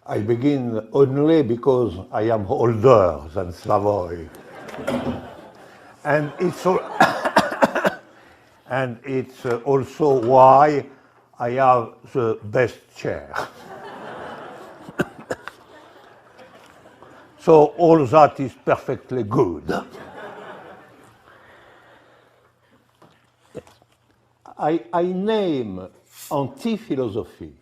I begin only because I am older than Slavoj. And it's also why I have the best chair. So all that is perfectly good. I name anti-philosophy.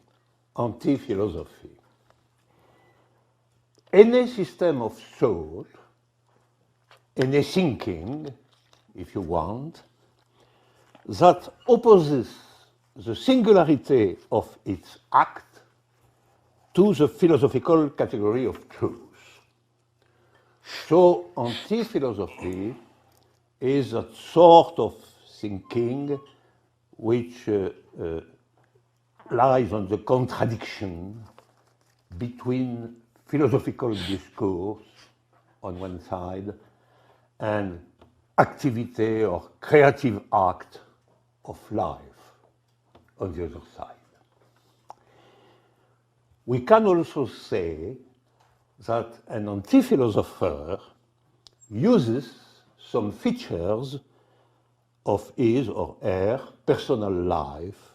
Any system of thought, any thinking, if you want, that opposes the singularity of its act to the philosophical category of truth. So anti-philosophy is that sort of thinking which lies on the contradiction between philosophical discourse on one side and activity or creative act of life on the other side. We can also say that an anti-philosopher uses some features of his or her personal life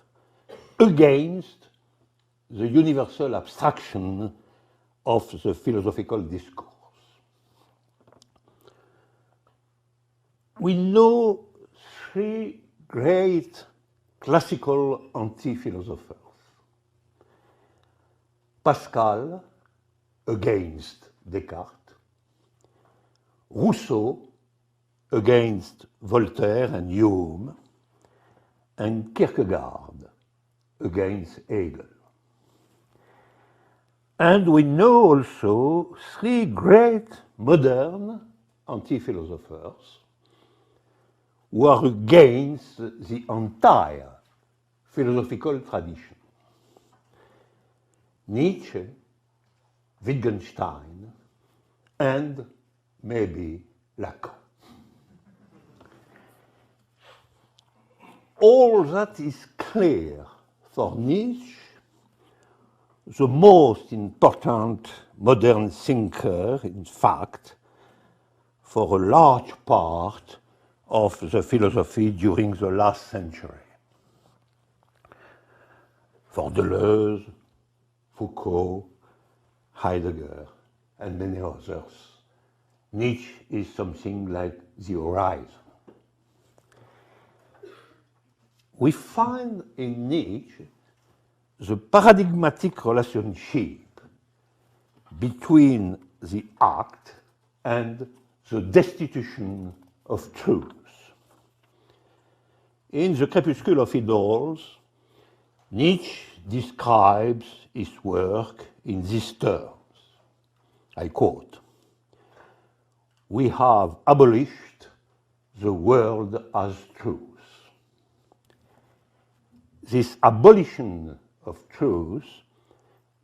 against the universal abstraction of the philosophical discourse. We know three great classical anti-philosophers. Pascal against Descartes, Rousseau against Voltaire and Hume, and Kierkegaard against Hegel. And we know also three great modern anti-philosophers who are against the entire philosophical tradition. Nietzsche, Wittgenstein, and maybe Lacan. All that is clear for Nietzsche, the most important modern thinker, in fact, for a large part of the philosophy during the last century. For Deleuze, Foucault, Heidegger, and many others, Nietzsche is something like the horizon. We find in Nietzsche the paradigmatic relationship between the act and the destitution of truth. In The Crepuscule of Idols, Nietzsche describes his work in these terms. I quote, "We have abolished the world as truth. This abolition of truth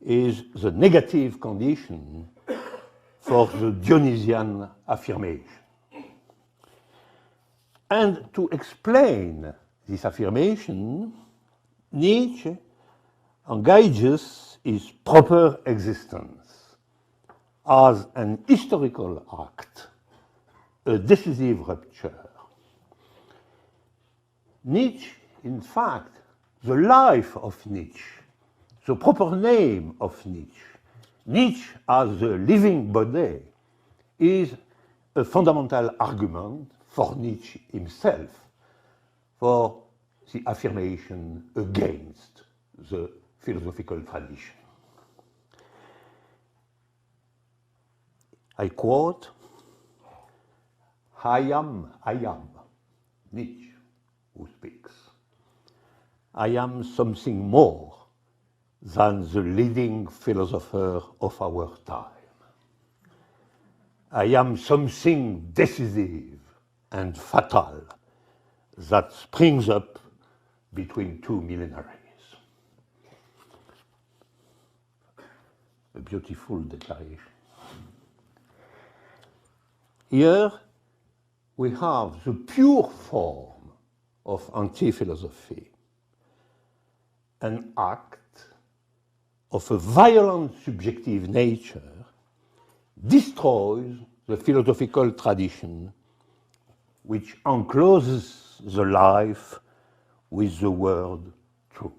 is the negative condition for the Dionysian affirmation." And to explain this affirmation, Nietzsche engages his proper existence as an historical act, a decisive rupture. Nietzsche, in fact, the life of Nietzsche, the proper name of Nietzsche, Nietzsche as a living body, is a fundamental argument for Nietzsche himself, for the affirmation against the philosophical tradition. I quote, I am, Nietzsche who speaks. I am something more than the leading philosopher of our time. I am something decisive and fatal that springs up between two millenaries. A beautiful declaration. Here we have the pure form of anti-philosophy, an act of a violent subjective nature destroys the philosophical tradition which encloses the life with the word truth.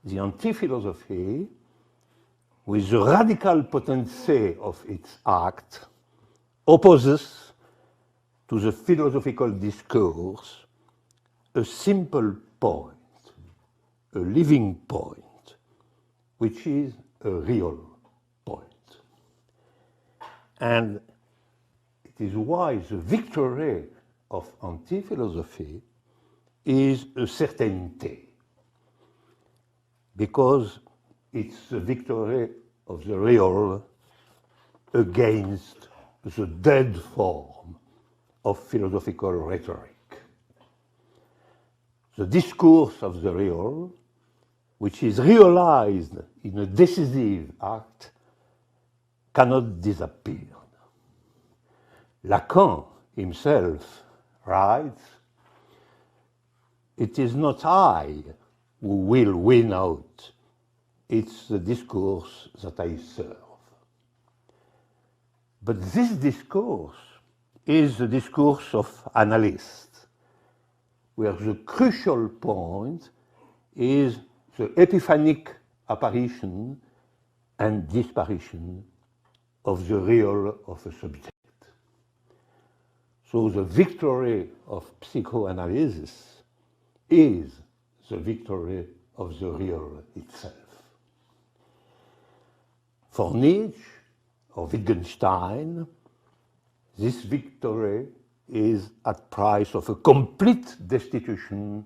The anti-philosophy, with the radical potency of its act, opposes to the philosophical discourse a simple point, a living point, which is a real point. And it is why the victory of anti-philosophy is a certainty, because it's the victory of the real against the dead form of philosophical rhetoric. The discourse of the real, which is realized in a decisive act, cannot disappear. Lacan himself writes, "It is not I who will win out, it's the discourse that I serve." But this discourse is the discourse of analysts, where the crucial point is the epiphanic apparition and disparition of the real of a subject. So the victory of psychoanalysis is the victory of the real itself. For Nietzsche or Wittgenstein, this victory is at price of a complete destitution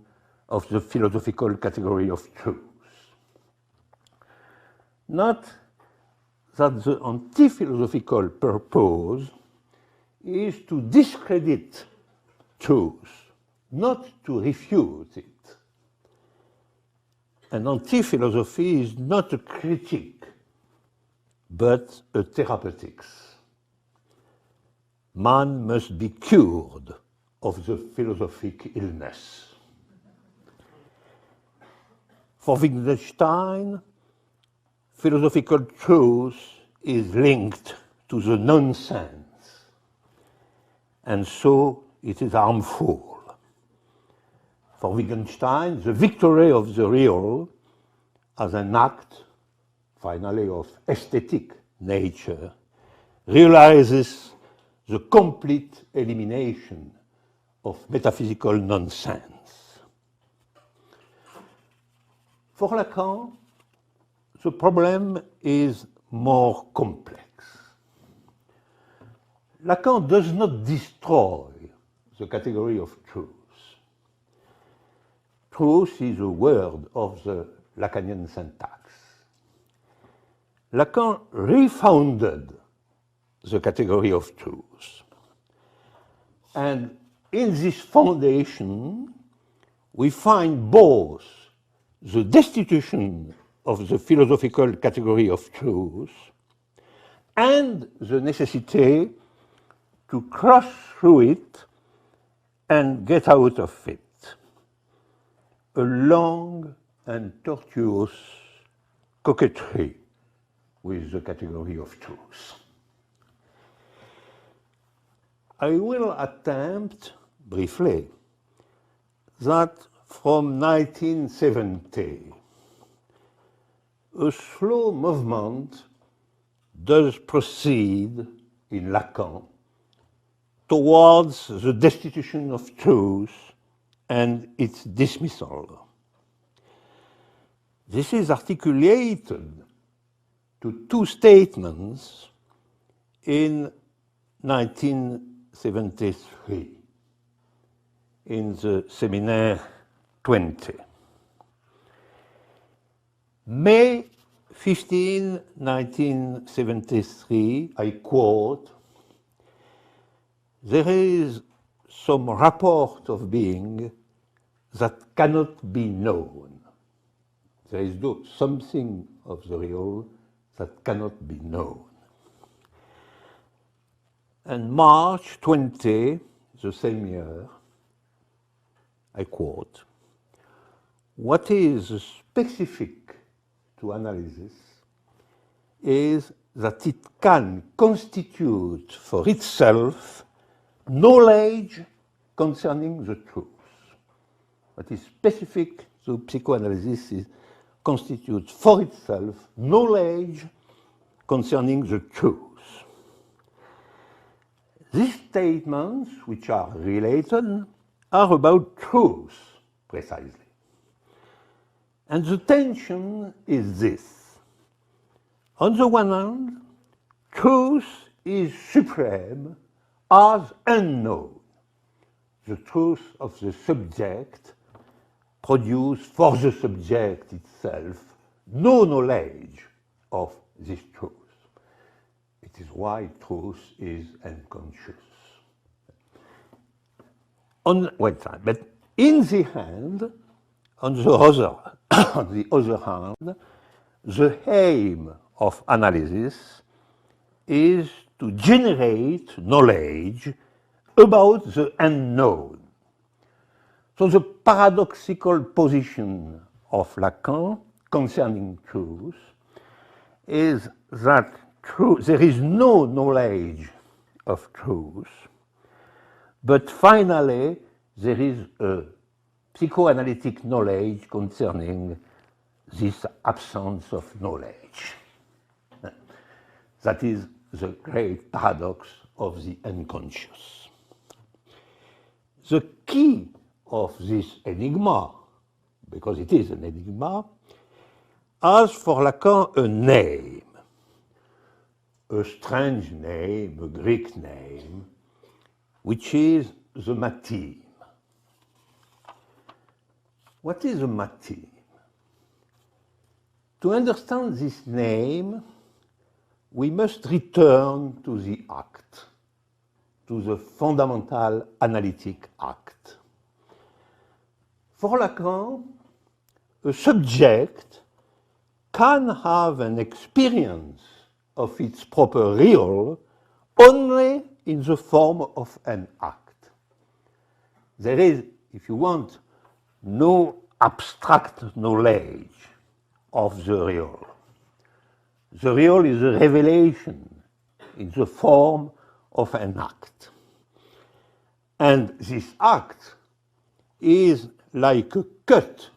of the philosophical category of truth. Not that the anti-philosophical purpose is to discredit truth, not to refute it. And anti-philosophy is not a critique, but a therapeutics. Man must be cured of the philosophic illness. For Wittgenstein, philosophical truth is linked to the nonsense, and so it is harmful. For Wittgenstein, the victory of the real as an act, finally, of aesthetic nature, realizes the complete elimination of metaphysical nonsense. For Lacan, the problem is more complex. Lacan does not destroy the category of truth. Truth is a word of the Lacanian syntax. Lacan refounded the category of truth. And in this foundation, we find both the destitution of the philosophical category of truth and the necessity to cross through it and get out of it. A long and tortuous coquetry with the category of truth. I will attempt briefly that from 1970, a slow movement does proceed in Lacan towards the destitution of truth and its dismissal. This is articulated to two statements in 1973 in the Séminaire 20. May 15, 1973, I quote, "There is some rapport of being that cannot be known." There is something of the real that cannot be known. And March 20, the same year, I quote, what is specific to analysis is that it can constitute for itself knowledge concerning the truth. What is specific to psychoanalysis is constitutes for itself knowledge concerning the truth. These statements, which are related, are about truth, precisely. And the tension is this. On the one hand, truth is supreme as unknown. The truth of the subject produces for the subject itself no knowledge of this truth. It is why truth is unconscious. On one side, but in the hand, on the other hand, the aim of analysis is to generate knowledge about the unknown. So the paradoxical position of Lacan concerning truth is that there is no knowledge of truth, but finally there is a psychoanalytic knowledge concerning this absence of knowledge. That is the great paradox of the unconscious. The key of this enigma, because it is an enigma, has for Lacan a name, a strange name, a Greek name, which is the matheme. What is a matheme? To understand this name, we must return to the act, to the fundamental analytic act. For Lacan, a subject can have an experience of its proper real only in the form of an act. There is, if you want, no abstract knowledge of the real. The real is a revelation in the form of an act. And this act is like a cut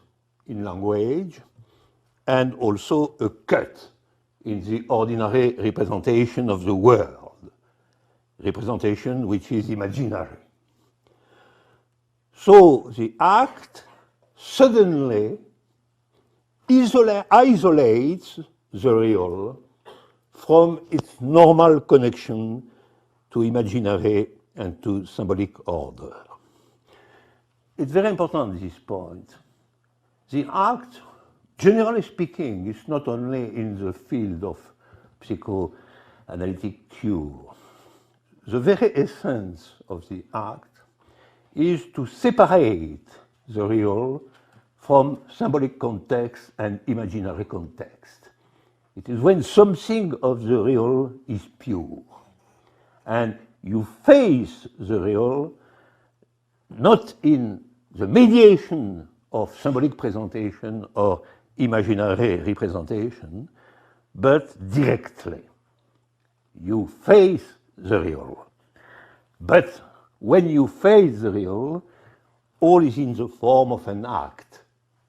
in language and also a cut in the ordinary representation of the world, representation which is imaginary. So the act suddenly isolates the real from its normal connection to imaginary and to symbolic order. It's very important, this point. The act, generally speaking, is not only in the field of psychoanalytic cure. The very essence of the act is to separate the real from symbolic context and imaginary context. It is when something of the real is pure, and you face the real not in the mediation of symbolic presentation or imaginary representation, but directly. You face the real. But when you face the real, all is in the form of an act,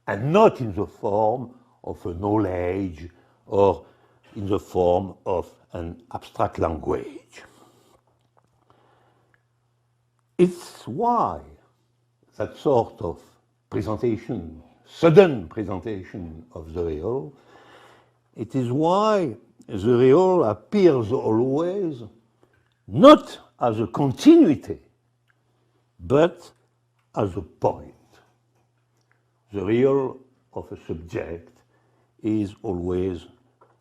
and not in the form of a knowledge or in the form of an abstract language. It's why that sort of presentation, sudden presentation of the real, it is why the real appears always not as a continuity, but as a point. The real of a subject is always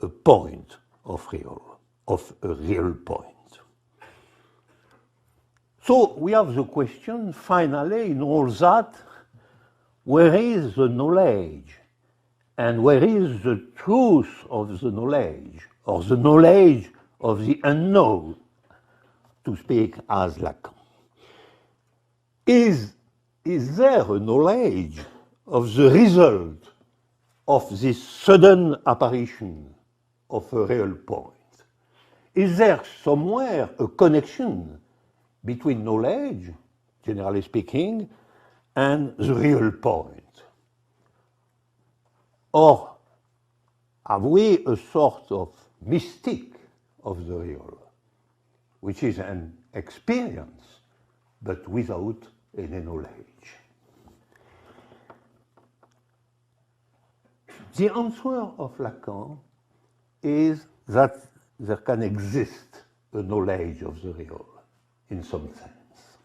a point of a real point. So we have the question, finally, in all that, where is the knowledge? And where is the truth of the knowledge, or the knowledge of the unknown, to speak as Lacan? Is there a knowledge of the result of this sudden apparition of a real point? Is there somewhere a connection between knowledge, generally speaking, and the real point? Or have we a sort of mystic of the real, which is an experience, but without any knowledge? The answer of Lacan is that there can exist a knowledge of the real, in some sense,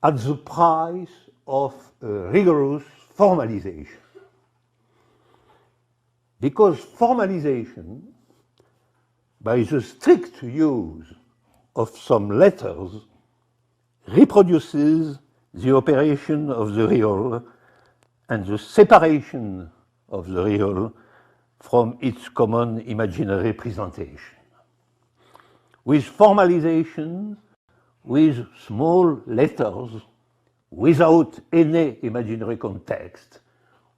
at the price of a rigorous formalization. Because formalization, by the strict use of some letters, reproduces the operation of the real and the separation of the real from its common imaginary presentation. With formalization, with small letters, without any imaginary context,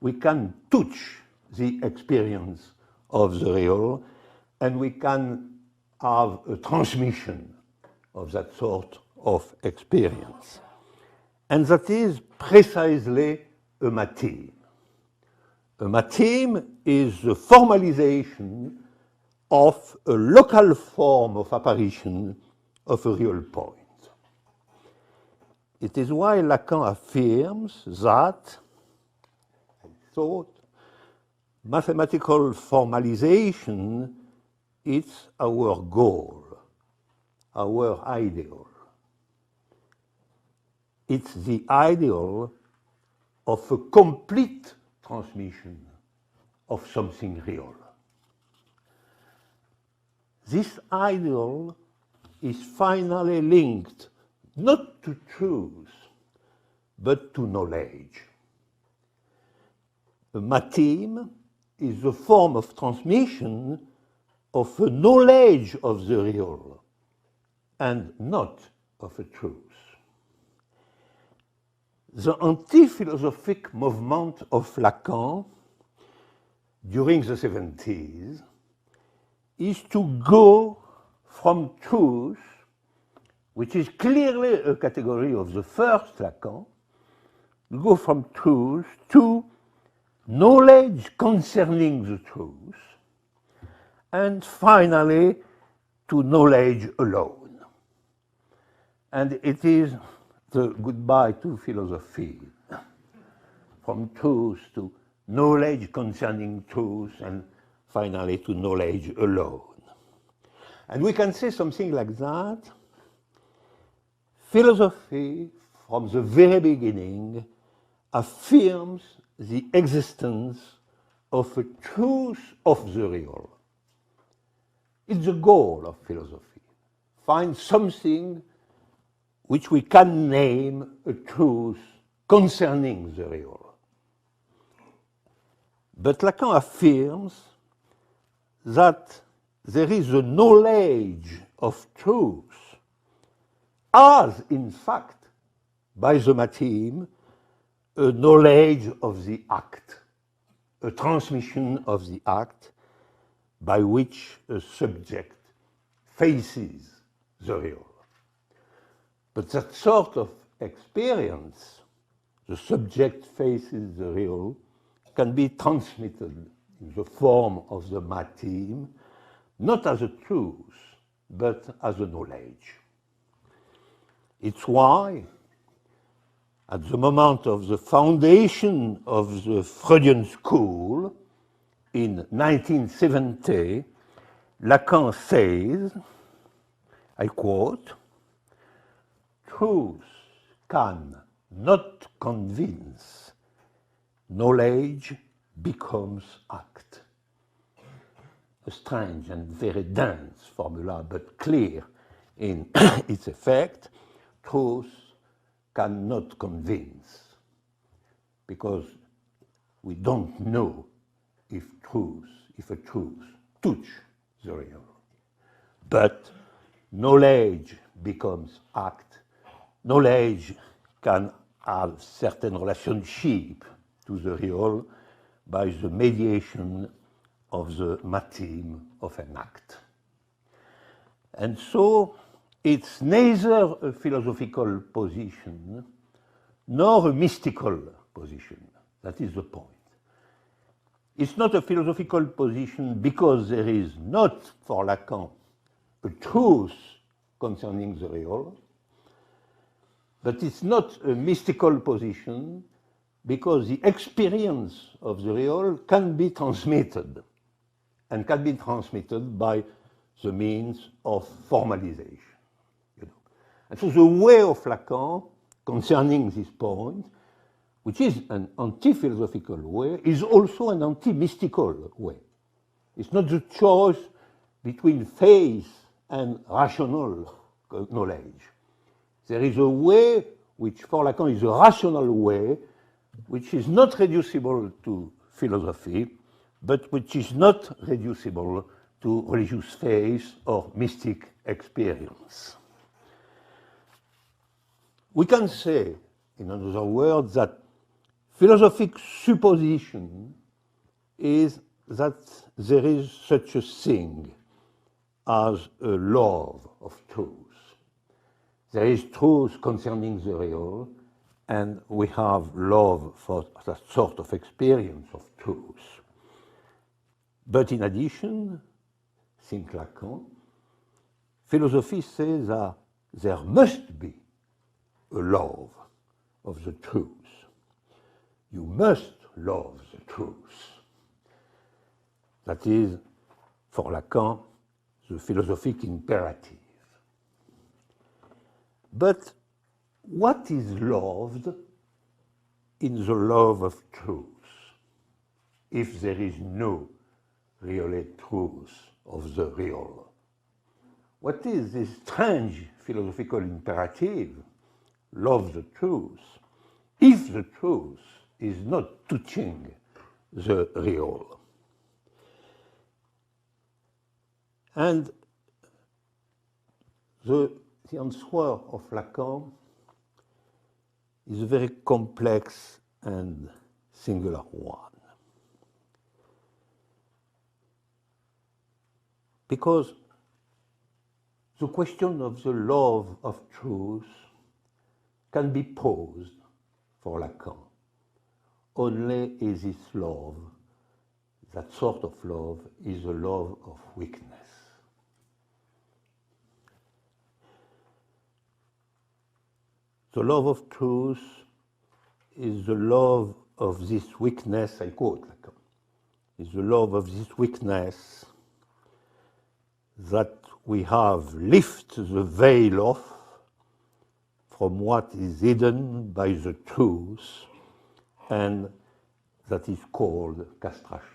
we can touch the experience of the real, and we can have a transmission of that sort of experience. And that is precisely a matheme. A matheme is the formalization of a local form of apparition of a real point. It is why Lacan affirms that, I thought, mathematical formalization is our goal, our ideal. It's the ideal of a complete transmission of something real. This ideal is finally linked not to truth, but to knowledge. A matheme is a form of transmission of a knowledge of the real and not of a truth. The anti-philosophic movement of Lacan during the 70s is to go from truth, which is clearly a category of the first Lacan, go from truth to knowledge concerning the truth, and finally to knowledge alone. And it is the goodbye to philosophy, from truth to knowledge concerning truth, and finally to knowledge alone. And we can say something like that. Philosophy, from the very beginning, affirms the existence of a truth of the real. It's the goal of philosophy. Find something which we can name a truth concerning the real. But Lacan affirms that there is a knowledge of truth as, in fact, by the matheme, a knowledge of the act, a transmission of the act by which a subject faces the real. But that sort of experience, the subject faces the real, can be transmitted in the form of the matheme, not as a truth, but as a knowledge. It's why, at the moment of the foundation of the Freudian school in 1970, Lacan says, I quote, "Truth can not convince, knowledge becomes act." A strange and very dense formula, but clear in its effect. Truth cannot convince, because we don't know if a truth touches the real. But knowledge becomes act. Knowledge can have certain relationship to the real by the mediation of the matim of an act. And so it's neither a philosophical position nor a mystical position. That is the point. It's not a philosophical position because there is not, for Lacan, a truth concerning the real, but it's not a mystical position because the experience of the real can be transmitted, and can be transmitted by the means of formalization. And so the way of Lacan concerning this point, which is an anti-philosophical way, is also an anti-mystical way. It's not the choice between faith and rational knowledge. There is a way which for Lacan is a rational way, which is not reducible to philosophy, but which is not reducible to religious faith or mystic experience. We can say, in other words, that philosophic supposition is that there is such a thing as a love of truth. There is truth concerning the real, and we have love for that sort of experience of truth. But in addition, think Lacan, philosophy says that there must be a love of the truth. You must love the truth. That is, for Lacan, the philosophic imperative. But what is loved in the love of truth if there is no really truth of the real? What is this strange philosophical imperative, love the truth, if the truth is not touching the real? And the answer of Lacan is a very complex and singular one. Because the question of the love of truth can be posed for Lacan. Only is this love, that sort of love, is a love of weakness. The love of truth is the love of this weakness, I quote Lacan, is the love of this weakness that we have lifted the veil off from what is hidden by the truth, and that is called castration.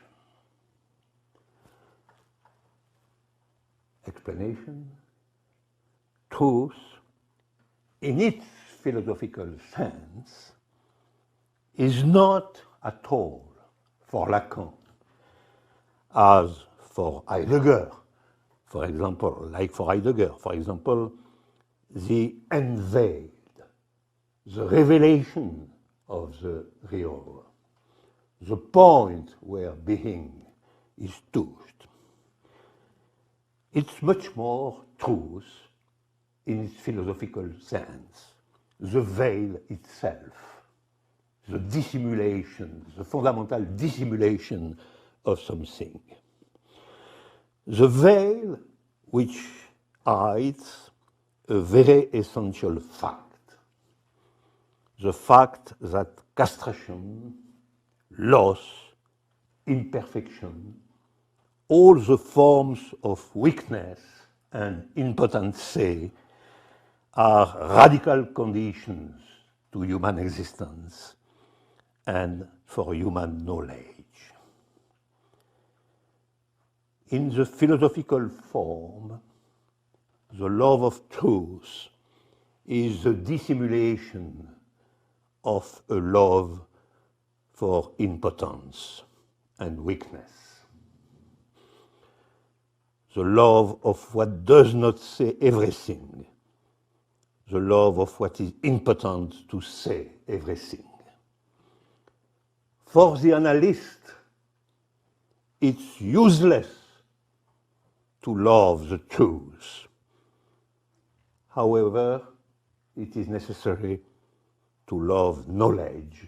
Explanation: truth, in its philosophical sense, is not at all for Lacan, as for Heidegger, for example, like for Heidegger, for example, the unveiled, the revelation of the real, the point where being is touched. It's much more truth in its philosophical sense, the veil itself, the dissimulation, the fundamental dissimulation of something. The veil which hides a very essential fact, the fact that castration, loss, imperfection, all the forms of weakness and impotency are radical conditions to human existence and for human knowledge. In the philosophical form, the love of truth is the dissimulation of a love for impotence and weakness. The love of what does not say everything, the love of what is important to say everything. For the analyst, it's useless to love the truth. However, it is necessary to love knowledge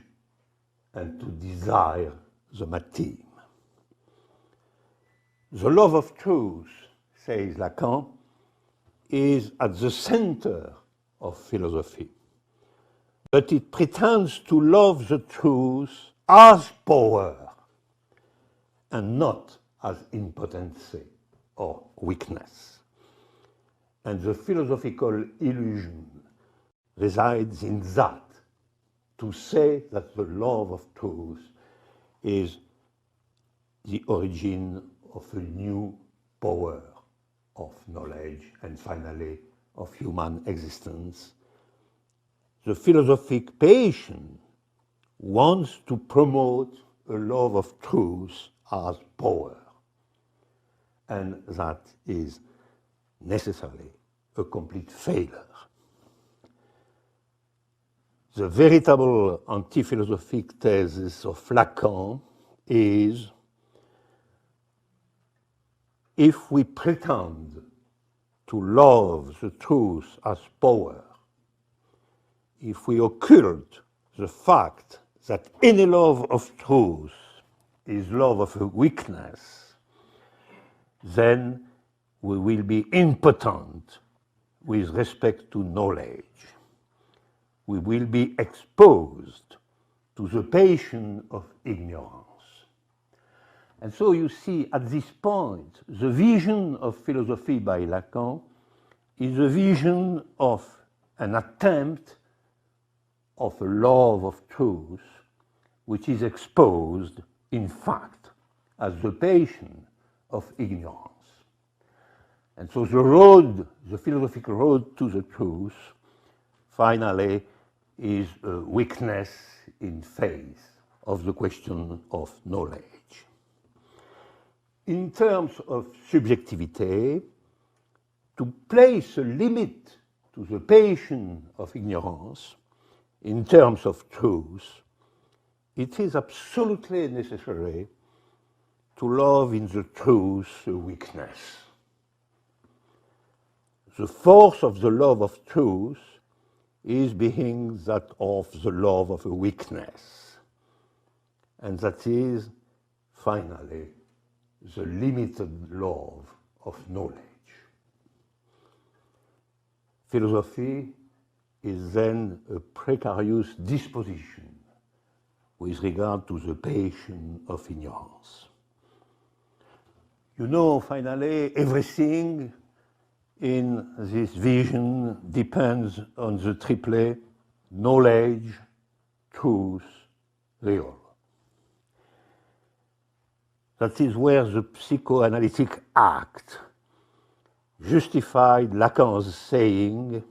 and to desire the matim. The love of truth, says Lacan, is at the center of philosophy, but it pretends to love the truth as power and not as impotency or weakness. And the philosophical illusion resides in that, to say that the love of truth is the origin of a new power of knowledge and finally of human existence. The philosophic patient wants to promote a love of truth as power, and that is necessarily a complete failure. The veritable anti-philosophic thesis of Lacan is, if we pretend to love the truth as power, if we occult the fact that any love of truth is love of a weakness, then we will be impotent with respect to knowledge. We will be exposed to the passion of ignorance. And so you see, at this point, the vision of philosophy by Lacan is a vision of an attempt of a love of truth which is exposed, in fact, as the passion of ignorance. And so the road, the philosophical road to the truth, finally, is a weakness in face of the question of knowledge. In terms of subjectivity, to place a limit to the passion of ignorance in terms of truth, it is absolutely necessary to love in the truth a weakness. The force of the love of truth is being that of the love of a weakness. And that is, finally, the limited love of knowledge. Philosophy is then a precarious disposition with regard to the passion of ignorance. You know, finally, everything in this vision depends on the triplet knowledge, truth, real. That is where the psychoanalytic act justified Lacan's saying,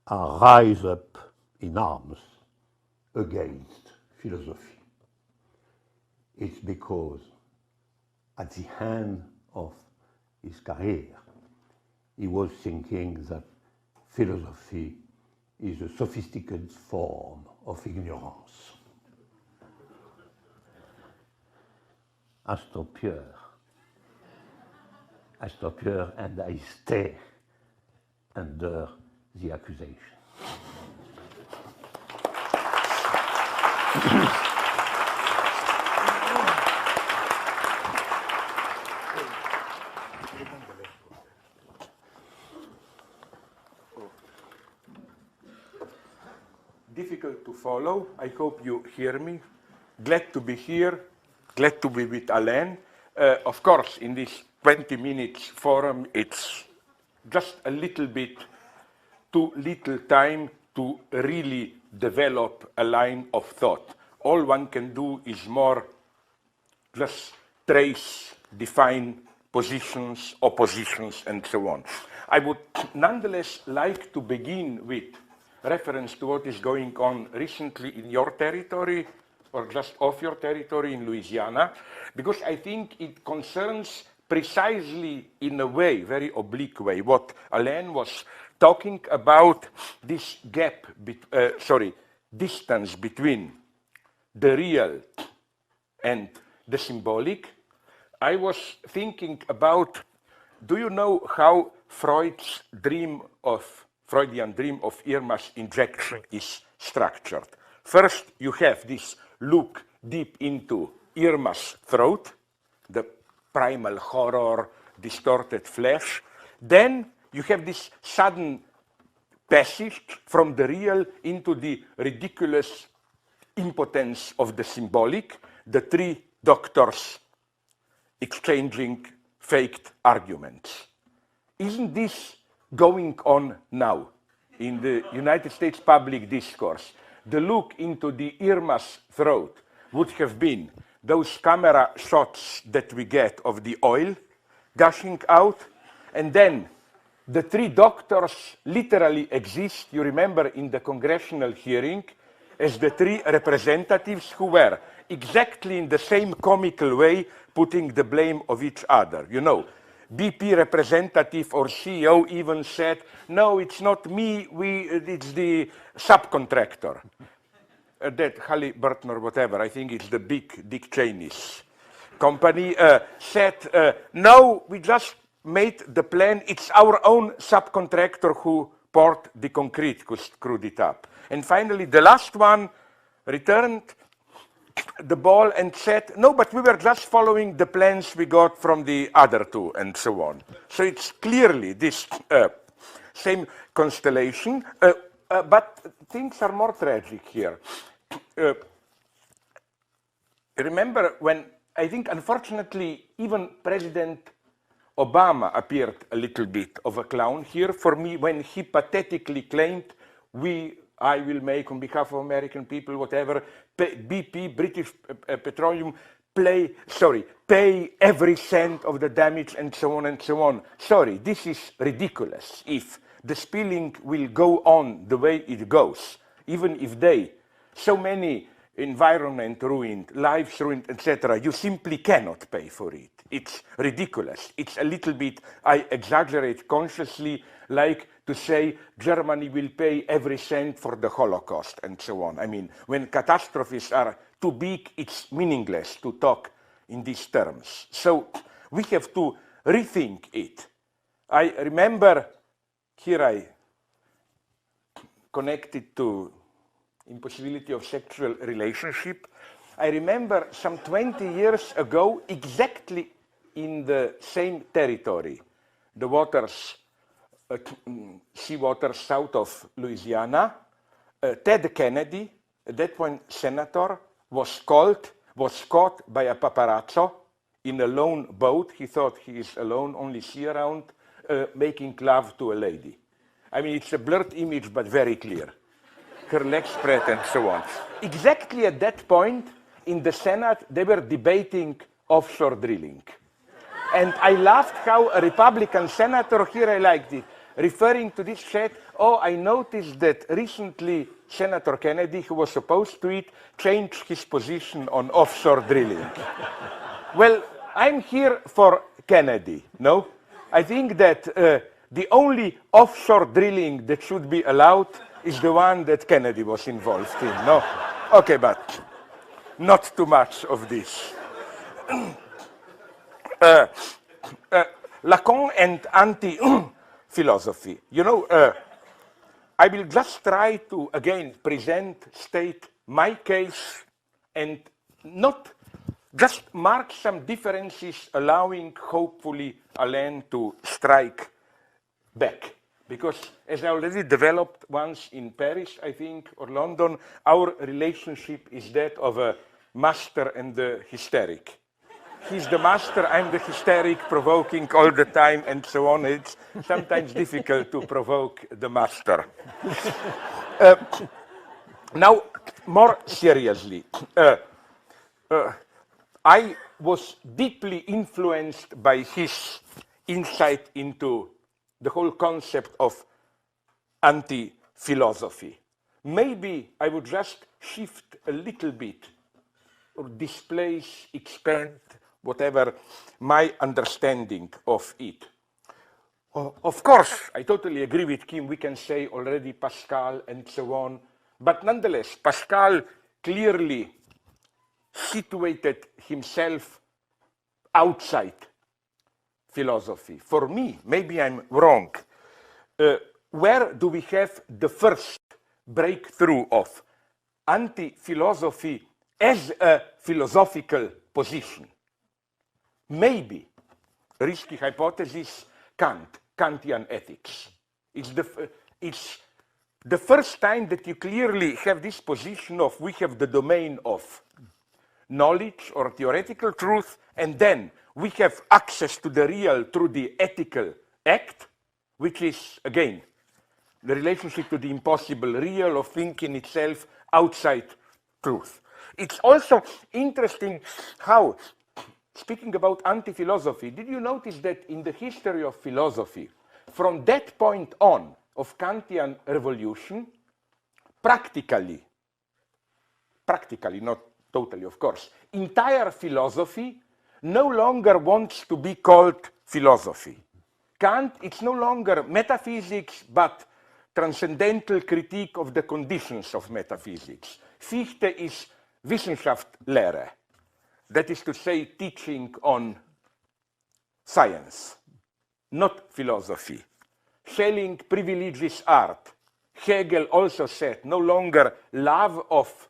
rise up in arms against philosophy. It's because at the end of his career, he was thinking that philosophy is a sophisticated form of ignorance. I stop here, and I stay under the accusation. Difficult to follow. I hope you hear me. Glad to be here. Glad to be with Alain. Of course, in this 20 minutes forum, it's just a little bit too little time to really develop a line of thought. All one can do is more just trace, define positions, oppositions, and so on. I would nonetheless like to begin with reference to what is going on recently in your territory, or just off your territory in Louisiana, because I think it concerns precisely, in a way, very oblique way, what Alain was talking about this gap, distance between the real and the symbolic, I was thinking about, do you know how Freudian dream of earmass injection is structured? First, you have this look deep into earmass throat, the primal horror, distorted flesh. Then you have this sudden passage from the real into the ridiculous impotence of the symbolic, the three doctors exchanging faked arguments. Isn't this going on now in the United States public discourse? The look into the earmass throat would have been those camera shots that we get of the oil gushing out, and then the three doctors literally exist, you remember in the congressional hearing, as the three representatives who were exactly in the same comical way putting the blame of each other. You know, BP representative or CEO even said, no, it's not me, it's the subcontractor. That Halliburton or whatever, I think it's the big Dick Cheney's company, said, no, we just made the plan, it's our own subcontractor who poured the concrete, who screwed it up. And finally, the last one returned the ball and said, no, but we were just following the plans we got from the other two, and so on. So it's clearly this same constellation, but things are more tragic here. Remember when, I think unfortunately, even President Obama appeared a little bit of a clown here for me when he pathetically claimed, I will make on behalf of American people, whatever, BP, British Petroleum, pay every cent of the damage and so on and so on. Sorry, this is ridiculous. If the spilling will go on the way it goes, even if so many environment ruined, lives ruined, etc., you simply cannot pay for it. It's ridiculous. It's a little bit, I exaggerate consciously, like to say Germany will pay every cent for the Holocaust and so on. I mean, when catastrophes are too big, it's meaningless to talk in these terms. So we have to rethink it. I remember, here I connected to impossibility of sexual relationship. I remember some 20 years ago, exactly in the same territory, the waters, sea waters south of Louisiana, Ted Kennedy, at that point senator, was caught by a paparazzo in a lone boat. He thought he is alone, only sea around, making love to a lady. I mean, it's a blurred image, but very clear. Her legs spread and so on. Exactly at that point, in the Senate, they were debating offshore drilling. And I laughed how a Republican senator, here I liked it, referring to this said, oh, I noticed that recently Senator Kennedy, who was opposed to it, changed his position on offshore drilling. Well, I'm here for Kennedy, no? I think that the only offshore drilling that should be allowed is the one that Kennedy was involved in, no? Okay, but not too much of this. Lacan and anti-philosophy. You know, I will just try to, again, state my case and not just mark some differences, allowing, hopefully, Alain to strike back. Because as I already developed once in Paris, I think, or London, our relationship is that of a master and the hysteric. He's the master, I'm the hysteric, provoking all the time and so on. It's sometimes difficult to provoke the master. Now, more seriously, I was deeply influenced by his insight into the whole concept of anti-philosophy. Maybe I would just shift a little bit or displace, expand, whatever, my understanding of it. Of course, I totally agree with Kim. We can say already Pascal and so on. But nonetheless, Pascal clearly situated himself outside philosophy. For me, maybe I'm wrong, where do we have the first breakthrough of anti-philosophy as a philosophical position? Maybe, risky hypothesis, Kantian ethics. It's the first time that you clearly have this position of we have the domain of knowledge or theoretical truth, and then we have access to the real through the ethical act, which is, again, the relationship to the impossible, real of thinking itself outside truth. It's also interesting how, speaking about anti-philosophy, did you notice that in the history of philosophy, from that point on of Kantian revolution, practically, not totally, of course, entire philosophy no longer wants to be called philosophy. Kant, it's no longer metaphysics, but transcendental critique of the conditions of metaphysics. Fichte is Wissenschaftslehre. That is to say, teaching on science, not philosophy. Schelling privileges art. Hegel also said, no longer love of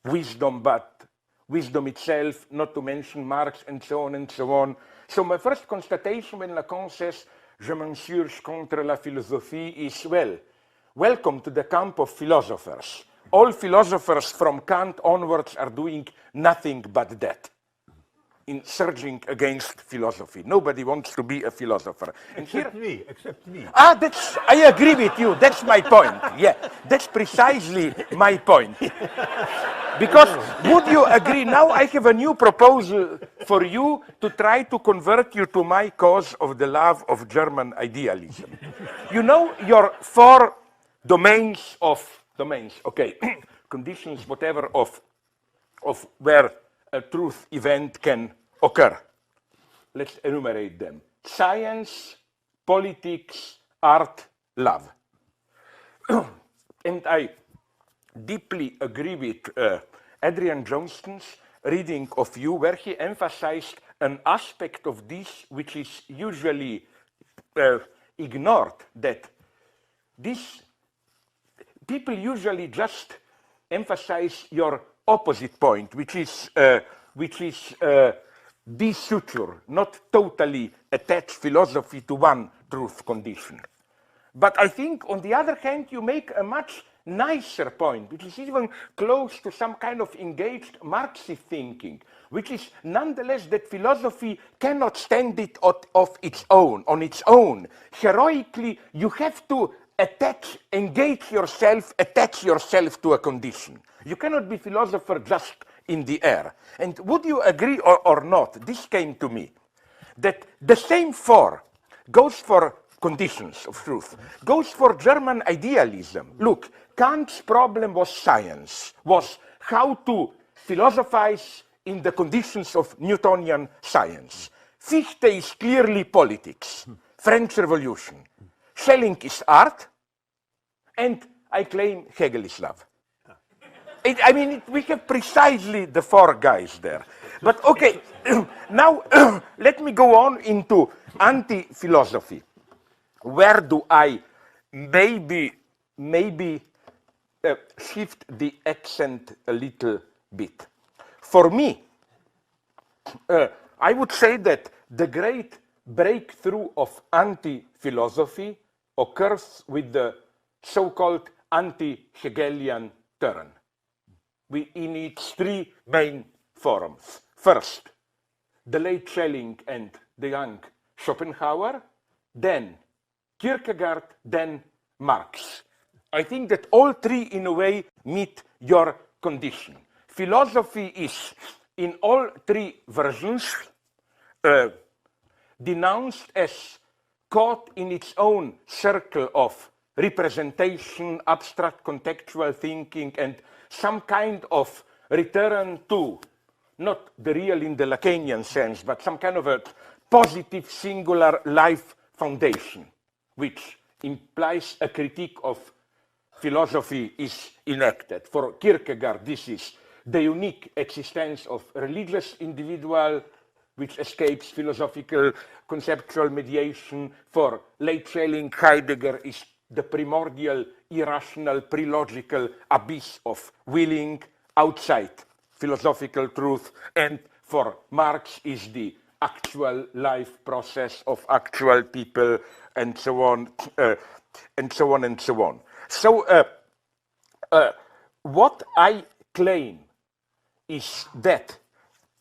wisdom, but wisdom itself, not to mention Marx and so on and so on. So my first constatation when Lacan says, je m'insurge contre la philosophie is, well, welcome to the camp of philosophers. All philosophers from Kant onwards are doing nothing but that, insurging against philosophy. Nobody wants to be a philosopher. And except me. I agree with you. That's my point. Yeah, that's precisely my point. Because would you agree? Now I have a new proposal for you to try to convert you to my cause of the love of German idealism. You know your four domains, okay, conditions, whatever, of where a truth event can occur. Let's enumerate them. Science, politics, art, love. And I deeply agree with Adrian Johnston's reading of you, where he emphasized an aspect of this which is usually ignored, that this people usually just emphasize your opposite point, which is desuture, not totally attach philosophy to one truth condition. But I think, on the other hand, you make a much nicer point, which is even close to some kind of engaged Marxist thinking, which is nonetheless that philosophy cannot stand it on its own. Heroically, you have to attach yourself to a condition. You cannot be philosopher just in the air. And would you agree or not, this came to me, that the same four goes for conditions of truth, goes for German idealism. Look, Kant's problem was science, was how to philosophize in the conditions of Newtonian science. Fichte is clearly politics, French Revolution. Schelling is art, and I claim Hegel is love. We have precisely the four guys there. But okay, now let me go on into anti-philosophy. Where do I maybe shift the accent a little bit? For me, I would say that the great breakthrough of anti-philosophy occurs with the so-called anti-Hegelian turn. In its three main forms. First, the late Schelling and the young Schopenhauer, then Kierkegaard, then Marx. I think that all three, in a way, meet your condition. Philosophy is, in all three versions, denounced as caught in its own circle of representation, abstract contextual thinking, and some kind of return to, not the real in the Lacanian sense, but some kind of a positive singular life foundation. which implies a critique of philosophy, is enacted. For Kierkegaard, this is the unique existence of religious individual which escapes philosophical conceptual mediation. For late Schelling, Heidegger is the primordial, irrational, pre-logical abyss of willing outside philosophical truth. And for Marx is the actual life process of actual people, and so on, and so on, and so on. So what I claim is that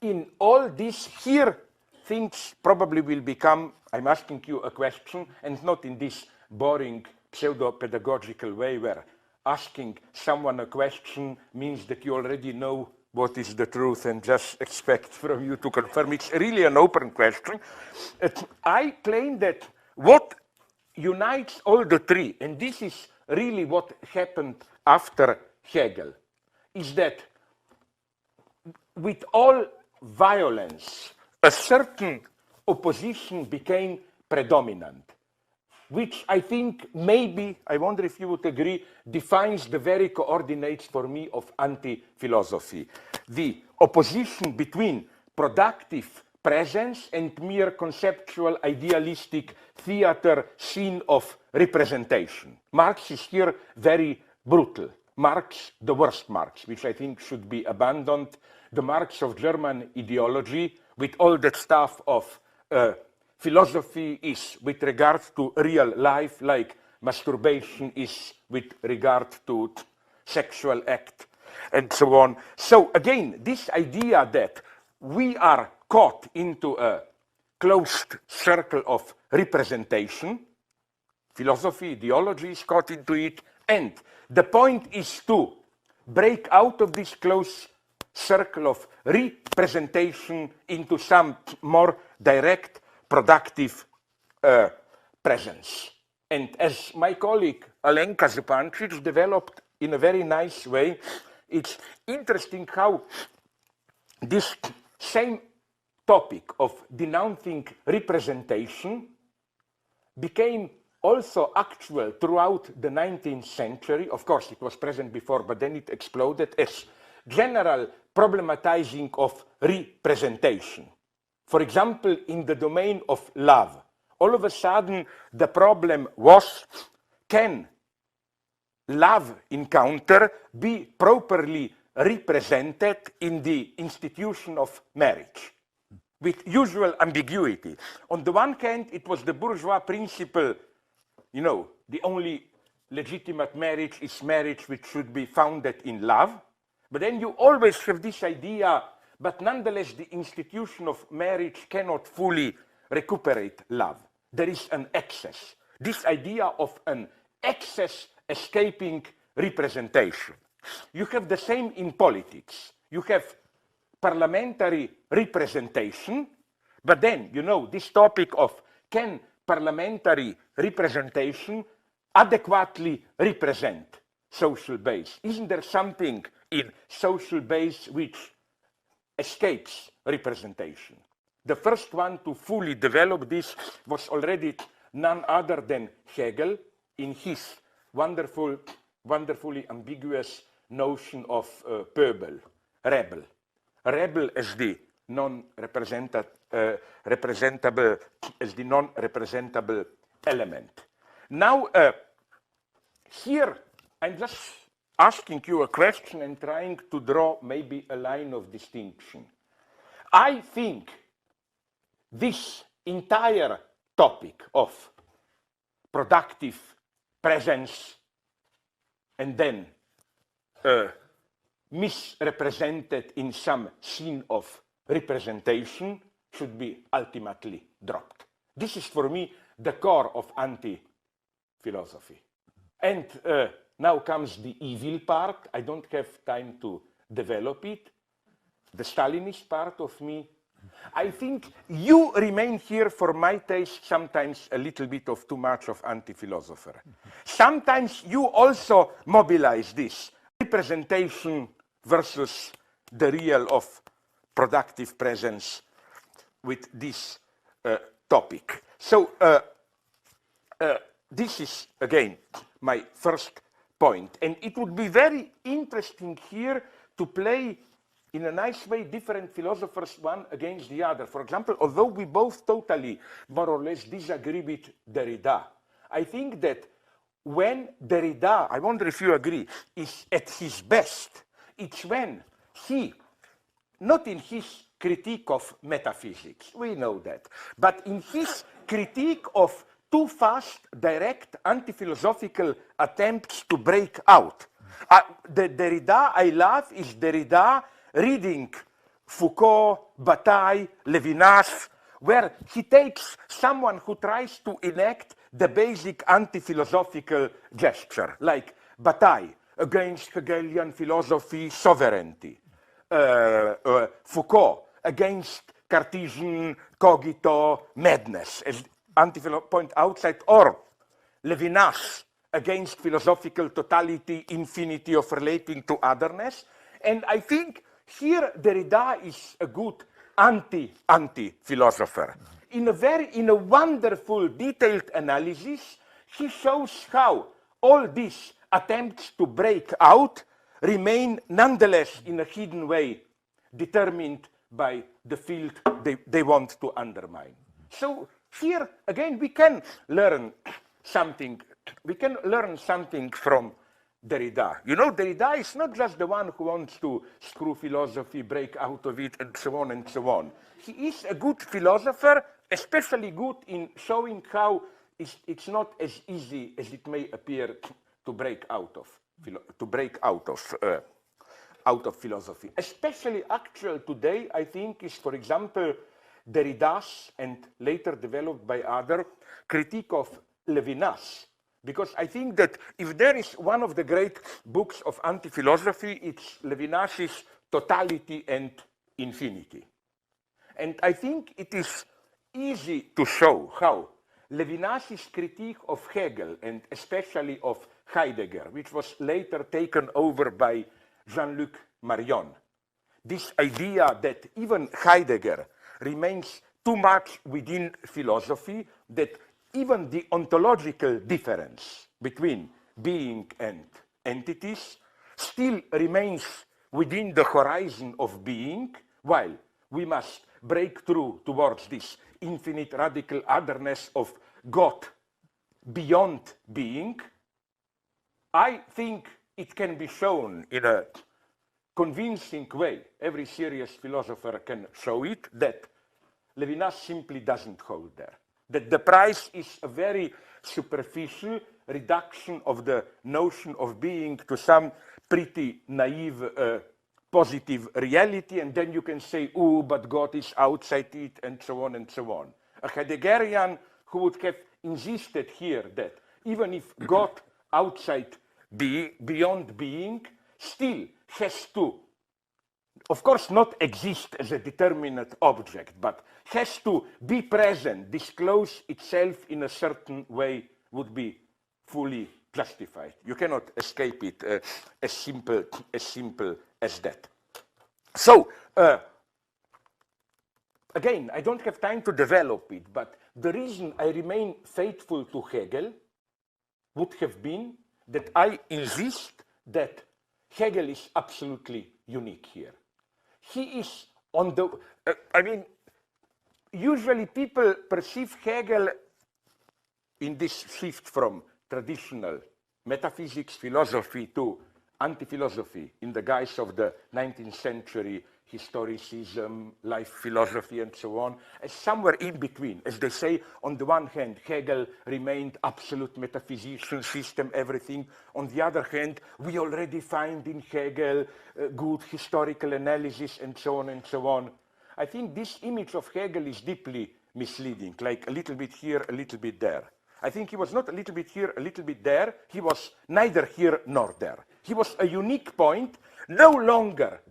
in all this here, things probably will become, I'm asking you a question, and not in this boring pseudo-pedagogical way where asking someone a question means that you already know what is the truth and just expect from you to confirm. It's really an open question. I claim that what unites all the three, and this is really what happened after Hegel, is that with all violence, a certain opposition became predominant, which I think maybe, I wonder if you would agree, defines the very coordinates for me of anti-philosophy. The opposition between productive presence and mere conceptual, idealistic theater scene of representation. Marx is here very brutal. Marx, the worst Marx, which I think should be abandoned. The Marx of German ideology, with all that stuff of philosophy is with regard to real life, like masturbation is with regard to sexual act, and so on. So again, this idea that we are caught into a closed circle of representation, philosophy, ideology is caught into it, and the point is to break out of this closed circle of representation into some more direct, productive presence. And as my colleague Alenka Zupancic developed in a very nice way, it's interesting how this same topic of denouncing representation became also actual throughout the 19th century. Of course, it was present before, but then it exploded as general problematizing of representation. For example, in the domain of love, all of a sudden the problem was, can love encounter be properly represented in the institution of marriage, with usual ambiguity. On the one hand, it was the bourgeois principle, you know, the only legitimate marriage is marriage which should be founded in love. But then you always have this idea, but nonetheless the institution of marriage cannot fully recuperate love. There is an excess. This idea of an excess escaping representation. You have the same in politics. You have parliamentary representation, but then, you know, this topic of can parliamentary representation adequately represent social base? Isn't there something in social base which escapes representation? The first one to fully develop this was already none other than Hegel in his wonderfully ambiguous notion of Pöbel, rebel. Rebel as the non-representable element. Now, here I'm just asking you a question and trying to draw maybe a line of distinction. I think this entire topic of productive presence and then misrepresented in some scene of representation should be ultimately dropped. This is for me the core of anti-philosophy. And now comes the evil part. I don't have time to develop it. The Stalinist part of me. I think you remain here, for my taste, sometimes a little bit of too much of anti-philosopher. Sometimes you also mobilize this representation versus the real of productive presence with this topic. So this is, again, my first point. And it would be very interesting here to play, in a nice way, different philosophers one against the other. For example, although we both totally, more or less, disagree with Derrida, I think that when Derrida, I wonder if you agree, is at his best, it's when he, not in his critique of metaphysics, we know that, but in his critique of too fast, direct, anti-philosophical attempts to break out. The Derrida I love is Derrida reading Foucault, Bataille, Levinas, where he takes someone who tries to enact the basic anti-philosophical gesture, like Bataille, against Hegelian philosophy, sovereignty. Foucault, against Cartesian cogito, madness, as point outside, or Levinas, against philosophical totality, infinity of relating to otherness. And I think here Derrida is a good anti-philosopher. In a wonderful, detailed analysis, he shows how all these attempts to break out remain nonetheless in a hidden way determined by the field they want to undermine. So here, again, we can learn something. We can learn something from Derrida. You know, Derrida is not just the one who wants to screw philosophy, break out of it, and so on and so on. He is a good philosopher, especially good in showing how it's not as easy as it may appear to break out of philosophy. Especially actual today, I think, is, for example, Derrida's, and later developed by other, critique of Levinas. Because I think that if there is one of the great books of anti-philosophy, it's Levinas's Totality and Infinity. And I think it is easy to show how Levinas's critique of Hegel, and especially of Heidegger, which was later taken over by Jean-Luc Marion, this idea that even Heidegger remains too much within philosophy, that even the ontological difference between being and entities still remains within the horizon of being, while we must break through towards this infinite radical otherness of God beyond being. I think it can be shown in a convincing way, every serious philosopher can show it, that Levinas simply doesn't hold there. That the price is a very superficial reduction of the notion of being to some pretty naive, positive reality, and then you can say, oh, but God is outside it, and so on and so on. A Heideggerian who would have insisted here that even if God outside beyond being still has to, of course, not exist as a determinate object, but has to be present, disclose itself in a certain way, would be fully justified. You cannot escape it as simple as that. So, again, I don't have time to develop it, but the reason I remain faithful to Hegel would have been that I insist that Hegel is absolutely unique here. He is on the, usually people perceive Hegel in this shift from traditional metaphysics, philosophy to anti-philosophy in the guise of the 19th century historicism, life philosophy, and so on, as somewhere in between. As they say, on the one hand, Hegel remained absolute metaphysician, system, everything. On the other hand, we already find in Hegel good historical analysis, and so on and so on. I think this image of Hegel is deeply misleading, like a little bit here, a little bit there. I think he was not a little bit here, a little bit there. He was neither here nor there. He was a unique point, no longer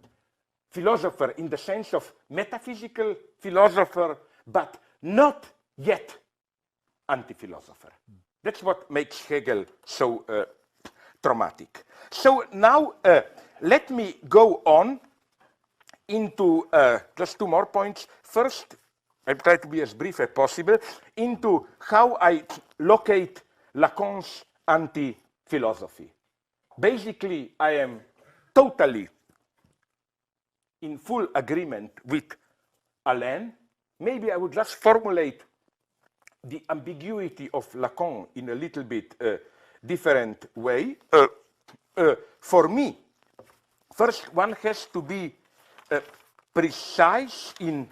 philosopher in the sense of metaphysical philosopher, but not yet anti-philosopher. That's what makes Hegel so traumatic. So now let me go on into just two more points. First, I'll try to be as brief as possible, into how I locate Lacan's anti-philosophy. Basically, I am totally in full agreement with Alain. Maybe I would just formulate the ambiguity of Lacan in a little bit different way. For me, first one has to be precise in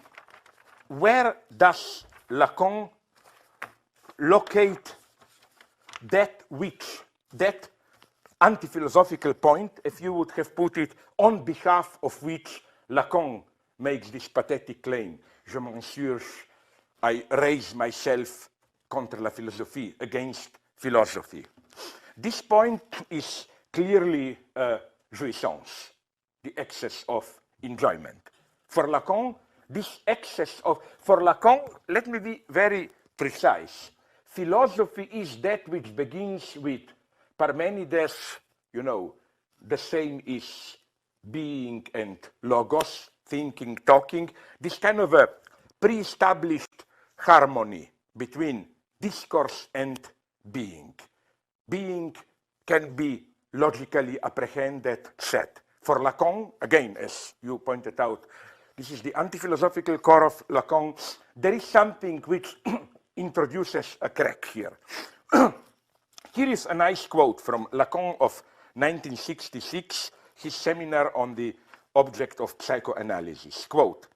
where does Lacan locate that anti-philosophical point, if you would have put it, on behalf of which Lacan makes this pathetic claim. Je m'insurge, I raise myself contre la philosophie, against philosophy. This point is clearly jouissance, the excess of enjoyment. For Lacan, for Lacan, let me be very precise. Philosophy is that which begins with Parmenides, you know, the same is being and logos, thinking, talking, this kind of a pre-established harmony between discourse and being. Being can be logically apprehended, said. For Lacan, again, as you pointed out, this is the anti-philosophical core of Lacan. There is something which introduces a crack here. Here is a nice quote from Lacan of 1966, his seminar on the object of psychoanalysis. Quote,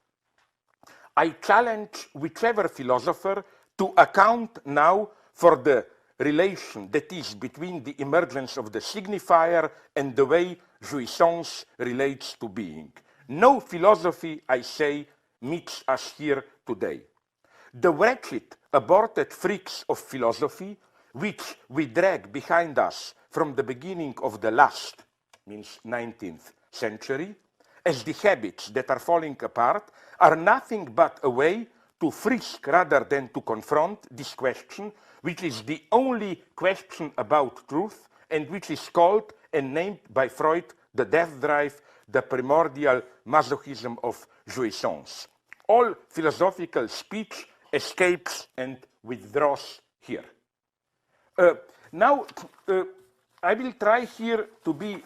I challenge whichever philosopher to account now for the relation that is between the emergence of the signifier and the way jouissance relates to being. No philosophy, I say, meets us here today. The wretched, aborted freaks of philosophy, which we drag behind us from the beginning of the last, means 19th century, as the habits that are falling apart, are nothing but a way to frisk rather than to confront this question, which is the only question about truth and which is called and named by Freud the death drive, the primordial masochism of jouissance. All philosophical speech escapes and withdraws here. Now, I will try here to be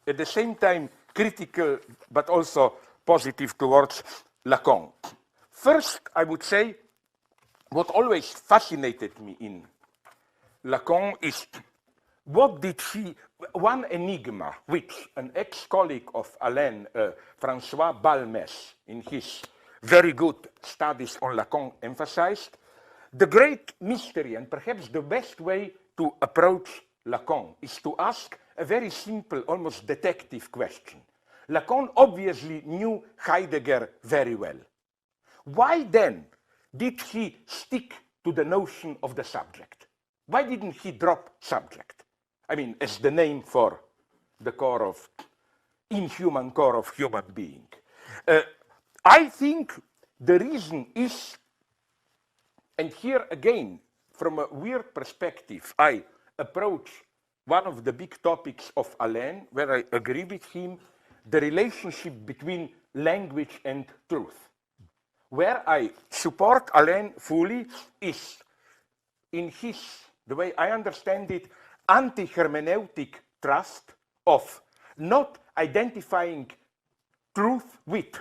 at the same time critical but also positive towards Lacan. First, I would say what always fascinated me in Lacan is what did one enigma which an ex-colleague of Alain, François Balmes, in his very good studies on Lacan emphasized, the great mystery and perhaps the best way to approach Lacan is to ask a very simple, almost detective question. Lacan obviously knew Heidegger very well. Why then did he stick to the notion of the subject? Why didn't he drop subject? I mean, as the name for the core of, inhuman core of human being. I think the reason is, and here again, from a weird perspective, I approach one of the big topics of Alain, where I agree with him, the relationship between language and truth. Where I support Alain fully is in his, the way I understand it, anti-hermeneutic trust of not identifying truth with.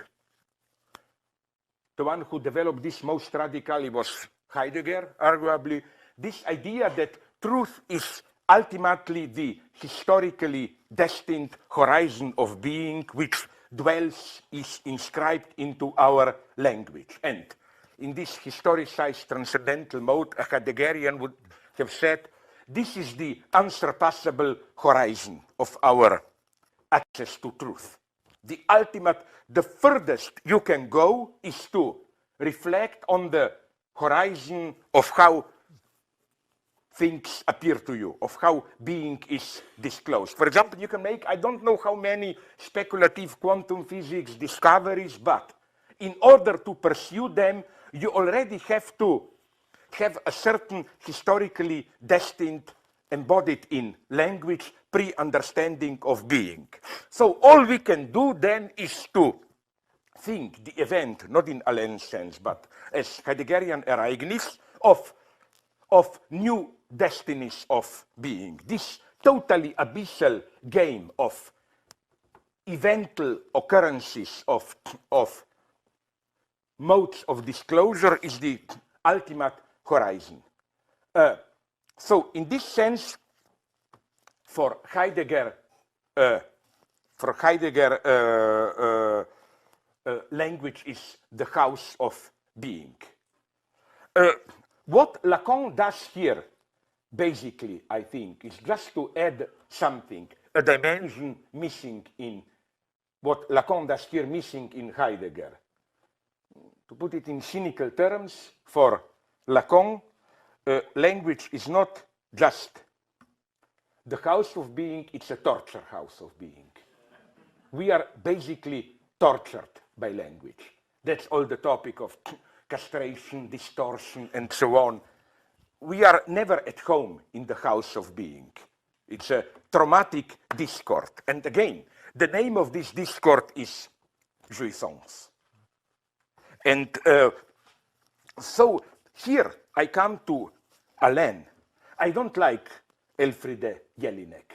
The one who developed this most radically was Heidegger, arguably. This idea that truth is ultimately the historically destined horizon of being which dwells, is inscribed into our language. And in this historicized transcendental mode, a Heideggerian would have said, this is the unsurpassable horizon of our access to truth. The ultimate, the furthest you can go is to reflect on the horizon of how things appear to you, of how being is disclosed. For example, you can make, I don't know how many speculative quantum physics discoveries, but in order to pursue them, you already have to have a certain historically destined, embodied in language, pre-understanding of being. So all we can do then is to think the event, not in Alain's sense, but as Heideggerian Ereignis, of new destinies of being. This totally abyssal game of eventual occurrences of modes of disclosure is the ultimate horizon. So in this sense, for Heidegger, language is the house of being. What Lacan does here, basically, I think, is just to add something, a dimension missing in what Lacan does here, missing in Heidegger. To put it in cynical terms, for Lacan, language is not just the house of being, it's a torture house of being. We are basically tortured by language. That's all the topic of castration, distortion, and so on. We are never at home in the house of being. It's a traumatic discord. And again, the name of this discord is jouissance. And so here I come to Alain. I don't like Elfriede Jelinek.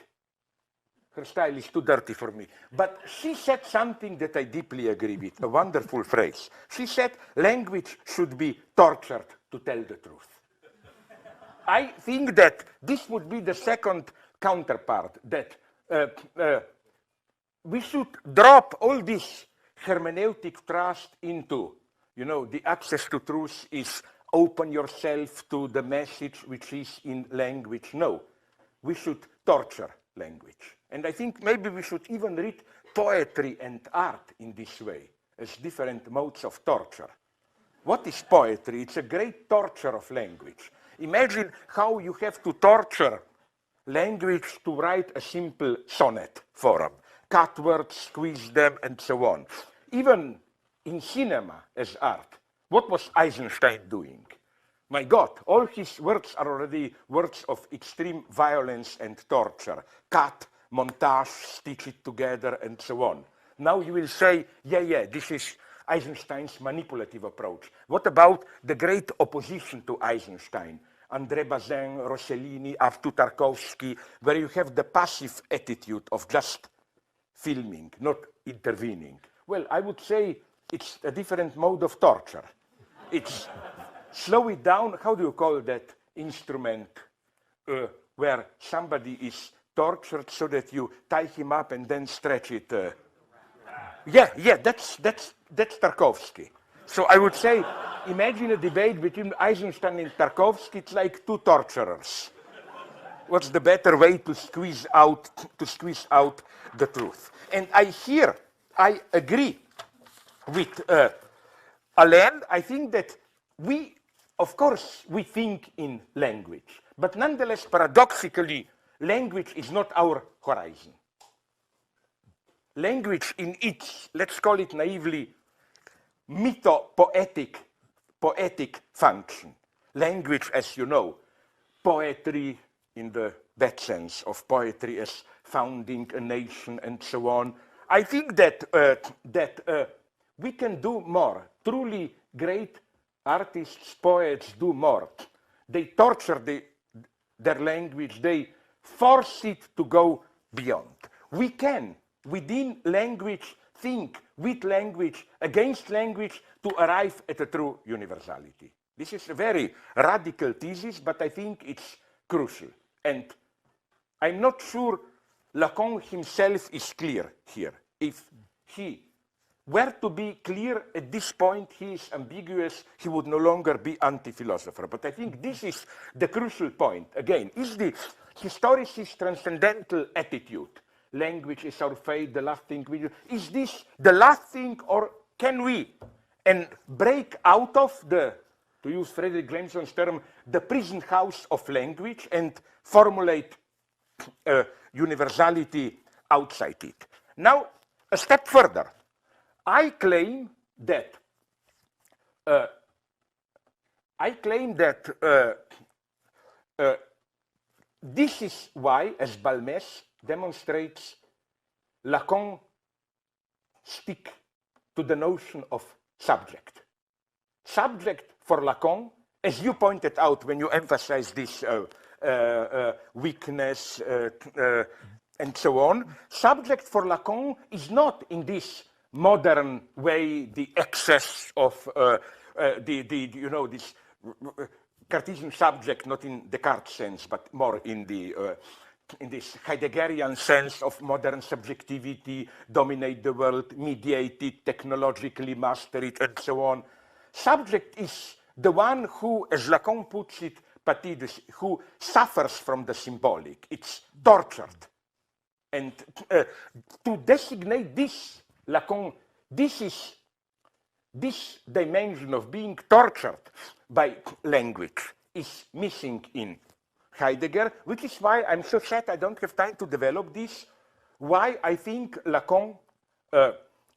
Her style is too dirty for me. But she said something that I deeply agree with, a wonderful phrase. She said, language should be tortured to tell the truth. I think that this would be the second counterpart, that we should drop all this hermeneutic trust into, the access to truth is open yourself to the message which is in language. No, we should torture language. And I think maybe we should even read poetry and art in this way, as different modes of torture. What is poetry? It's a great torture of language. Imagine how you have to torture language to write a simple sonnet form. Cut words, squeeze them, and so on. Even in cinema as art, what was Eisenstein doing? My God, all his works are already works of extreme violence and torture. Cut, montage, stitch it together, and so on. Now you will say, yeah, this is Eisenstein's manipulative approach. What about the great opposition to Eisenstein? André Bazin, Rossellini, Arthur Tarkovsky, where you have the passive attitude of just filming, not intervening. Well, I would say it's a different mode of torture. It's slow it down. How do you call that instrument where somebody is tortured so that you tie him up and then stretch it? Yeah, that's Tarkovsky. So I would say, imagine a debate between Eisenstein and Tarkovsky. It's like two torturers. What's the better way to squeeze out the truth? And I agree with Alain. I think that of course, we think in language, but nonetheless, paradoxically, language is not our horizon. Language in its, let's call it naively, mytho-poetic function. Language, as you know, poetry in that sense of poetry as founding a nation and so on. I think that we can do more. Truly great artists, poets do more. They torture their language. They force it to go beyond. We can, within language, think with language, against language, to arrive at a true universality. This is a very radical thesis, but I think it's crucial. And I'm not sure Lacan himself is clear here. If he were to be clear at this point, he is ambiguous, he would no longer be anti-philosopher. But I think this is the crucial point. Again, is the historicist transcendental attitude, language is our fate, the last thing we do, is this the last thing, or can we break out of the, to use Frederick Glenson's term, the prison house of language and formulate universality outside it? Now, a step further. I claim that this is why, as Balmes demonstrates, Lacan stick to the notion of subject. Subject for Lacan, as you pointed out when you emphasize this weakness, and so on. Subject for Lacan is not in this modern way the excess of this Cartesian subject, not in Descartes' sense, but more in this Heideggerian sense of modern subjectivity, dominate the world, mediate it, technologically master it, and so on. Subject is the one who, as Lacan puts it, who suffers from the symbolic. It's tortured. And to designate this, Lacan, this dimension of being tortured by language is missing in Heidegger, which is why I'm so sad I don't have time to develop this, why I think Lacan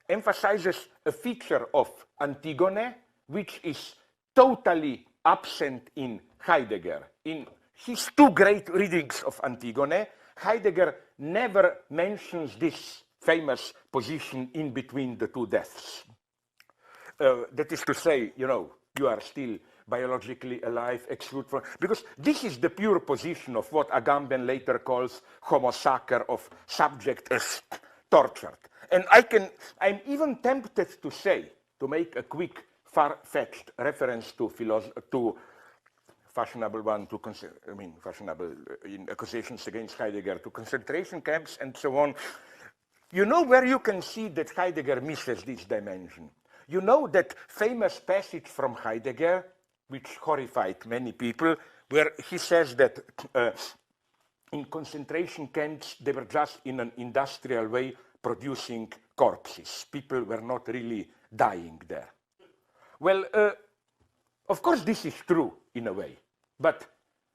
emphasizes a feature of Antigone, which is totally absent in Heidegger. In his two great readings of Antigone, Heidegger never mentions this famous position in between the two deaths. That is to say, you are still biologically alive, exclude from, because this is the pure position of what Agamben later calls homo sacer, of subject as tortured. And I'm even tempted to say, to make a quick, far-fetched reference to fashionable one, fashionable in accusations against Heidegger, to concentration camps and so on. You know where you can see that Heidegger misses this dimension? You know that famous passage from Heidegger, which horrified many people, where he says that in concentration camps, they were just in an industrial way producing corpses. People were not really dying there. Well, of course, this is true in a way, but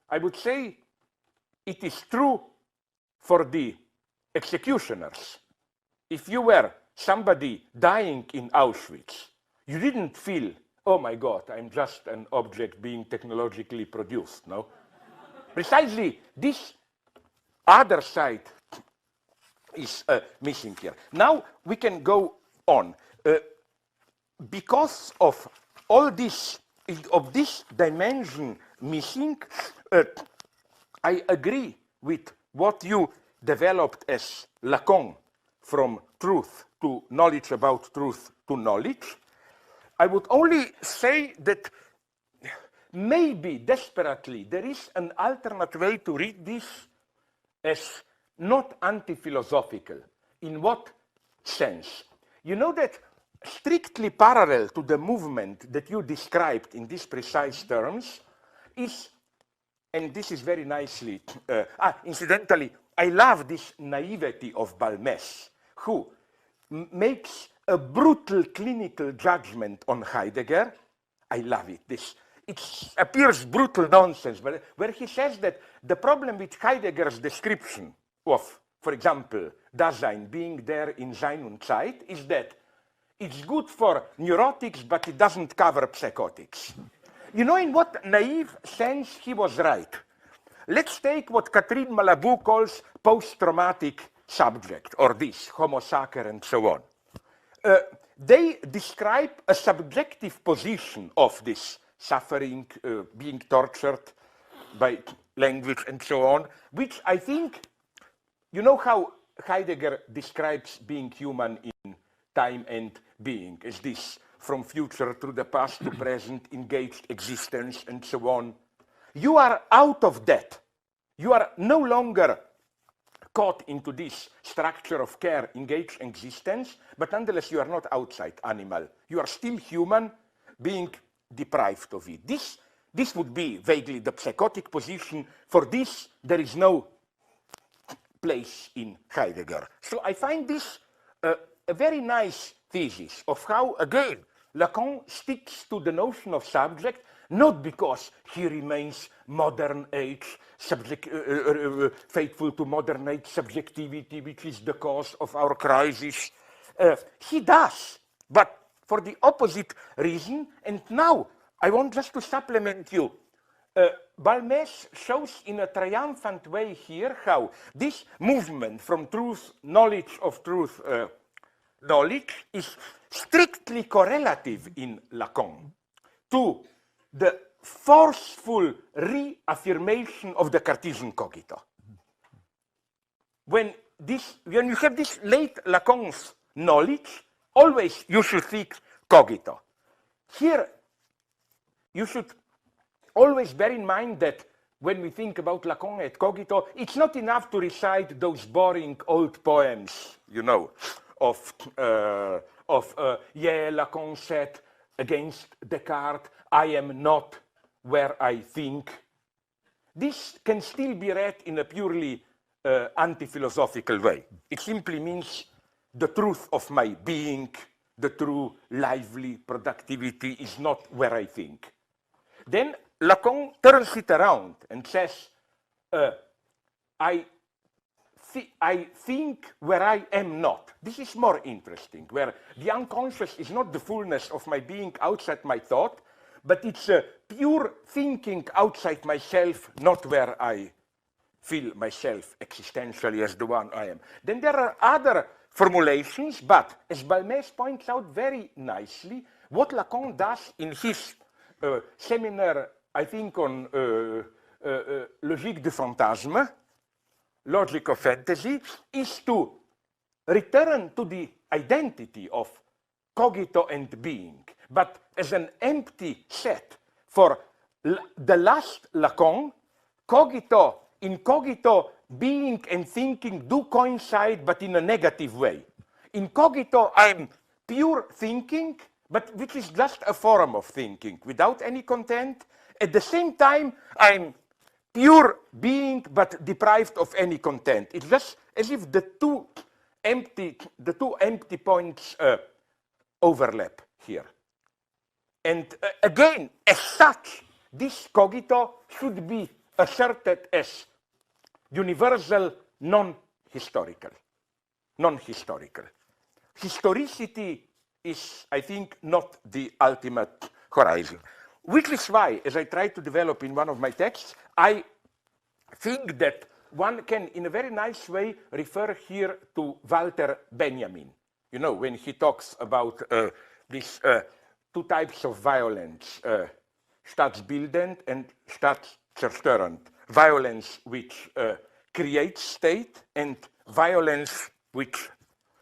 I would say it is true for the executioners. If you were somebody dying in Auschwitz, you didn't feel, oh my God, I'm just an object being technologically produced, no? Precisely this other side is missing here. Now we can go on. Because of all this, of this dimension missing, I agree with what you developed as Lacan, from truth to knowledge about truth to knowledge. I would only say that maybe desperately there is an alternate way to read this as not anti-philosophical. In what sense? You know that strictly parallel to the movement that you described in these precise terms is, and this is very nicely, incidentally, I love this naivety of Balmes, who makes a brutal clinical judgment on Heidegger. I love it. It appears brutal nonsense, but where he says that the problem with Heidegger's description of, for example, Dasein being there in Sein und Zeit is that it's good for neurotics, but it doesn't cover psychotics. You know in what naive sense he was right? Let's take what Catherine Malabou calls post-traumatic subject, or this, homo sacer and so on. They describe a subjective position of this suffering, being tortured by language and so on, which I think, you know how Heidegger describes being human in time and being, as this from future to the past to present, engaged existence and so on. You are out of that. You are no longer caught into this structure of care, engaged existence, but nonetheless you are not outside animal. You are still human, being deprived of it. This would be vaguely the psychotic position. For this, there is no place in Heidegger. So I find this a very nice thesis of how, again, Lacan sticks to the notion of subject, not because he remains modern age, faithful to modern age subjectivity, which is the cause of our crisis. He does, but for the opposite reason. And now I want just to supplement you. Balmes shows in a triumphant way here how this movement from truth, knowledge of truth, knowledge is strictly correlative in Lacan to the forceful reaffirmation of the Cartesian cogito. When you have this late Lacan's knowledge, always you should think cogito. Here, you should always bear in mind that when we think about Lacan et cogito, it's not enough to recite those boring old poems, you know, of Lacan said against Descartes, I am not where I think. This can still be read in a purely anti-philosophical way. It simply means the truth of my being, the true lively productivity is not where I think. Then Lacan turns it around and says, I think where I am not. This is more interesting, where the unconscious is not the fullness of my being outside my thought, but it's a pure thinking outside myself, not where I feel myself existentially as the one I am. Then there are other formulations, but as Balmes points out very nicely, what Lacan does in his seminar, I think on Logique du Fantasme, Logic of Fantasy, is to return to the identity of cogito and being, but as an empty set. For the last Lacan, cogito, in cogito, being and thinking do coincide, but in a negative way. In cogito, I'm pure thinking, but which is just a form of thinking, without any content. At the same time, I'm pure being, but deprived of any content. It's just as if the two empty points overlap here. And again, as such, this cogito should be asserted as universal, non-historical. Non-historical. Historicity is, I think, not the ultimate horizon. Which is why, as I try to develop in one of my texts, I think that one can, in a very nice way, refer here to Walter Benjamin. You know, when he talks about these two types of violence, staatsbildend and staatszerstörend. Violence which creates state, and violence which,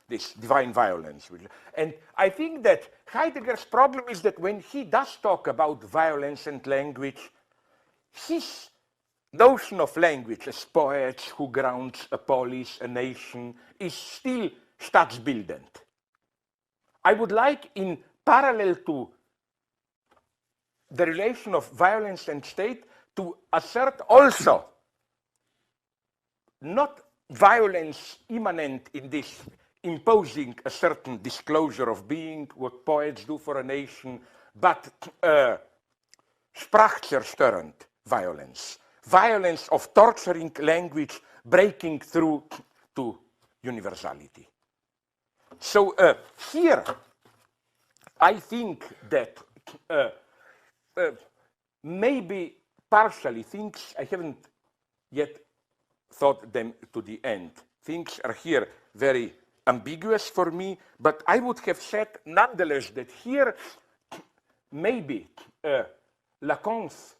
this divine violence. And I think that Heidegger's problem is that when he does talk about violence and language, his notion of language as poets who grounds a polis, a nation, is still staatsbildend. I would like, in parallel to the relation of violence and state, to assert also not violence immanent in this imposing a certain disclosure of being, what poets do for a nation, but sprachzerstörend violence. Violence of torturing language breaking through to universality. So here, I think that maybe partially things, I haven't yet thought them to the end. Things are here very ambiguous for me, but I would have said nonetheless that here maybe Lacan's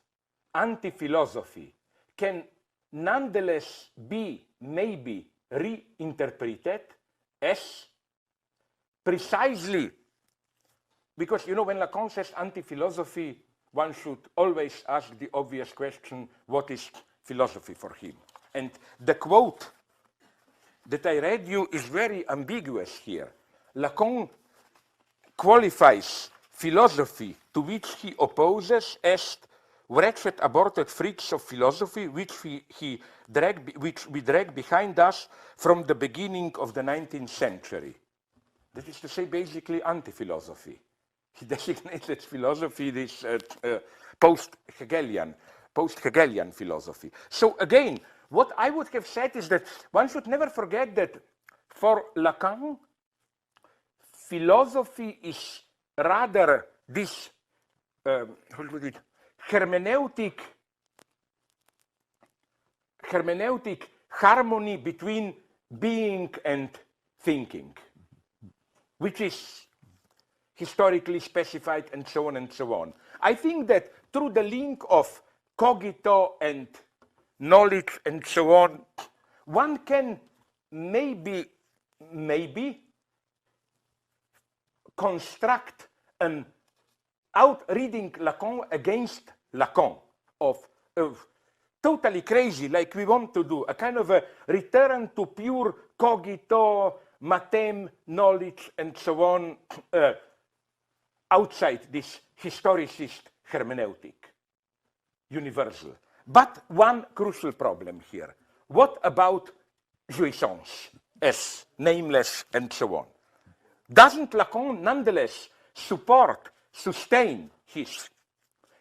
anti-philosophy can nonetheless be maybe reinterpreted as precisely, because you know when Lacan says anti-philosophy, one should always ask the obvious question, what is philosophy for him? And the quote that I read you is very ambiguous here. Lacan qualifies philosophy, to which he opposes, as wretched aborted freaks of philosophy, which we drag behind us from the beginning of the 19th century. That is to say, basically anti-philosophy. He designated philosophy this post-Hegelian philosophy. So again, what I would have said is that one should never forget that for Lacan, philosophy is rather this hermeneutic harmony between being and thinking, which is historically specified, and so on and so on. I think that through the link of cogito and knowledge and so on, one can maybe construct an out-reading Lacan against Lacan of totally crazy, like we want to do, a kind of a return to pure cogito, matem, knowledge, and so on, outside this historicist hermeneutic, universal. But one crucial problem here. What about jouissance as nameless and so on? Doesn't Lacan nonetheless sustain his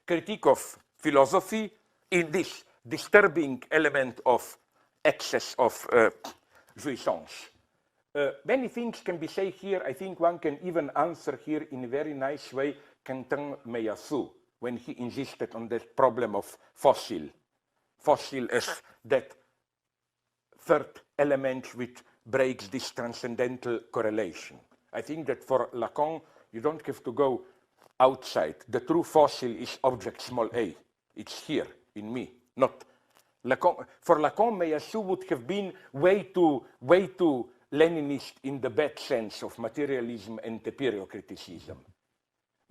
critique of philosophy in this disturbing element of excess of jouissance? Many things can be said here. I think one can even answer here in a very nice way Quentin Meillassoux when he insisted on the problem of fossil as that third element which breaks this transcendental correlation. I think that for Lacan, you don't have to go outside. The true fossil is object small a. It's here in me, not Lacan. For Lacan, Meillassoux would have been way too Leninist in the bad sense of materialism and empiriocriticism.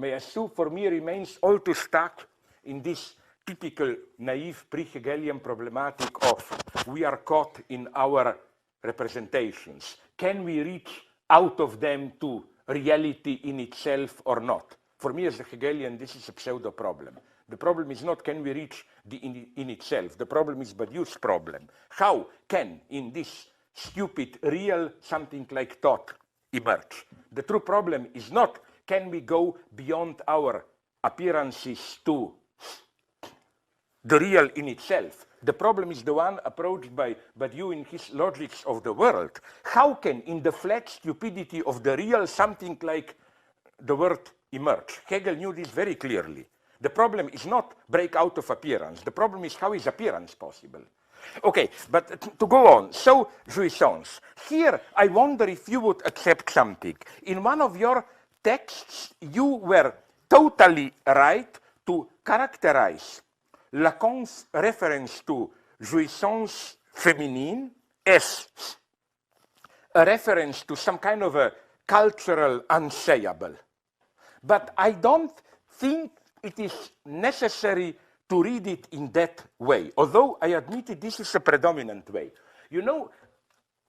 Meillassoux, for me, remains all too stuck in this typical naive pre-Hegelian problematic of we are caught in our representations. Can we reach out of them to reality in itself or not? For me as a Hegelian, this is a pseudo problem. The problem is not can we reach the in itself. The problem is Badiou's problem. How can in this stupid real something like thought emerge? The true problem is not can we go beyond our appearances to the real in itself. The problem is the one approached by Badiou in his Logics of the World. How can in the flat stupidity of the real something like the word emerge? Hegel knew this very clearly. The problem is not break out of appearance. The problem is how is appearance possible? Okay, but to go on. So, jouissance. Here, I wonder if you would accept something. In one of your texts, you were totally right to characterize Lacan's reference to jouissance féminine as a reference to some kind of a cultural unsayable. But I don't think it is necessary to read it in that way, although I admit it, this is a predominant way. You know,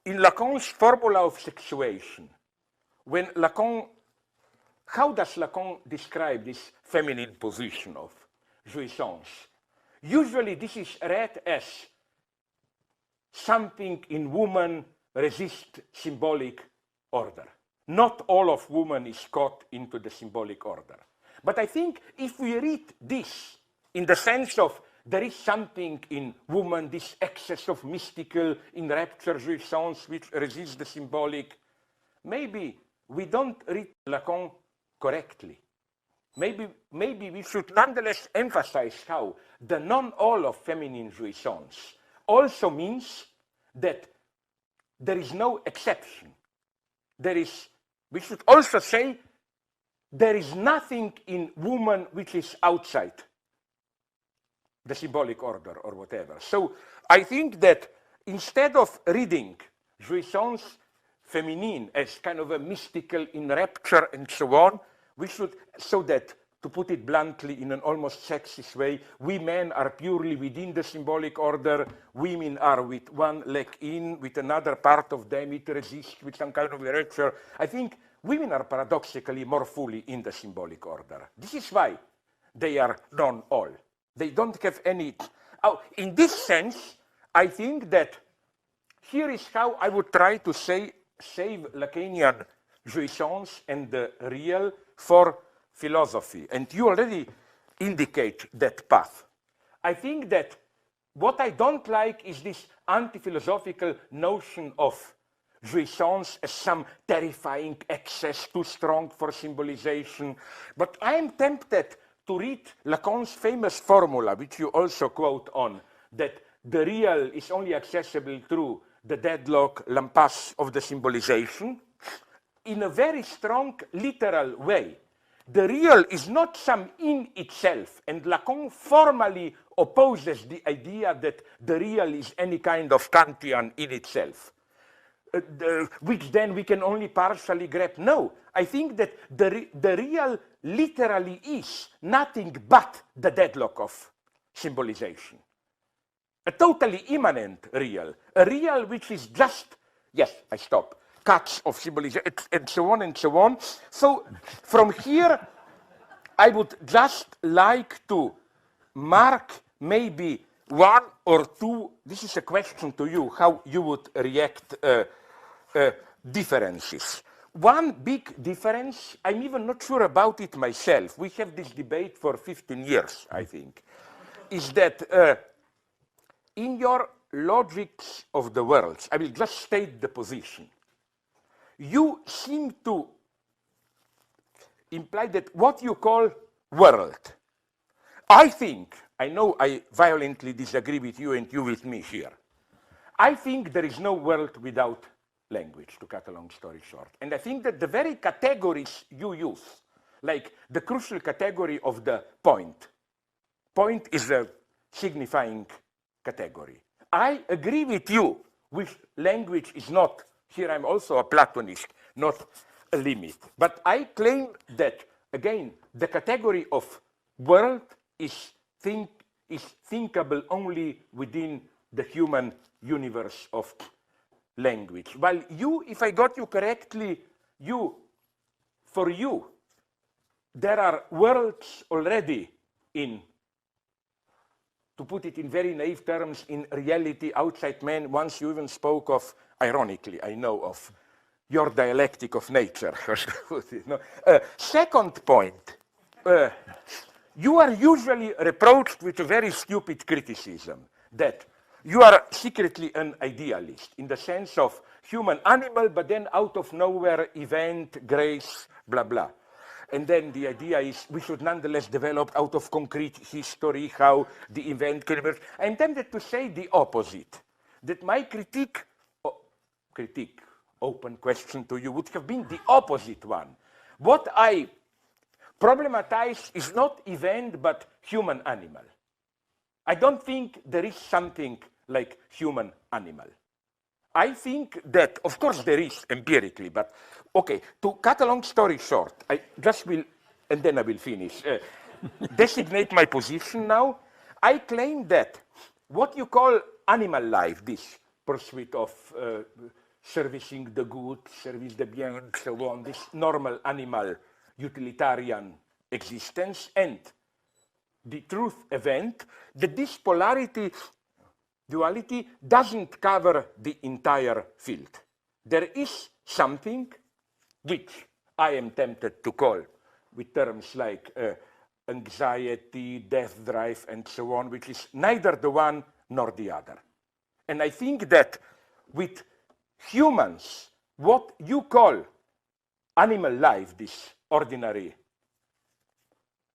in Lacan's formula of sexuation, when Lacan, how does Lacan describe this feminine position of jouissance? Usually this is read as something in woman resist symbolic order. Not all of woman is caught into the symbolic order. But I think if we read this in the sense of there is something in woman, this excess of mystical, in rapture, jouissance, which resists the symbolic, maybe we don't read Lacan correctly. Maybe we should nonetheless emphasize how the non-all of feminine jouissance also means that there is no exception. We should also say there is nothing in woman which is outside the symbolic order or whatever. So I think that instead of reading jouissance féminine as kind of a mystical in rapture and so on, we should, so that, to put it bluntly in an almost sexist way, we men are purely within the symbolic order, women are with one leg in, with another part of them it resists with some kind of rapture. I think women are paradoxically more fully in the symbolic order. This is why they are non-all. They don't have any... Oh, in this sense, I think that here is how I would try to save Lacanian jouissance and the real for philosophy. And you already indicate that path. I think that what I don't like is this anti-philosophical notion of jouissance as some terrifying excess, too strong for symbolization. But I am tempted to read Lacan's famous formula, which you also quote on, that the real is only accessible through the deadlock, l'impasse of the symbolization, in a very strong literal way. the real is not some in itself, and Lacan formally opposes the idea that the real is any kind of Kantian in itself, which then we can only partially grasp. No, I think that the real literally is nothing but the deadlock of symbolization. A totally immanent real, a real which is just, yes, I stop, cuts of symbolism, and so on and so on. So from here, I would just like to mark maybe one or two, this is a question to you, how you would react differences. One big difference, I'm even not sure about it myself, we have this debate for 15 years, I think, is that in your logics of the worlds, I will just state the position. You seem to imply that what you call world, I think, I know I violently disagree with you and you with me here. I think there is no world without language, to cut a long story short. And I think that the very categories you use, like the crucial category of the point is a signifying category. I agree with you, with language is not, here I'm also a Platonist, not a limit. But I claim that, again, the category of world is thinkable only within the human universe of language. While you, if I got you correctly, for you, there are worlds already in, to put it in very naive terms, in reality outside man. Once you even spoke of, ironically, I know, of your dialectic of nature. Second point, you are usually reproached with a very stupid criticism that you are secretly an idealist in the sense of human animal, but then out of nowhere, event, grace, blah, blah. And then the idea is we should nonetheless develop out of concrete history how the event can emerge. I'm tempted to say the opposite, that my critique, open question to you, would have been the opposite one. What I problematize is not event, but human animal. I don't think there is something like human animal. I think that, of course, there is empirically, but okay, to cut a long story short, I just will, and then I will finish, designate my position now. I claim that what you call animal life, this pursuit of servicing the good, service the bien, and so on, this normal animal utilitarian existence, and the truth event, that this polarity, duality, doesn't cover the entire field. There is something which I am tempted to call, with terms like anxiety, death drive, and so on, which is neither the one nor the other. And I think that with humans, what you call animal life, this ordinary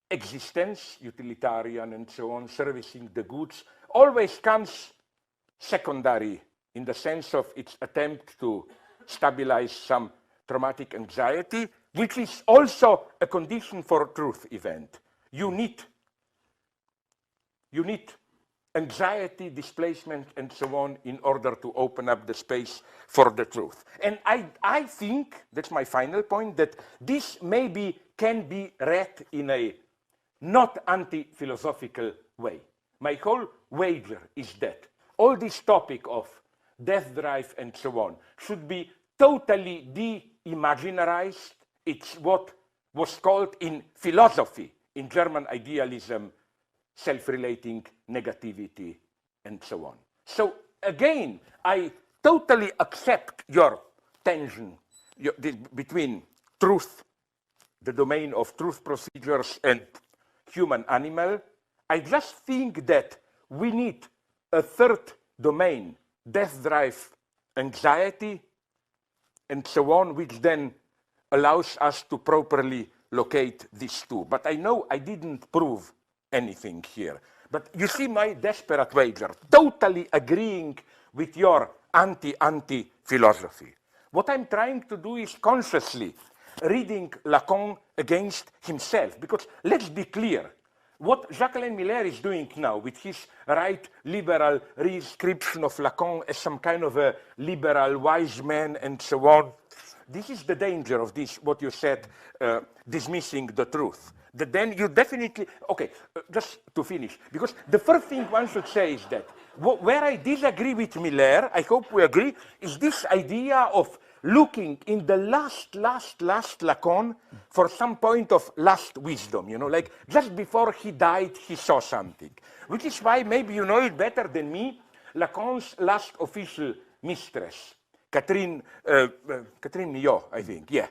existence, utilitarian and so on, servicing the goods, always comes secondary in the sense of its attempt to stabilize some traumatic anxiety, which is also a condition for truth event. You need anxiety, displacement, and so on in order to open up the space for the truth. And I think, that's my final point, that this maybe can be read in a not anti-philosophical way. My whole wager is that all this topic of death drive and so on should be totally de-imaginarized. It's what was called in philosophy, in German idealism, self-relating negativity, and so on. So again, I totally accept your tension between truth, the domain of truth procedures, and human animal. I just think that we need a third domain, death drive, anxiety, and so on, which then allows us to properly locate these two. But I know I didn't prove anything here. But you see my desperate wager, totally agreeing with your anti-philosophy. What I'm trying to do is consciously reading Lacan against himself. Because let's be clear, what Jacques-Alain Miller is doing now with his right liberal re-inscription of Lacan as some kind of a liberal wise man and so on, this is the danger of this, what you said, dismissing the truth. That then you definitely, okay, just to finish, because the first thing one should say is that where I disagree with Miller, I hope we agree, is this idea of looking in the last Lacan for some point of last wisdom, you know, like just before he died, he saw something. Which is why, maybe you know it better than me, Lacan's last official mistress, Catherine Millot, I think, yeah,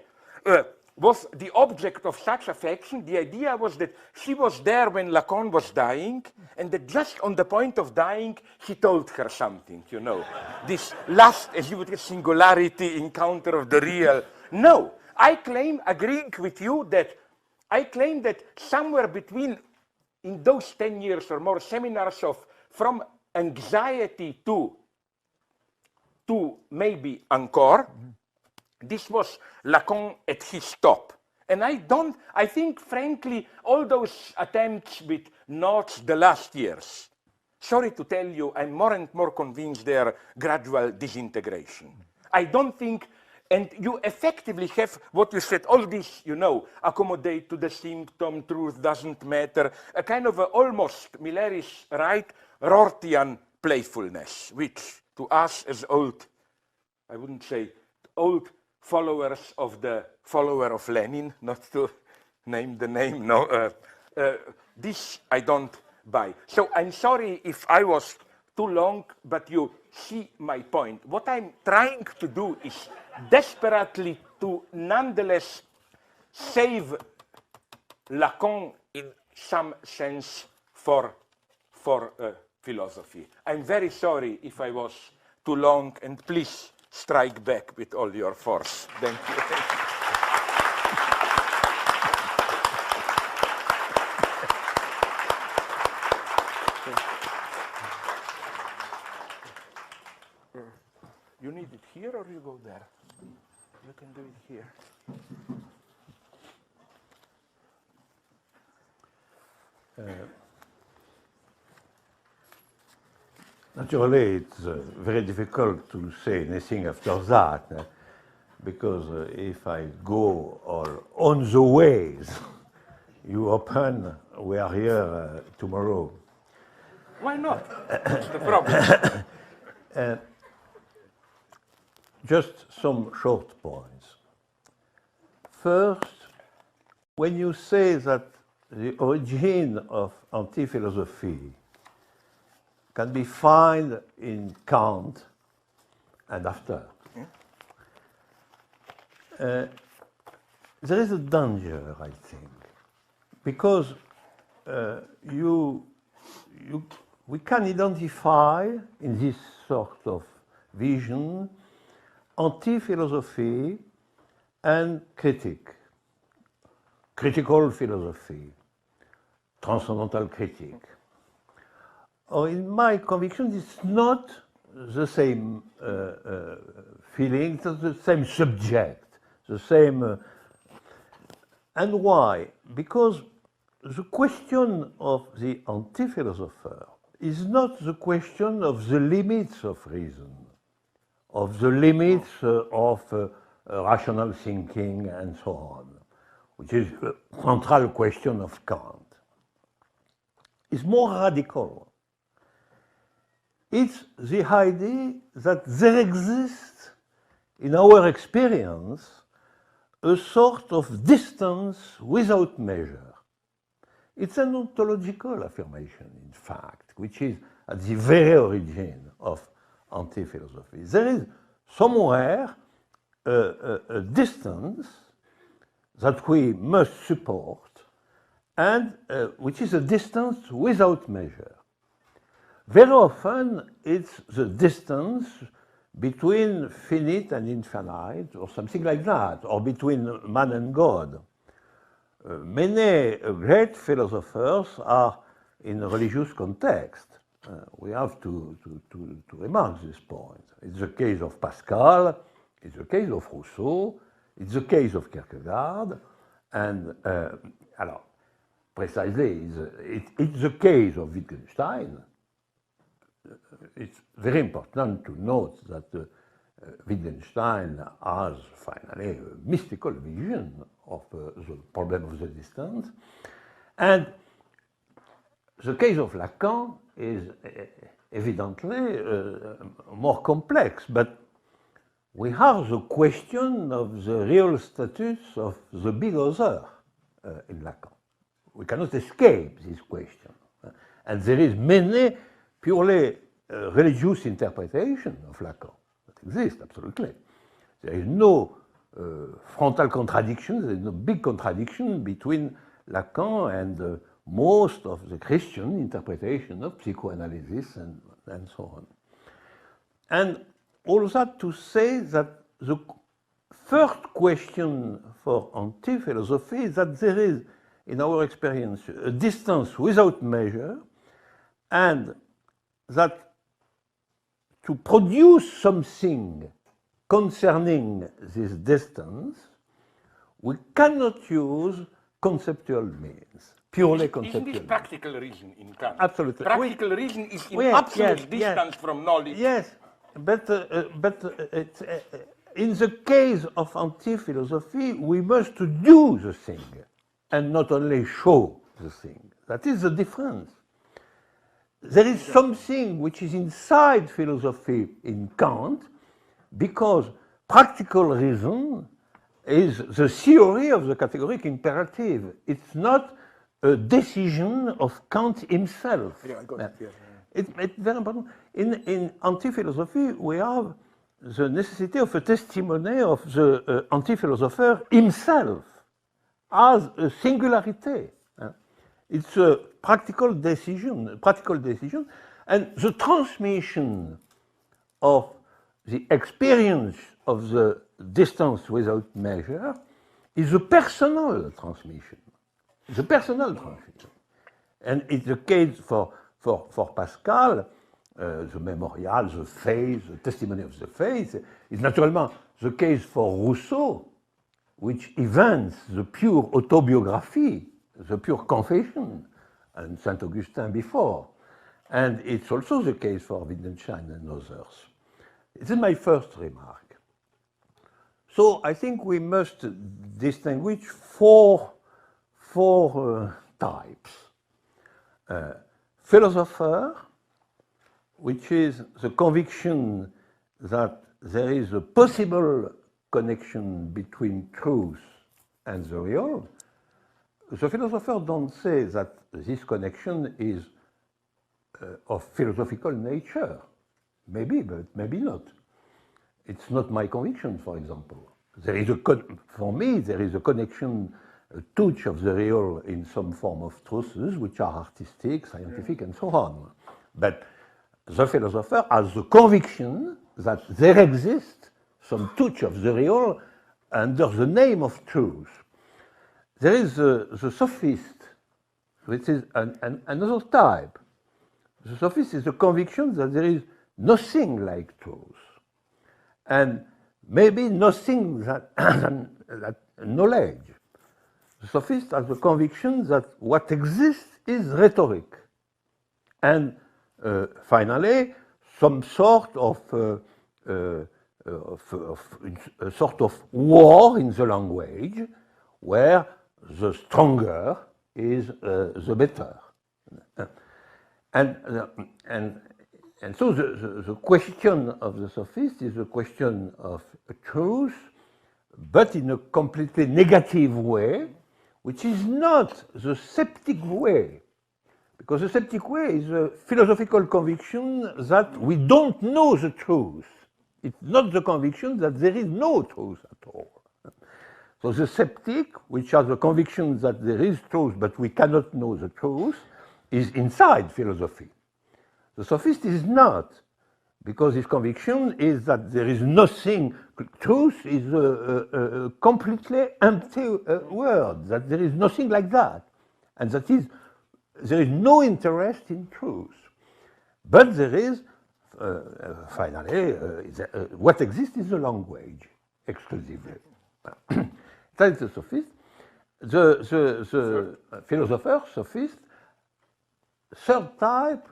was the object of such affection. The idea was that she was there when Lacan was dying, and that just on the point of dying, he told her something, you know. This last, as you would say, singularity encounter of the real. No, I claim, agreeing with you, that I claim that somewhere between, in those 10 years or more seminars of from anxiety to maybe encore, this was Lacan at his top. And I think, frankly, all those attempts with notes the last years, sorry to tell you, I'm more and more convinced they are gradual disintegration. I don't think, and you effectively have what you said, all this, you know, accommodate to the symptom, truth doesn't matter, a kind of almost, Miller is right, Rortian playfulness, which to us as old, I wouldn't say old followers of the follower of Lenin, not to name the name, no, this I don't buy. So I'm sorry if I was too long, but you see my point. What I'm trying to do is desperately to nonetheless save Lacan in some sense for philosophy. I'm very sorry if I was too long, and please strike back with all your force. Thank you. You need it here or you go there? You can do it here. Naturally, it's very difficult to say anything after that, because if I go on the ways you open, we are here tomorrow. Why not? What's the problem? Just some short points. First, when you say that the origin of anti-philosophy can be found in Kant and after, there is a danger, I think, because we can identify in this sort of vision anti-philosophy and critical philosophy, transcendental critique. Or in my conviction, it's not the same feeling, it's not the same subject, the same. And why? Because the question of the anti-philosopher is not the question of the limits of reason, of the limits of rational thinking and so on, which is the central question of Kant. It's more radical. It's the idea that there exists in our experience a sort of distance without measure. It's an ontological affirmation, in fact, which is at the very origin of anti-philosophy. There is somewhere a distance that we must support, and which is a distance without measure. Very often, it's the distance between finite and infinite, or something like that, or between man and God. Many great philosophers are in a religious context. We have to remark this point. It's the case of Pascal, it's the case of Rousseau, It's the case of Kierkegaard, and alors, precisely, it's the case of Wittgenstein. It's very important to note that Wittgenstein has finally a mystical vision of the problem of the distance, and the case of Lacan is evidently more complex, but we have the question of the real status of the big other in Lacan. We cannot escape this question. And there is many purely religious interpretation of Lacan that exist, absolutely. There is no frontal contradiction, there is no big contradiction between Lacan and most of the Christian interpretation of psychoanalysis and so on. And all that to say that the first question for anti-philosophy is that there is, in our experience, a distance without measure, and that to produce something concerning this distance, we cannot use conceptual means, purely conceptual. Isn't this practical reason in Kant? Absolutely. Practical reason is in absolute distance from knowledge. Yes, but in the case of anti-philosophy, we must do the thing and not only show the thing. That is the difference. There is something which is inside philosophy in Kant because practical reason is the theory of the categoric imperative. It's not a decision of Kant himself. Yeah, I got it. Yeah. It's very important. In anti-philosophy, we have the necessity of a testimony of the anti-philosopher himself as a singularity. It's a practical decision, and the transmission of the experience of the distance without measure is a personal transmission. It's a personal transmission. And it's the case for Pascal, the memorial, the faith, the testimony of the faith. It's naturally the case for Rousseau, which invents the pure autobiography, the pure confession, and Saint Augustine before. And it's also the case for Wittgenstein and others. This is my first remark. So I think we must distinguish four types. Philosopher, which is the conviction that there is a possible connection between truth and the real. The philosopher don't say that this connection is of philosophical nature. Maybe, but maybe not. It's not my conviction, for example. There is for me, there is a connection, a touch of the real in some form of truths, which are artistic, scientific, and so on. But the philosopher has the conviction that there exists some touch of the real under the name of truth. There is the sophist, which is another type. The sophist is the conviction that there is nothing like truth, and maybe nothing that knowledge. The sophist has the conviction that what exists is rhetoric, and finally, some sort of a sort of war in the language, where the stronger is the better. And so the question of the sophist is a question of truth, but in a completely negative way, which is not the sceptic way. Because the sceptic way is a philosophical conviction that we don't know the truth. It's not the conviction that there is no truth at all. So the sceptic, which has the conviction that there is truth, but we cannot know the truth, is inside philosophy. The sophist is not, because his conviction is that there is nothing. Truth is a completely empty word, that there is nothing like that. And that is, there is no interest in truth. But there is, finally, what exists is the language, exclusively. That's the sophist. The philosopher, sophist. Third type,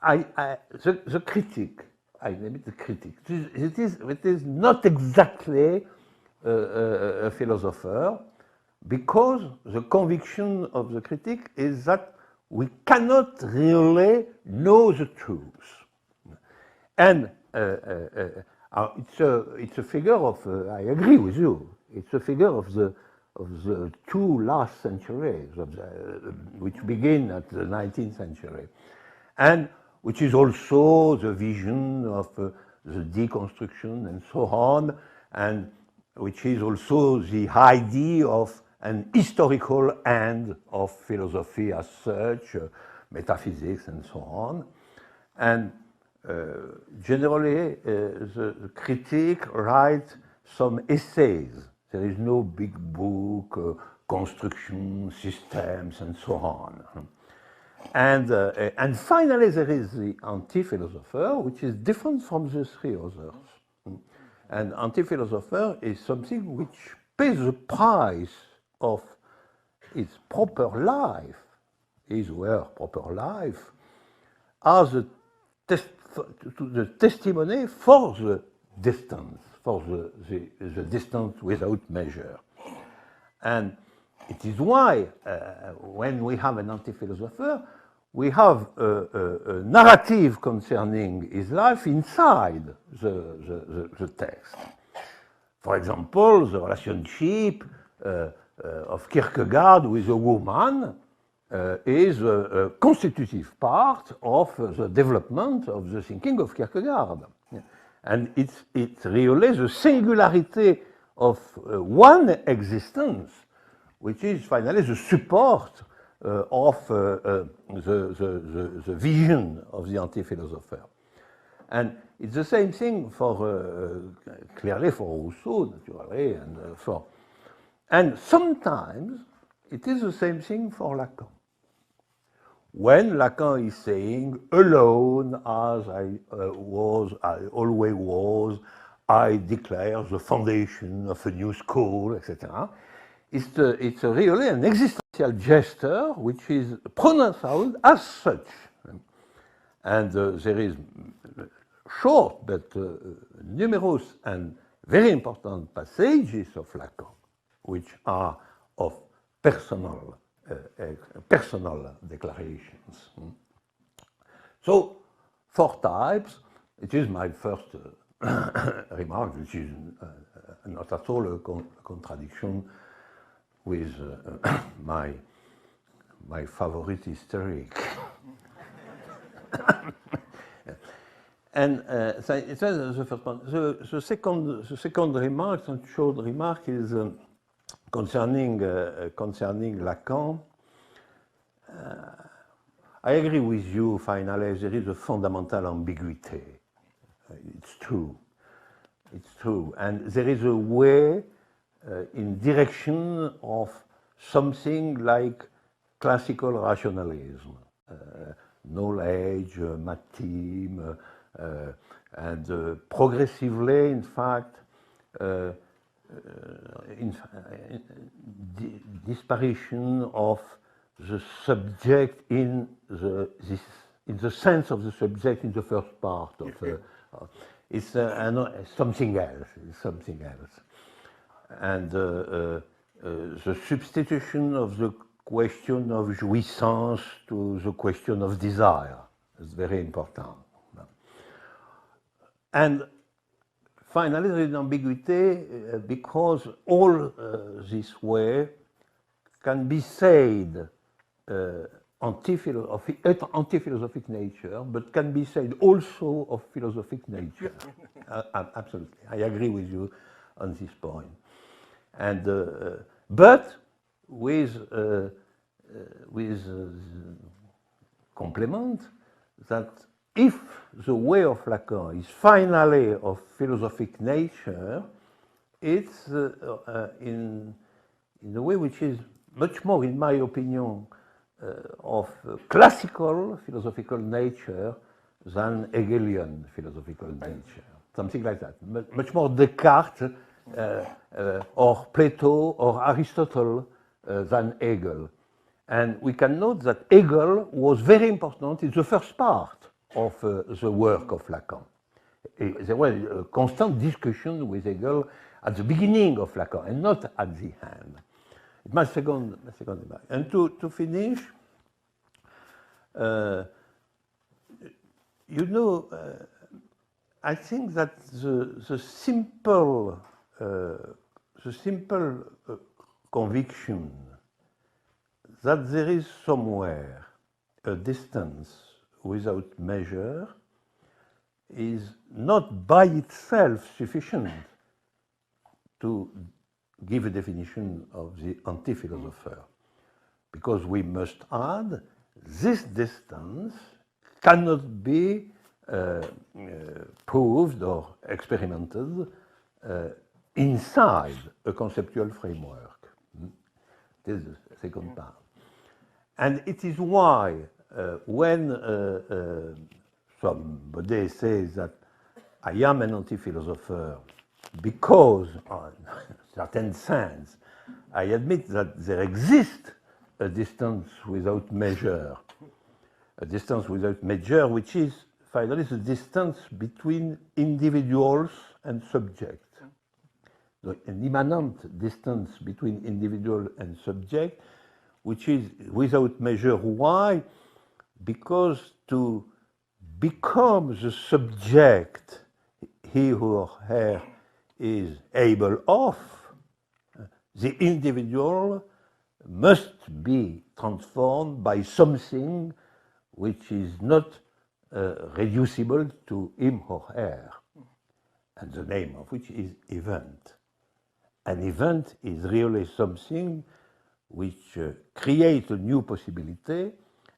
the critic. I name it the critic. It is not exactly a philosopher, because the conviction of the critic is that we cannot really know the truth. And it's a figure of, I agree with you, it's a figure of the two last centuries, which begin at the 19th century, and which is also the vision of the deconstruction and so on, and which is also the idea of an historical end of philosophy as such, metaphysics and so on. And generally, the critic writes some essays. There is no big book, construction, systems, and so on. And finally, there is the anti-philosopher, which is different from the three others. And anti-philosopher is something which pays the price of its proper life, his or her proper life, as the testimony for the distance, for the distance without measure. And it is why, when we have an anti-philosopher, we have a narrative concerning his life inside the text. For example, the relationship of Kierkegaard with a woman is a constitutive part of the development of the thinking of Kierkegaard. And it's really the singularity of one existence, which is finally the support of the vision of the anti-philosopher. And it's the same thing for, clearly for Rousseau, naturally, and sometimes it is the same thing for Lacan. When Lacan is saying, alone as I always was, I declare the foundation of a new school, etc. It's really an existential gesture which is pronounced out as such. And there is short but numerous and very important passages of Lacan which are of personal declarations. So, 4 types. It is my first remark, which is not at all a contradiction with my favorite hysteric. And so it's the first one. The second remark, the short remark, is concerning Lacan. I agree with you, finally, there is a fundamental ambiguity. It's true. It's true. And there is a way in direction of something like classical rationalism, knowledge, matheme, and progressively, in fact, disparition of the subject in the sense of the subject in the first part of it's something else. It's something else, and the substitution of the question of jouissance to the question of desire is very important. And finally, there is an ambiguity because all this way can be said anti-philosophic nature, but can be said also of philosophic nature. Absolutely, I agree with you on this point. And but with complement that if the way of Lacan is finally of philosophic nature, it's in a way which is much more, in my opinion, of classical philosophical nature than Hegelian philosophical nature. Something like that. Much more Descartes or Plato or Aristotle than Hegel. And we can note that Hegel was very important in the first part of the work of Lacan. There was a constant discussion with Hegel at the beginning of Lacan and not at the end. My second remark. And to finish, I think that the simple conviction that there is somewhere a distance without measure is not by itself sufficient to give a definition of the anti-philosopher, because we must add this distance cannot be proved or experimented inside a conceptual framework. This is the second part. And it is why when somebody says that I am an anti-philosopher because, in a certain sense, I admit that there exists a distance without measure, which is finally the distance between individuals and subject. So an immanent distance between individual and subject, which is without measure. Why? Because to become the subject he or her is able of, the individual must be transformed by something which is not reducible to him or her, and the name of which is event. An event is really something which creates a new possibility,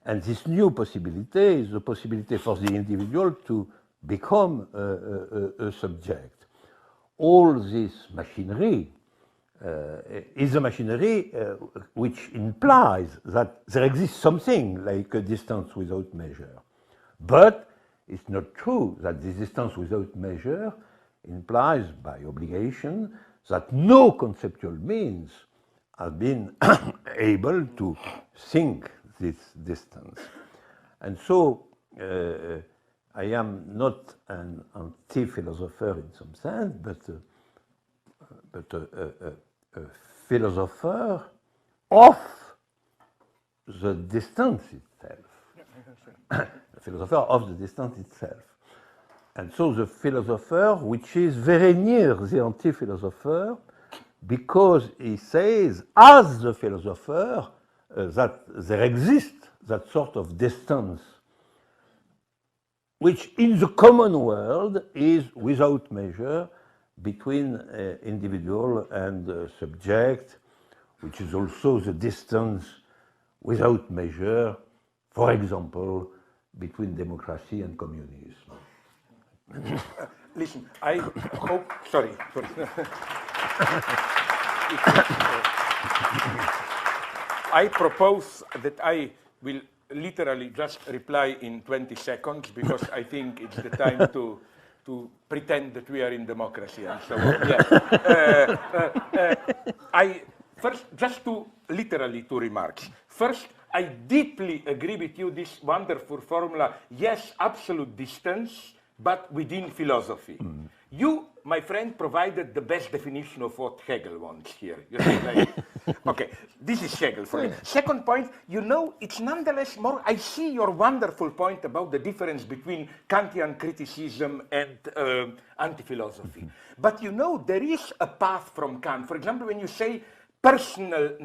and this new possibility is the possibility for the individual to become a subject. All this machinery is a machinery which implies that there exists something like a distance without measure. But it's not true that this distance without measure implies by obligation that no conceptual means have been able to think this distance. And so I am not an anti-philosopher in some sense, but a philosopher of the distance itself. A philosopher of the distance itself. And so the philosopher, which is very near the anti-philosopher, because he says, as the philosopher, that there exists that sort of distance, which in the common world is without measure between individual and subject, which is also the distance without measure, for example, between democracy and communism. Listen, I hope, sorry. I propose that I will literally just reply in 20 seconds because I think it's the time to pretend that we are in democracy and so on. Yeah. I first, just to literally two remarks. First, I deeply agree with you, this wonderful formula, yes, absolute distance, but within philosophy. Mm. You, my friend, provided the best definition of what Hegel wants here. You know, like, okay, this is Hegel for me. Second point, you know, it's nonetheless more, I see your wonderful point about the difference between Kantian criticism and anti-philosophy. But you know, there is a path from Kant. For example, when you say personal,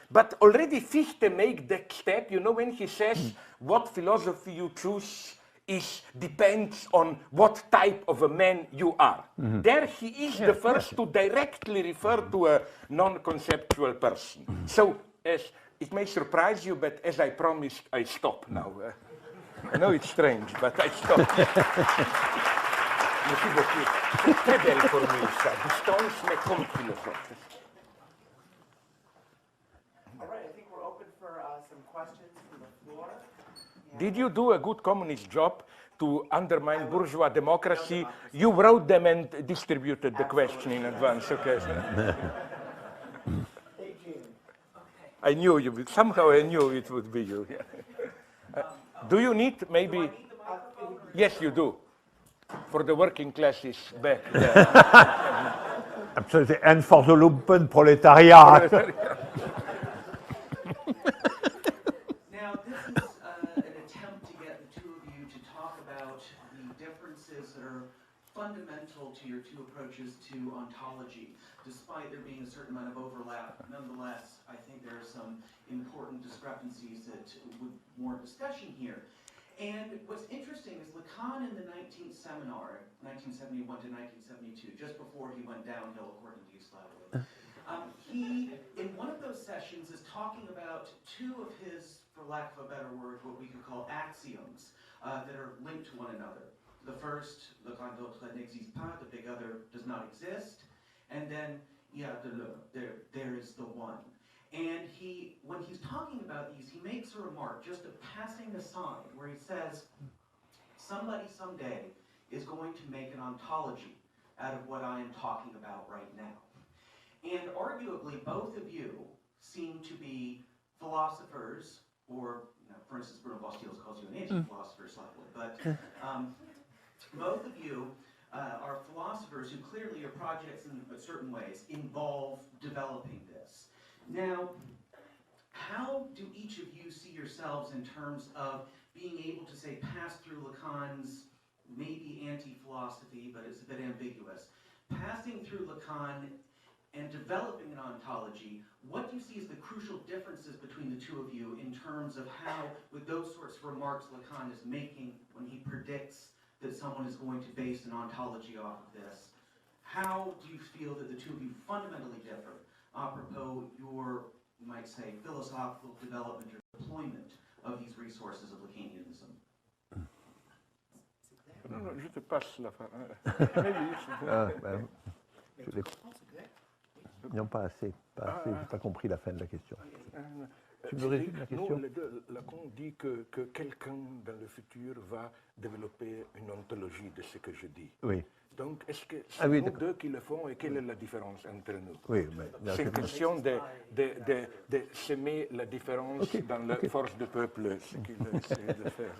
but already Fichte makes that step, you know, when he says what philosophy you choose depends on what type of a man you are. Mm-hmm. There he is the first to directly refer to a non-conceptual person. Mm-hmm. So, as it may surprise you, but as I promised, I stop now. I know it's strange, but I stop. Très belle formule, ça. Distance, mais comme philosophe. All right, I think we're open for some questions from the floor. Did you do a good communist job to undermine bourgeois democracy, you wrote them and distributed the question in advance. Okay. I knew you would. Somehow I knew it would be you. Do you need maybe? Yes, you do. For the working classes back there. Absolutely, and for the lumpen proletariat. Now, this is an attempt to get the two of you to talk about the differences that are fundamental to your two approaches to ontology. Despite there being a certain amount of overlap, nonetheless, I think there are some important discrepancies that would warrant discussion here. And what's interesting is Lacan in the 19th seminar, 1971 to 1972, just before he went downhill according to you, Slavoj, he, in one of those sessions, is talking about two of his, for lack of a better word, what we could call axioms that are linked to one another. The first, le grand autre n'existe pas, the big other does not exist. And then, yeah, there is the one. And when he's talking about these, he makes a remark, just a passing aside, where he says, somebody someday is going to make an ontology out of what I am talking about right now. And arguably, both of you seem to be philosophers, or, for instance, Bruno Bostiels calls you an anti-philosopher slightly, but both of you are philosophers who clearly your projects in certain ways involve developing this. Now, how do each of you see yourselves in terms of being able to, say, pass through Lacan's maybe anti-philosophy, but it's a bit ambiguous, passing through Lacan and developing an ontology, what do you see as the crucial differences between the two of you in terms of how, with those sorts of remarks Lacan is making when he predicts that someone is going to base an ontology off of this, how do you feel that the two of you fundamentally differ, apropos your, you might say, philosophical development or deployment of these resources of Lacanianism? Non, je te passe la parole. Non, pas assez. J'ai pas compris la fin de la question. Tu me résumes la question? Lacan dit que quelqu'un dans le futur va développer une ontologie de ce que je dis. Oui. Donc, est-ce que c'est nous deux qui le font et quelle est la différence entre nous? Oui, mais c'est une question de semer la différence dans la force du peuple, ce qu'il essaie de faire.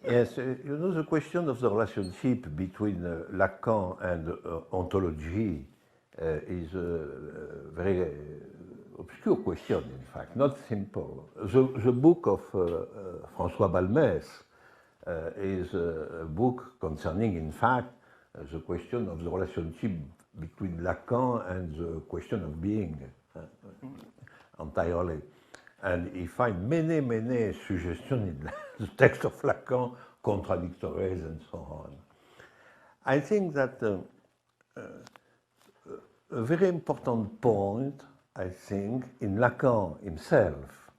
Yes, you know, the question of the relationship between Lacan and ontology is a very obscure question, in fact, not simple. The book of François Balmès is a book concerning, in fact, the question of the relationship between Lacan and the question of being entirely. And he finds many, many suggestions in the text of Lacan, contradictories and so on. I think that a very important point, I think, in Lacan himself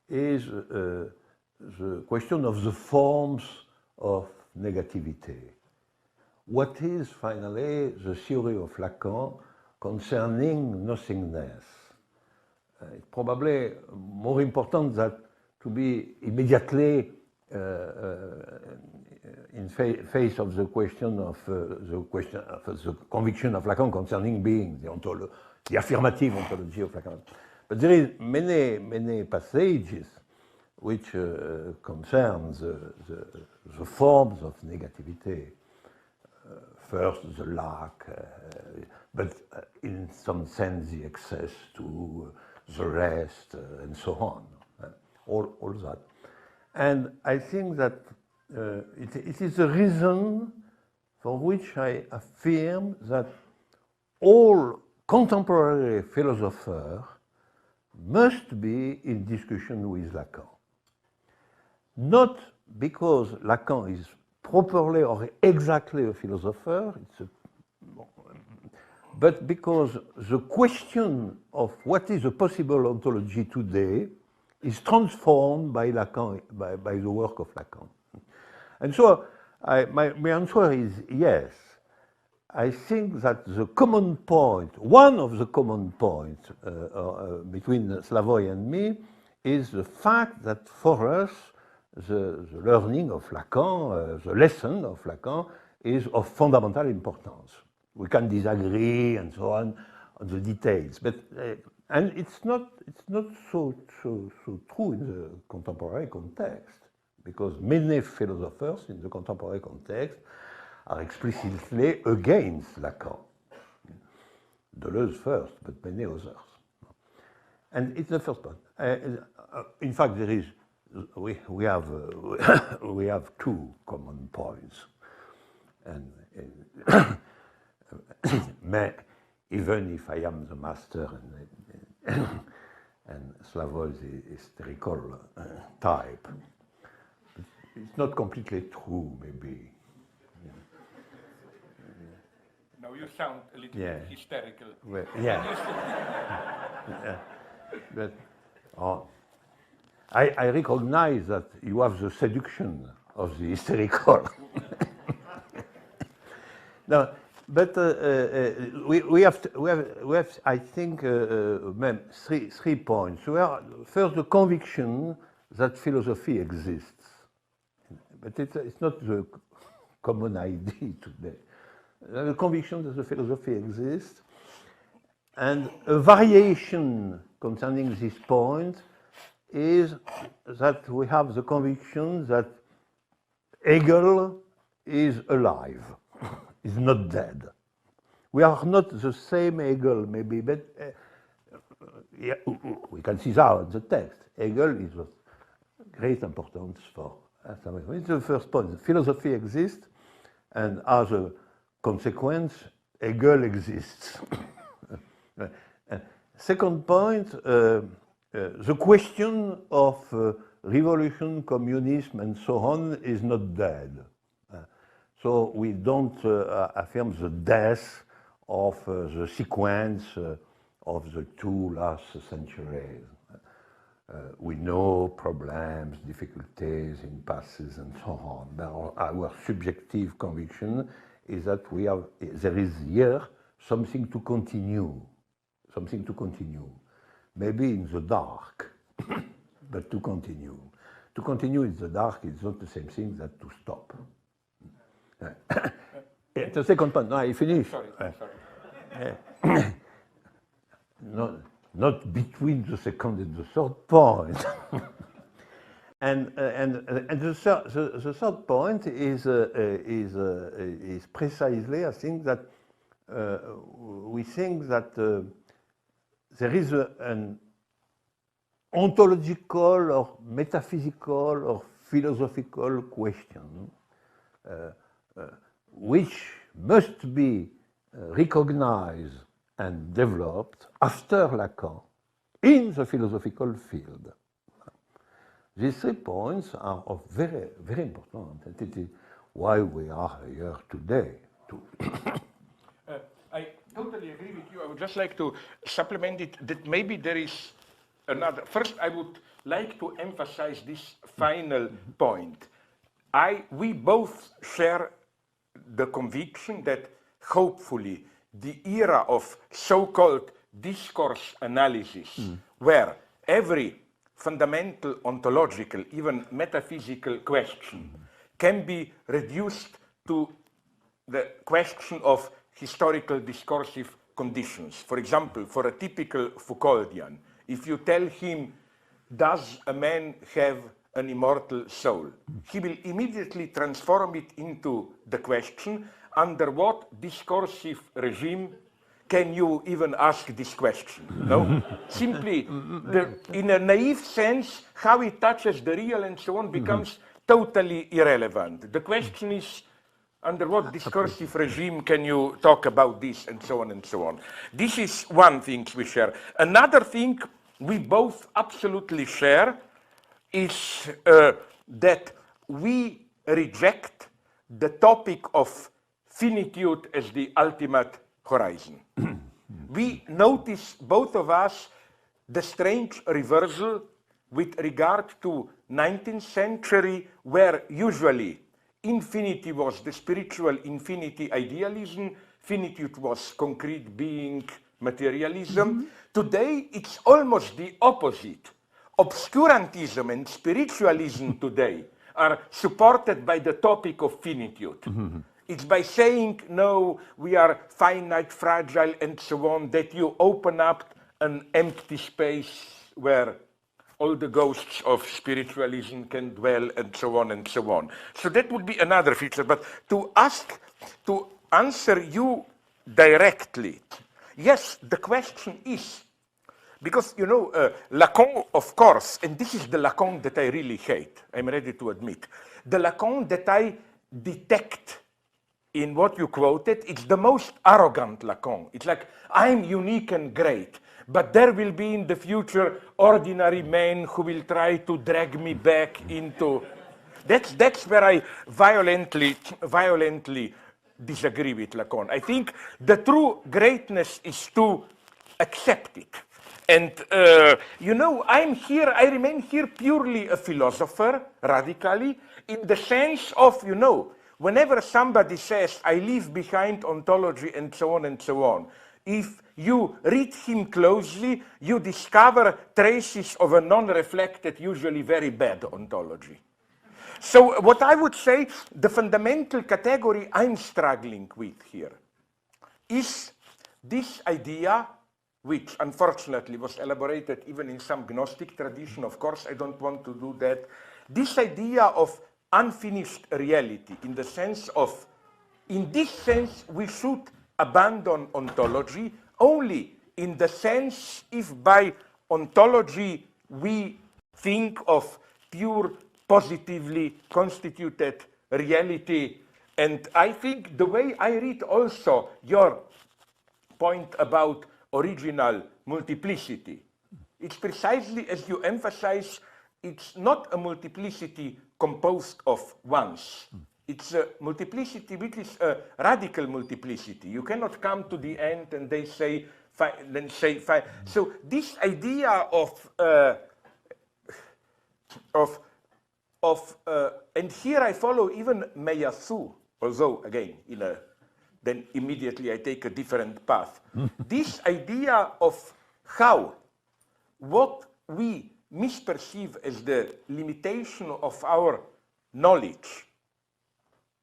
is the question of the forms of negativity. What is finally the theory of Lacan concerning nothingness? It's probably more important that to be immediately in face of the question of the conviction of Lacan concerning being, the affirmative ontology of Lacan. But there is many passages which concern the forms of negativity. First, the lack, but in some sense the access to the rest, and so on, all that. And I think that it is the reason for which I affirm that all contemporary philosophers must be in discussion with Lacan. Not because Lacan is properly or exactly a philosopher, but because the question of what is a possible ontology today is transformed by Lacan, by the work of Lacan. And so my answer is yes. I think that the common point, one of the common points between Slavoj and me is the fact that for us the learning of Lacan, the lesson of Lacan, is of fundamental importance. We can disagree and so on the details, but and it's not so true in the contemporary context, because many philosophers in the contemporary context are explicitly against Lacan. Deleuze first, but many others. And it's the first point. In fact, there is we have two common points, and even if I am the master and Slavoj the hysterical type, it's not completely true, maybe. Now you sound a little bit hysterical. Well, yeah. But I recognize that you have the seduction of the hysterical. No, but we have I think three points. First, the conviction that philosophy exists, but it's not the common idea today. The conviction that the philosophy exists, and a variation concerning this point is that we have the conviction that Hegel is alive, is not dead. We are not the same Hegel, maybe, but yeah, we can see that in the text. Hegel is of great importance for us. It's the first point. The philosophy exists, and as a consequence, Hegel exists. Second point, the question of revolution, communism, and so on is not dead. So we don't affirm the death of the sequence of the two last centuries. We know problems, difficulties, impasses, and so on. But our subjective conviction is that there is here something to continue. Something to continue, maybe in the dark, but to continue. To continue in the dark is not the same thing that to stop. The second point. No, I finish. Sorry. Not between the second and the third point. and the third point is precisely, I think, that we think that. There is an ontological or metaphysical or philosophical question which must be recognized and developed after Lacan in the philosophical field. These 3 points are of very, very important, and it is why we are here today. I totally agree with you. I would just like to supplement it that maybe there is another. First, I would like to emphasize this final point. We both share the conviction that hopefully the era of so-called discourse analysis, where every fundamental ontological, even metaphysical question can be reduced to the question of historical discursive conditions. For example, for a typical Foucauldian, if you tell him, does a man have an immortal soul? He will immediately transform it into the question, under what discursive regime can you even ask this question? No? Simply, in a naive sense, how it touches the real and so on becomes totally irrelevant. The question is, under what discursive regime can you talk about this, and so on and so on. This is one thing we share. Another thing we both absolutely share is that we reject the topic of finitude as the ultimate horizon. We notice, both of us, the strange reversal with regard to 19th century, where usually infinity was the spiritual infinity idealism, finitude was concrete being materialism. Today, it's almost the opposite. obscurantism and spiritualism today are supported by the topic of finitude. It's by saying, no, we are finite, fragile, and so on, that you open up an empty space where all the ghosts of spiritualism can dwell, and so on and so on. So that would be another feature. But to answer you directly, yes, the question is, because, you know, Lacan, of course, and this is the Lacan that I really hate, I'm ready to admit. The Lacan that I detect in what you quoted, it's the most arrogant Lacan. It's like, I'm unique and great, but there will be in the future ordinary men who will try to drag me back into... That's where I violently disagree with Lacan. I think the true greatness is to accept it. And, you know, I remain here purely a philosopher, radically, in the sense of, you know, whenever somebody says, I leave behind ontology and so on, if you read him closely, you discover traces of a non-reflected, usually very bad ontology. So what I would say, the fundamental category I'm struggling with here is this idea, which unfortunately was elaborated even in some Gnostic tradition. Of course, I don't want to do that. This idea of unfinished reality, in the sense of, in this sense, we should abandon ontology only in the sense if by ontology we think of pure positively constituted reality. And I think the way I read also your point about original multiplicity, it's precisely as you emphasize, it's not a multiplicity composed of ones. It's a multiplicity which is a radical multiplicity. You cannot come to the end and they say, then say, so this idea of and here I follow even Meillassoux, although again, then immediately I take a different path. This idea of how what we misperceive as the limitation of our knowledge,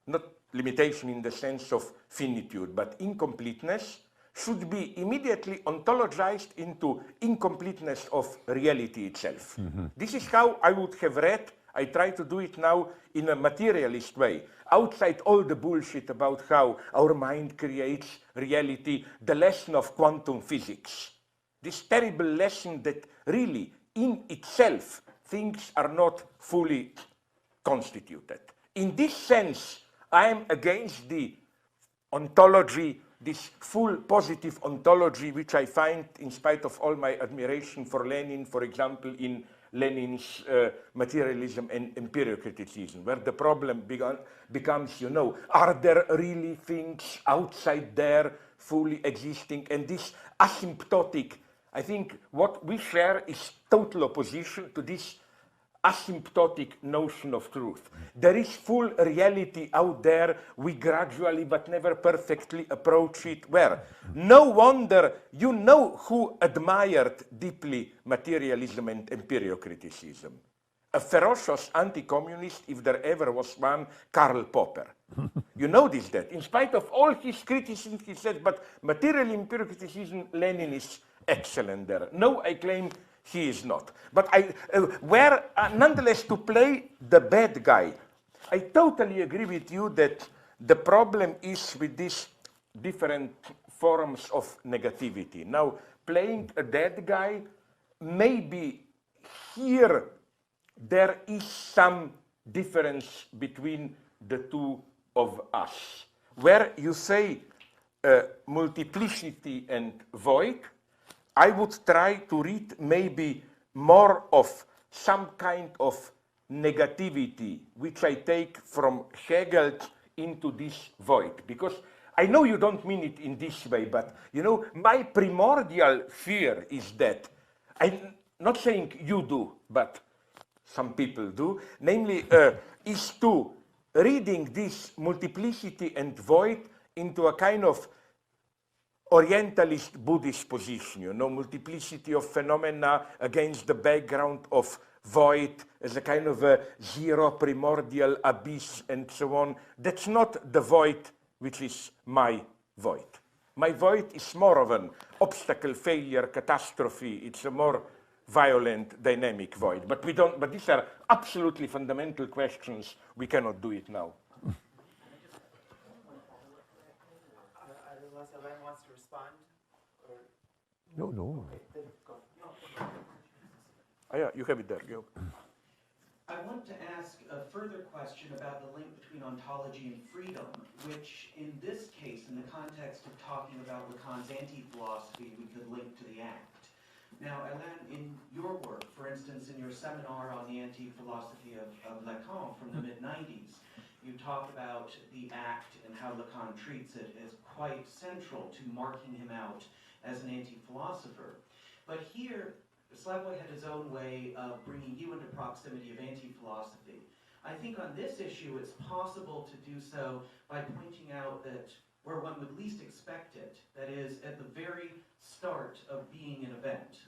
not limitation in the sense of finitude, but incompleteness, should be immediately ontologized into incompleteness of reality itself. This is how I would have read. I try to do it now in a materialist way, outside all the bullshit about how our mind creates reality, the lesson of quantum physics. This terrible lesson that really, in itself, things are not fully constituted. In this sense, I am against the ontology, this full positive ontology, which I find, in spite of all my admiration for Lenin, for example, in Lenin's materialism and empirical-criticism, where the problem becomes, you know, are there really things outside there fully existing? And this asymptotic, I think what we share is total opposition to this asymptotic notion of truth. There is full reality out there. We gradually but never perfectly approach it. Where? No wonder you know who admired deeply materialism and empirical-criticism. A ferocious anti-communist, if there ever was one, Karl Popper. You notice that. In spite of all his criticism, he said, but material empirical-criticism, Lenin is excellent there. No, I claim he is not. But nonetheless, to play the bad guy, I totally agree with you that the problem is with these different forms of negativity. Now, playing a bad guy, maybe here there is some difference between the two of us. Where you say multiplicity and void, I would try to read maybe more of some kind of negativity, which I take from Hegel into this void. Because I know you don't mean it in this way, but you know, my primordial fear is that, I'm not saying you do, but some people do, namely is to reading this multiplicity and void into a kind of Orientalist Buddhist position, you know, multiplicity of phenomena against the background of void as a kind of a zero primordial abyss and so on. That's not the void which is my void. My void is more of an obstacle, failure, catastrophe. It's a more violent, dynamic void. But these are absolutely fundamental questions. We cannot do it now. Unless Alain wants to respond? Or... No. Yeah, you have it there, Guillaume. I want to ask a further question about the link between ontology and freedom, which in this case, in the context of talking about Lacan's anti-philosophy, we could link to the act. Now, Alain, in your work, for instance, in your seminar on the anti-philosophy of Lacan from the mid-90s, you talk about the act and how Lacan treats it as quite central to marking him out as an anti-philosopher. But here, Slavoj had his own way of bringing you into proximity of anti-philosophy. I think on this issue, it's possible to do so by pointing out that where one would least expect it, that is, at the very start of being an event,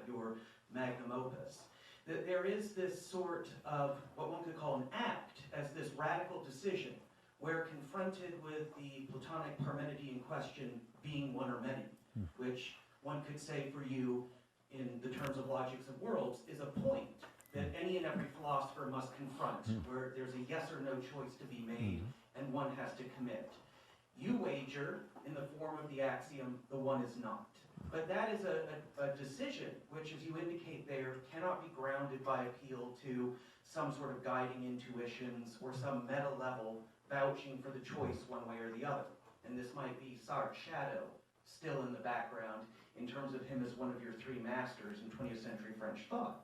your magnum opus, that there is this sort of what one could call an act as this radical decision, where confronted with the Platonic Parmenidean question, being one or many, which one could say for you, in the terms of Logics of Worlds, is a point that any and every philosopher must confront, where there's a yes or no choice to be made, and one has to commit. You wager, in the form of the axiom, the one is not. But that is a decision, which, as you indicate there, cannot be grounded by appeal to some sort of guiding intuitions or some meta level vouching for the choice one way or the other. And this might be Sartre's shadow, still in the background, in terms of him as one of your three masters in 20th century French thought.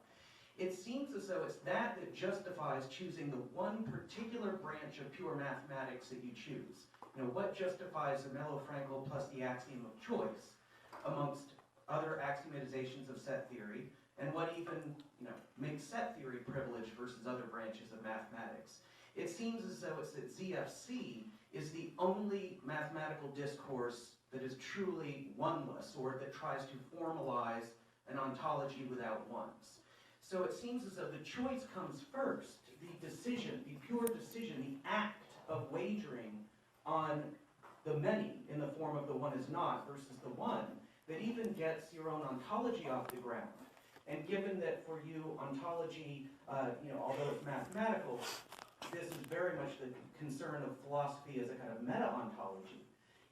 It seems as though it's that justifies choosing the one particular branch of pure mathematics that you choose. You know, what justifies the Mello-Frankel plus the axiom of choice amongst other axiomatizations of set theory, and what even, you know, makes set theory privileged versus other branches of mathematics. It seems as though it's that ZFC is the only mathematical discourse that is truly oneless, or that tries to formalize an ontology without ones. So it seems as though the choice comes first, the decision, the pure decision, the act of wagering on the many in the form of the one is not versus the one, that even gets your own ontology off the ground. And given that for you, ontology, you know, although it's mathematical, this is very much the concern of philosophy as a kind of meta-ontology.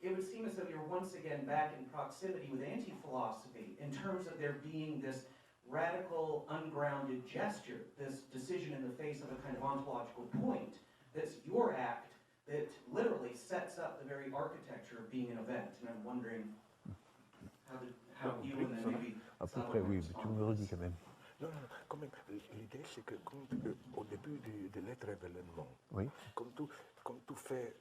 It would seem as though you're once again back in proximity with anti-philosophy in terms of there being this radical, ungrounded gesture, this decision in the face of a kind of ontological point that's your act that literally sets up the very architecture of being an event. And I'm wondering how you and then maybe... À peu près, oui, mais tu me redis quand même. Non, quand même, l'idée c'est que au début de l'être événement, Oui. comme tout fait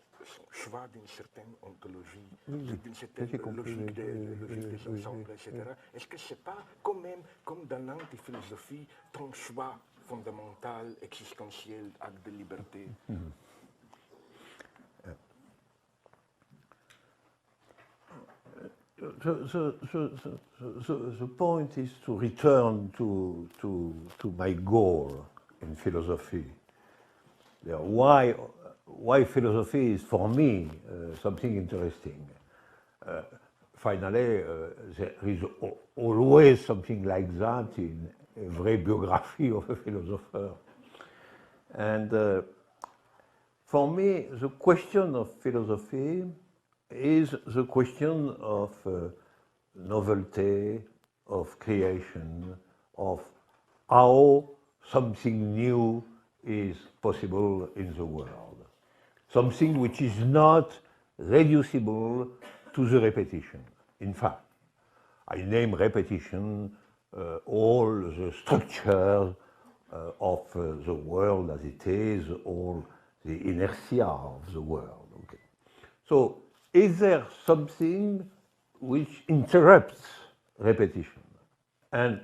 choix d'une certaine ontologie, Oui, d'une certaine logique des ensembles, etc., est-ce que c'est pas quand même, comme dans l'antiphilosophie, ton choix fondamental, existentiel, acte de liberté? The point is to return to my goal in philosophy. Why philosophy is for me something interesting. Finally, there is always something like that in every biography of a philosopher. And for me, the question of philosophy is the question of novelty, of creation, of how something new is possible in the world. Something which is not reducible to the repetition. In fact, I name repetition all the structures of the world as it is, all the inertia of the world. Okay. So, is there something which interrupts repetition? And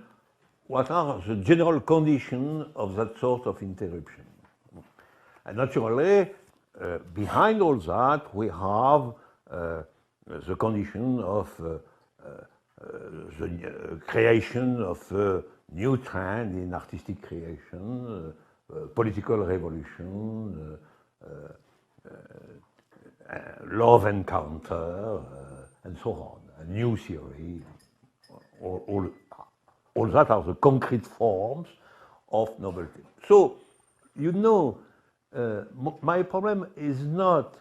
what are the general conditions of that sort of interruption? And naturally, behind all that, we have the condition of the creation of a new trend in artistic creation, political revolution, love encounter, and so on, a new theory. All that are the concrete forms of novelty. So, you know, my problem is not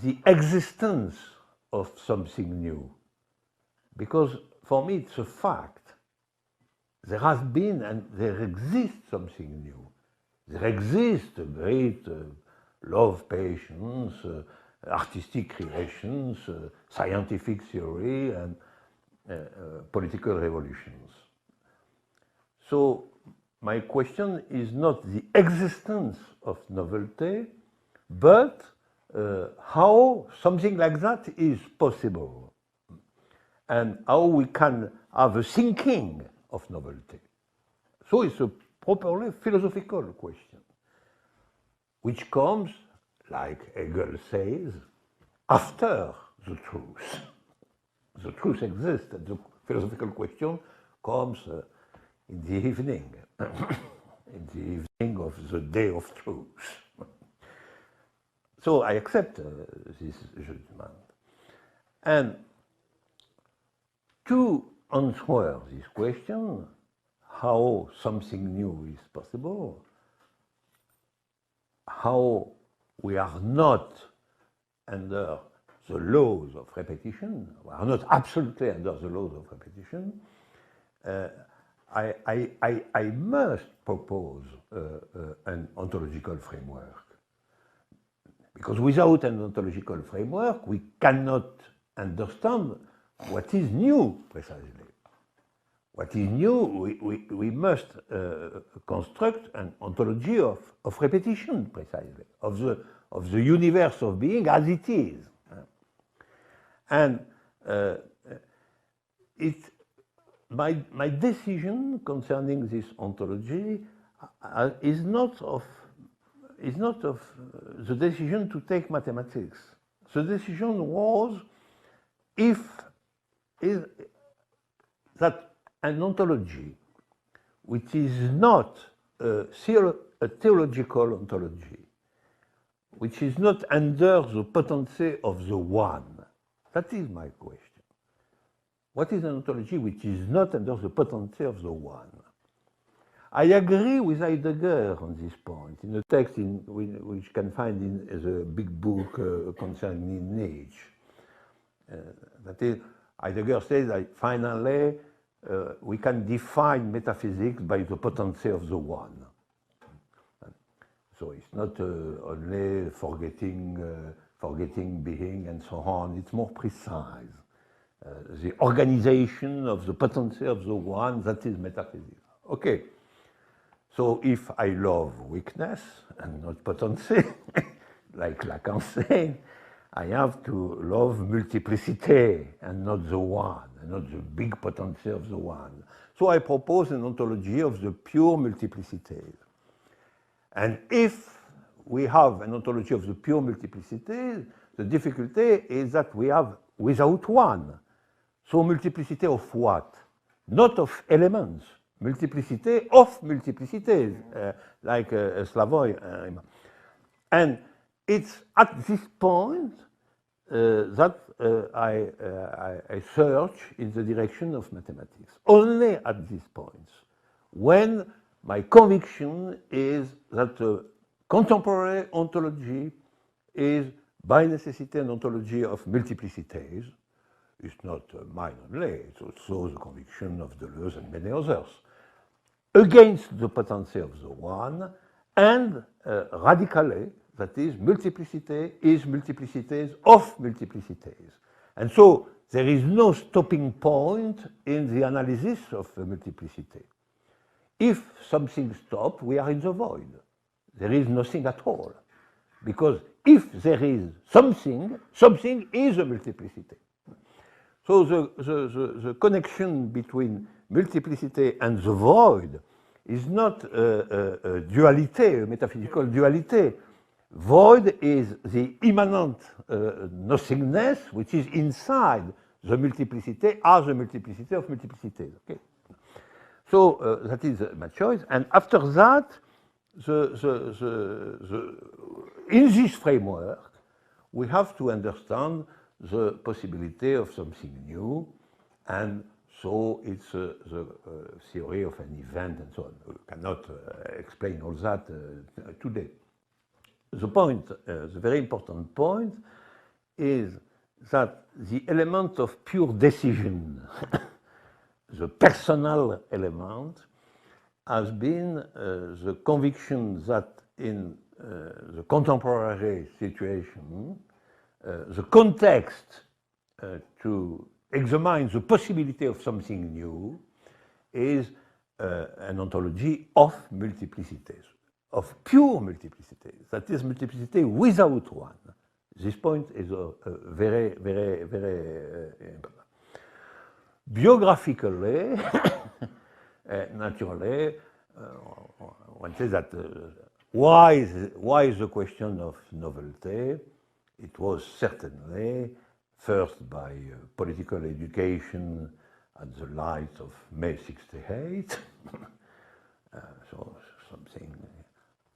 the existence of something new, because for me it's a fact. There has been and there exists something new. There exists a great love, patience, artistic creations, scientific theory, and political revolutions. So my question is not the existence of novelty, but how something like that is possible, and how we can have a thinking of novelty. So it's a properly philosophical question, which comes, like Hegel says, after the truth. The truth exists, and the philosophical question comes in the evening, in the evening of the day of truth. So I accept this judgment. And to answer this question, how something new is possible, how we are not under the laws of repetition, we are not absolutely under the laws of repetition, I must propose an ontological framework. Because without an ontological framework, we cannot understand what is new, precisely. What is new, we must construct an ontology of repetition, precisely, of the universe of being as it is. And my decision concerning this ontology is not of the decision to take mathematics. The decision was that an ontology which is not a theological ontology, which is not under the potency of the one. That is my question. What is an ontology which is not under the potency of the one? I agree with Heidegger on this point, in a text which you can find in the big book concerning Nietzsche. That is, Heidegger says that finally we can define metaphysics by the potency of the one. So it's not only forgetting being and so on, it's more precise. The organization of the potency of the one, that is metaphysics. Okay. So if I love weakness and not potency, like Lacan said, I have to love multiplicity and not the one, and not the big potency of the one. So I propose an ontology of the pure multiplicities. And if we have an ontology of the pure multiplicities, the difficulty is that we have without one. So multiplicity of what? Not of elements. Multiplicity of multiplicities, like Slavoj. And it's at this point that I search in the direction of mathematics. Only at these points, when my conviction is that the contemporary ontology is by necessity an ontology of multiplicities. It's not mine only, it's also the conviction of Deleuze and many others, against the potency of the one, and radically, that is, multiplicity is multiplicities of multiplicities. And so there is no stopping point in the analysis of multiplicity. If something stops, we are in the void. There is nothing at all. Because if there is something, something is a multiplicity. So the connection between multiplicity and the void is not a duality, a metaphysical duality, Void is the immanent nothingness which is inside the multiplicity as the multiplicity of multiplicities. Okay? So that is my choice. And after that, in this framework, we have to understand the possibility of something new, and so it's the theory of an event and so on. We cannot explain all that today. The point, the very important point, is that the element of pure decision, the personal element, has been the conviction that in the contemporary situation, the context to examine the possibility of something new is an ontology of multiplicities, of pure multiplicities, that is multiplicity without one. This point is very, very, very important. Biographically, naturally, one says that why is the question of novelty? It was certainly first by political education at the light of May '68, so something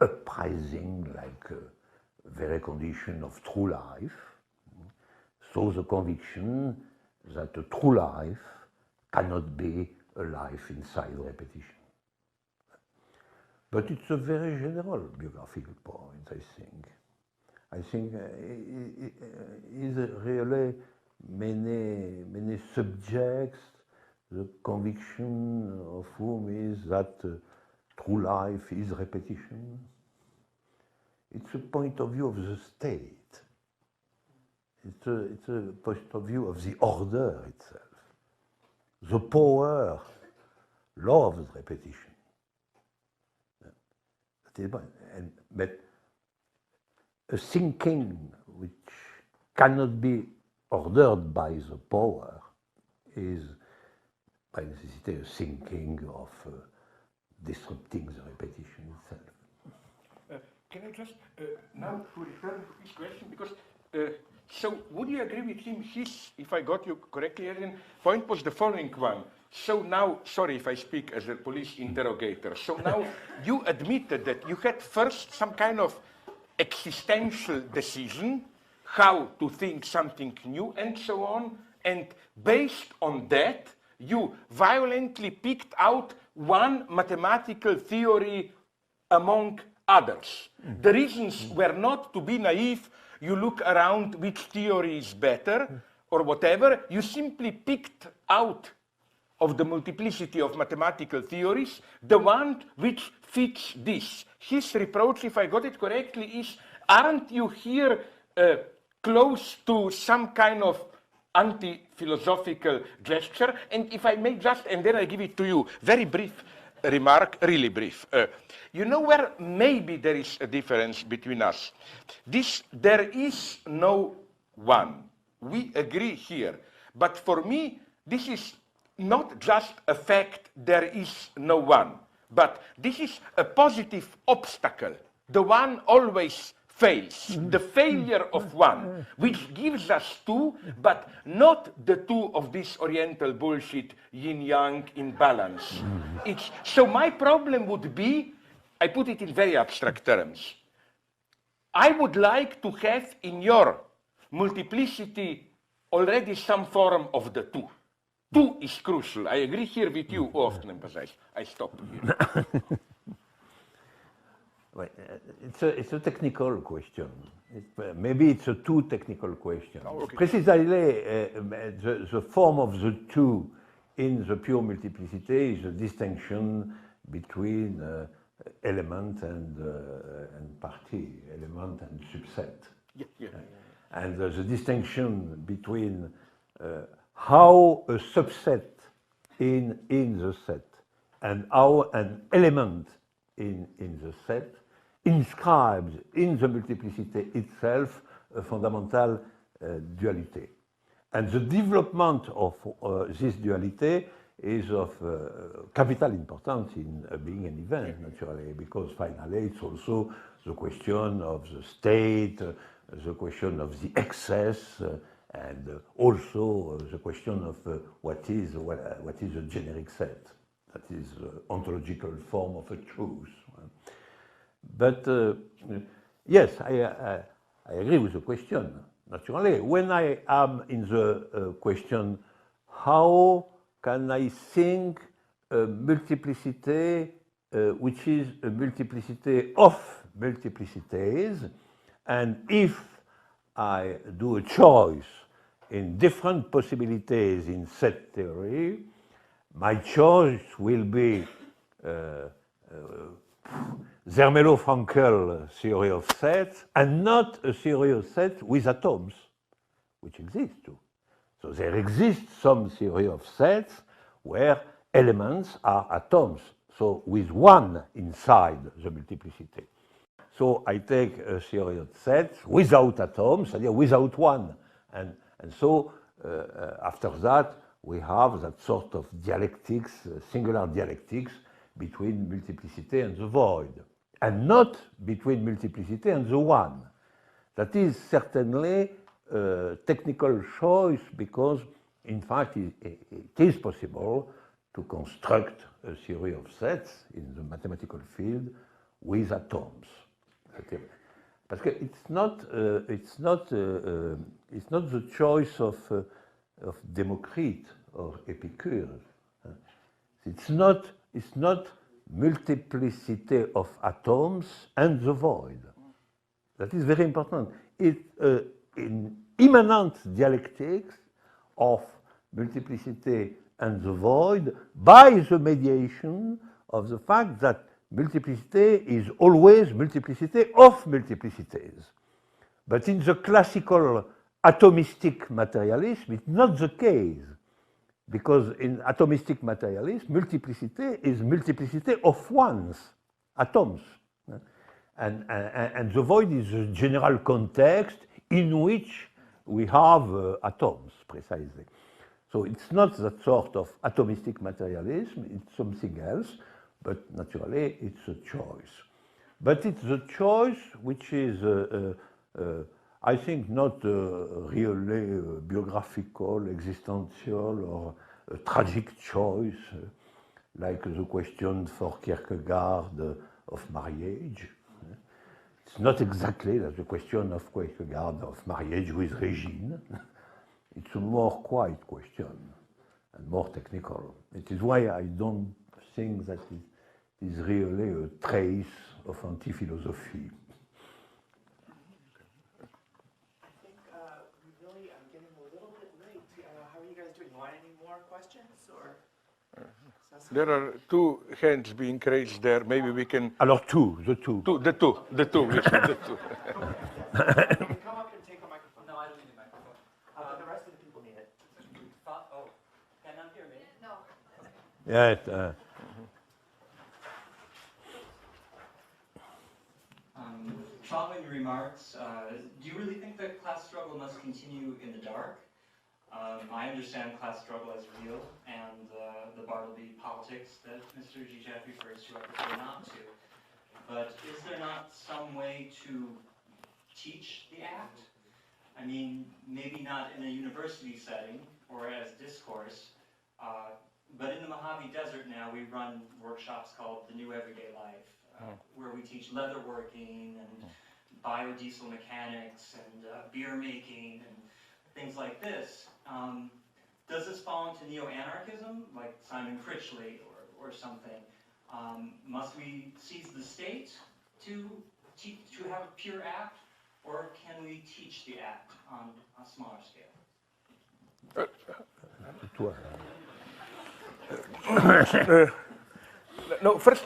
uprising like a very condition of true life. So the conviction that a true life cannot be a life inside repetition. But it's a very general biographical point, I think. I think it is really many subjects, the conviction of whom is that true life is repetition. It's a point of view of the state. It's a point of view of the order itself. The power loves repetition. But a thinking which cannot be ordered by the power is by necessity a thinking of disrupting the repetition itself. Can I just now to return to his question, because so would you agree with him? His, if I got you correctly, point was the following one. So now, sorry if I speak as a police interrogator. So now you admitted that you had first some kind of existential decision how to think something new and so on, and based on that, you violently picked out one mathematical theory among others. The reasons were not to be naive, you look around which theory is better or whatever, you simply picked out of the multiplicity of mathematical theories, the one which fits this. His reproach, if I got it correctly, is, aren't you here close to some kind of anti-philosophical gesture? And if I may just, and then I give it to you, very brief remark, really brief. You know where maybe there is a difference between us? There is no one. We agree here. But for me, this is not just a fact there is no one, but this is a positive obstacle. The one always fails, the failure of one, which gives us two, but not the two of this Oriental bullshit, yin-yang imbalance. So my problem would be, I put it in very abstract terms, I would like to have in your multiplicity already some form of the two. Two is crucial. I agree here with you often, but I stop here. Well, it's a technical question. Maybe it's a too technical question. Oh, okay. Precisely, the form of the two in the pure multiplicity is a distinction between element and party, element and subset. Yeah. And the distinction between how a subset in the set and how an element in the set inscribes in the multiplicity itself a fundamental duality. And the development of this duality is of capital importance in being an event, naturally, because finally it's also the question of the state, the question of the excess, and also the question of what is a generic set, that is the ontological form of a truth. But yes, I agree with the question. Naturally, when I am in the question, how can I think a multiplicity which is a multiplicity of multiplicities, and if I do a choice in different possibilities in set theory, my choice will be Zermelo-Fraenkel theory of sets, and not a theory of sets with atoms, which exists too. So there exists some theory of sets where elements are atoms, so with one inside the multiplicity. So I take a theory of sets without atoms, c'est-à-dire without one. And so after that, we have that sort of dialectics, singular dialectics, between multiplicity and the void, and not between multiplicity and the one. That is certainly a technical choice, because in fact it is possible to construct a theory of sets in the mathematical field with atoms. Because it's not the choice of Democritus or Epicure. It's not multiplicity of atoms and the void. That is very important. It's in immanent dialectics of multiplicity and the void by the mediation of the fact that multiplicity is always multiplicity of multiplicities. But in the classical atomistic materialism, it's not the case. Because in atomistic materialism, multiplicity is multiplicity of ones, atoms. And the void is a general context in which we have atoms, precisely. So it's not that sort of atomistic materialism, it's something else, but naturally it's a choice. But it's a choice which is, I think, not really biographical, existential, or a tragic choice, like the question for Kierkegaard of marriage. It's not exactly like the question of Kierkegaard of marriage with Regine. It's a more quiet question and more technical. It is why I don't think that it is really a trace of anti-philosophy. There are two hands being raised there. Maybe we can. Alors the two. The two. Come up and take a microphone. No, I don't need a microphone. The rest of the people need it. Oh, can I hear me? No. Yeah. Following your remarks, do you really think that class struggle must continue in the dark? I understand class struggle as real, and the Bartleby politics that Mr. Zizek refers to, I prefer not to. But is there not some way to teach the act? I mean, maybe not in a university setting or as discourse, but in the Mojave Desert now we run workshops called The New Everyday Life, where we teach leatherworking and biodiesel mechanics and beer making and things like this. Does this fall into neo-anarchism, like Simon Critchley or something? Must we seize the state to have a pure act, or can we teach the act on a smaller scale? No, first,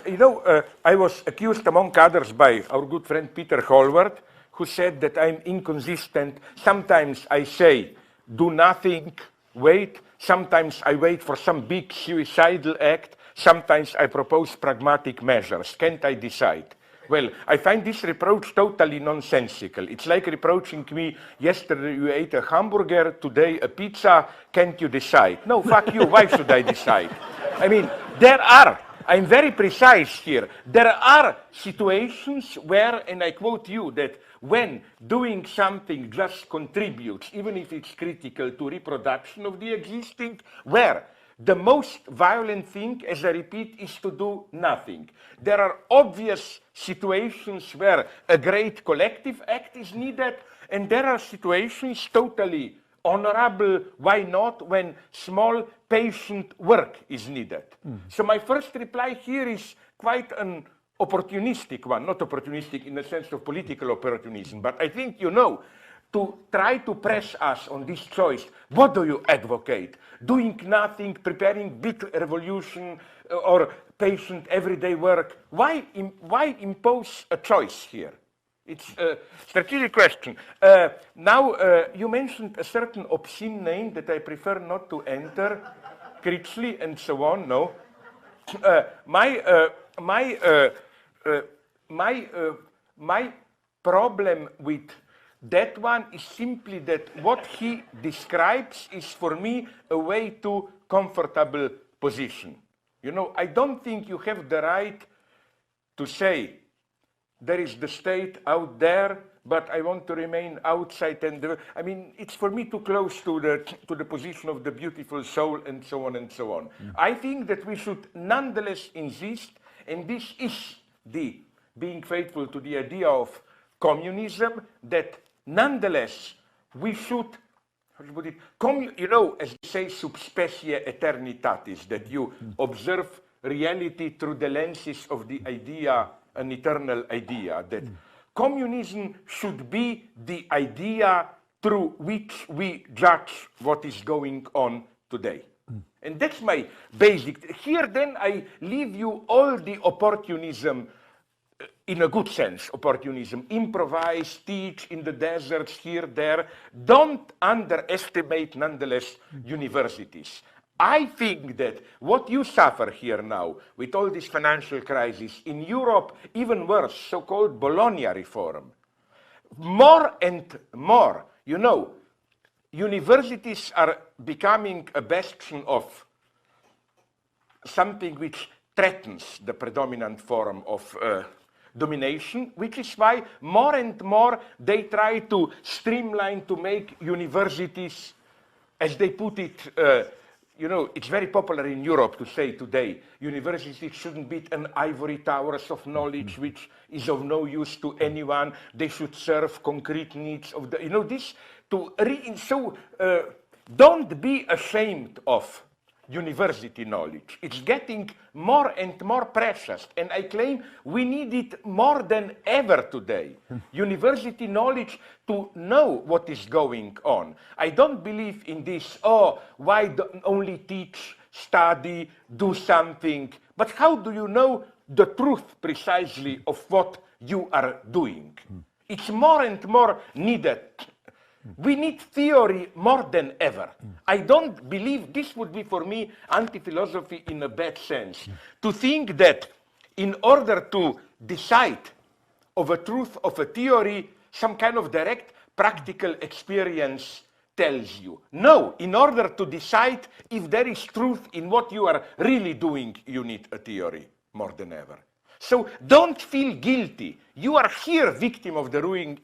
I was accused, among others, by our good friend Peter Holward, who said that I'm inconsistent. Sometimes I say, do nothing, wait. Sometimes I wait for some big suicidal act. Sometimes I propose pragmatic measures. Can't I decide? Well, I find this reproach totally nonsensical. It's like reproaching me, yesterday you ate a hamburger, today a pizza, can't you decide? No, fuck you, why should I decide? I mean, I'm very precise here, there are situations where, and I quote you, that when doing something just contributes, even if it's critical to reproduction of the existing, where the most violent thing, as I repeat, is to do nothing. There are obvious situations where a great collective act is needed, and there are situations totally honorable, why not, when small patient work is needed. So my first reply here is quite an opportunistic one, not opportunistic in the sense of political opportunism, but I think you know, to try to press us on this choice. What do you advocate? Doing nothing, preparing big revolution, or patient everyday work? Why impose a choice here? It's a strategic question. Now, you mentioned a certain obscene name that I prefer not to enter, Critchley and so on. No. My problem with that one is simply that what he describes is for me a way too comfortable position. You know, I don't think you have the right to say there is the state out there, but I want to remain outside. And I mean, it's for me too close to the position of the beautiful soul and so on and so on. I think that we should nonetheless insist, and this is the being faithful to the idea of communism, that nonetheless we should, how do you put it, you know, as they say, sub specie aeternitatis, that you observe reality through the lenses of the idea, an eternal idea, that communism should be the idea through which we judge what is going on today. And that's my basic. Here then I leave you all the opportunism, in a good sense, opportunism, improvise, teach in the deserts, here, there. Don't underestimate, nonetheless, universities. I think that what you suffer here now, with all this financial crisis, in Europe, even worse, so-called Bologna reform, more and more, you know, universities are becoming a bastion of something which threatens the predominant form of domination, which is why more and more they try to streamline, to make universities, as they put it, you know, it's very popular in Europe to say today, universities shouldn't be an ivory towers of knowledge which is of no use to anyone. They should serve concrete needs of the, you know, this to don't be ashamed of university knowledge. It's getting more and more precious, and I claim we need it more than ever today. University knowledge to know what is going on. I don't believe in this, oh, why only teach, study, do something, but how do you know the truth precisely of what you are doing? It's more and more needed. We need theory more than ever. I don't believe this would be for me anti-philosophy in a bad sense. To think that in order to decide of a truth of a theory, some kind of direct practical experience tells you. No, in order to decide if there is truth in what you are really doing, you need a theory more than ever. So don't feel guilty. You are here victim of the ruling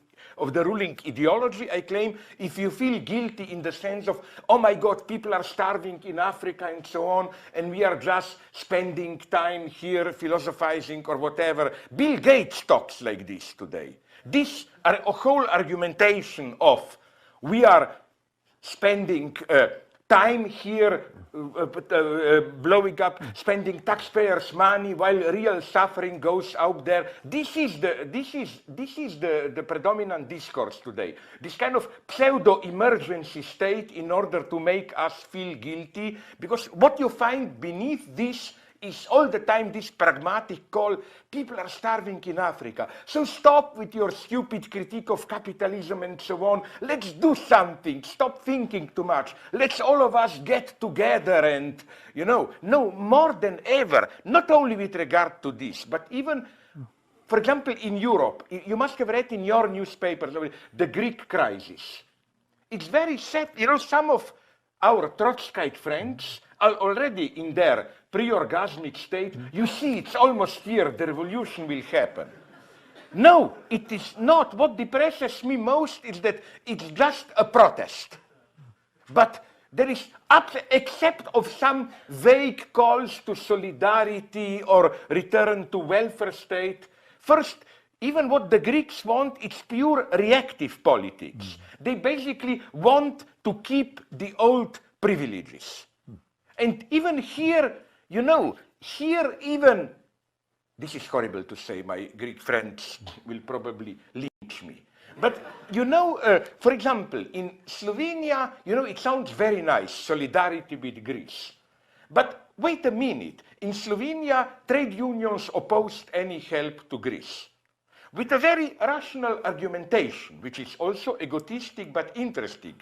ideology. I claim if you feel guilty in the sense of, oh my God, people are starving in Africa and so on, and we are just spending time here philosophizing or whatever. Bill Gates talks like this today. This a whole argumentation of we are spending time here blowing up, spending taxpayers' money while real suffering goes out there. This is the predominant discourse today. This kind of pseudo-emergency state in order to make us feel guilty, because what you find beneath this is all the time this pragmatic call, people are starving in Africa. So stop with your stupid critique of capitalism and so on. Let's do something. Stop thinking too much. Let's all of us get together and, you know, no, more than ever, not only with regard to this, but even for example, in Europe, you must have read in your newspapers the Greek crisis. It's very sad. You know, some of our Trotskyite friends are already in their pre-orgasmic state. You see, it's almost here, the revolution will happen. No, it is not. What depresses me most is that it's just a protest. But there is, except of some vague calls to solidarity or return to welfare state, first, even what the Greeks want, it's pure reactive politics. They basically want to keep the old privileges. And even here, you know, here even, this is horrible to say, my Greek friends will probably lynch me. But, you know, for example, in Slovenia, you know, it sounds very nice, solidarity with Greece. But wait a minute, in Slovenia, trade unions opposed any help to Greece, with a very rational argumentation, which is also egotistic but interesting.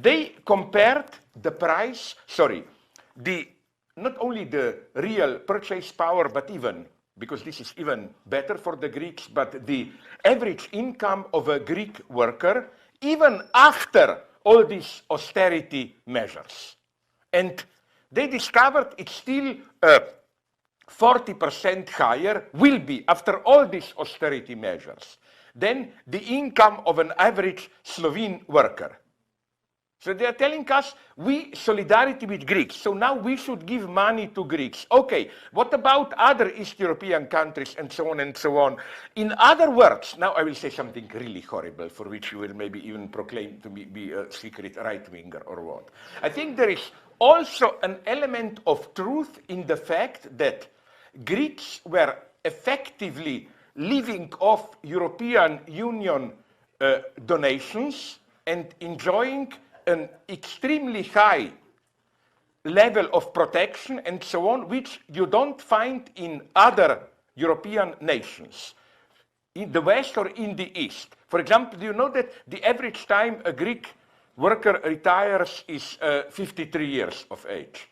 They compared the price, not only the real purchase power, but even, because this is even better for the Greeks, but the average income of a Greek worker, even after all these austerity measures. And they discovered it's still 40% higher, will be, after all these austerity measures, than the income of an average Slovene worker. So they are telling us, we solidarity with Greeks, so now we should give money to Greeks. Okay, what about other East European countries and so on and so on? In other words, now I will say something really horrible for which you will maybe even proclaim to be a secret right-winger or what. I think there is also an element of truth in the fact that Greeks were effectively living off European Union donations and enjoying an extremely high level of protection and so on, which you don't find in other European nations, in the West or in the East. For example, do you know that the average time a Greek worker retires is 53 years of age?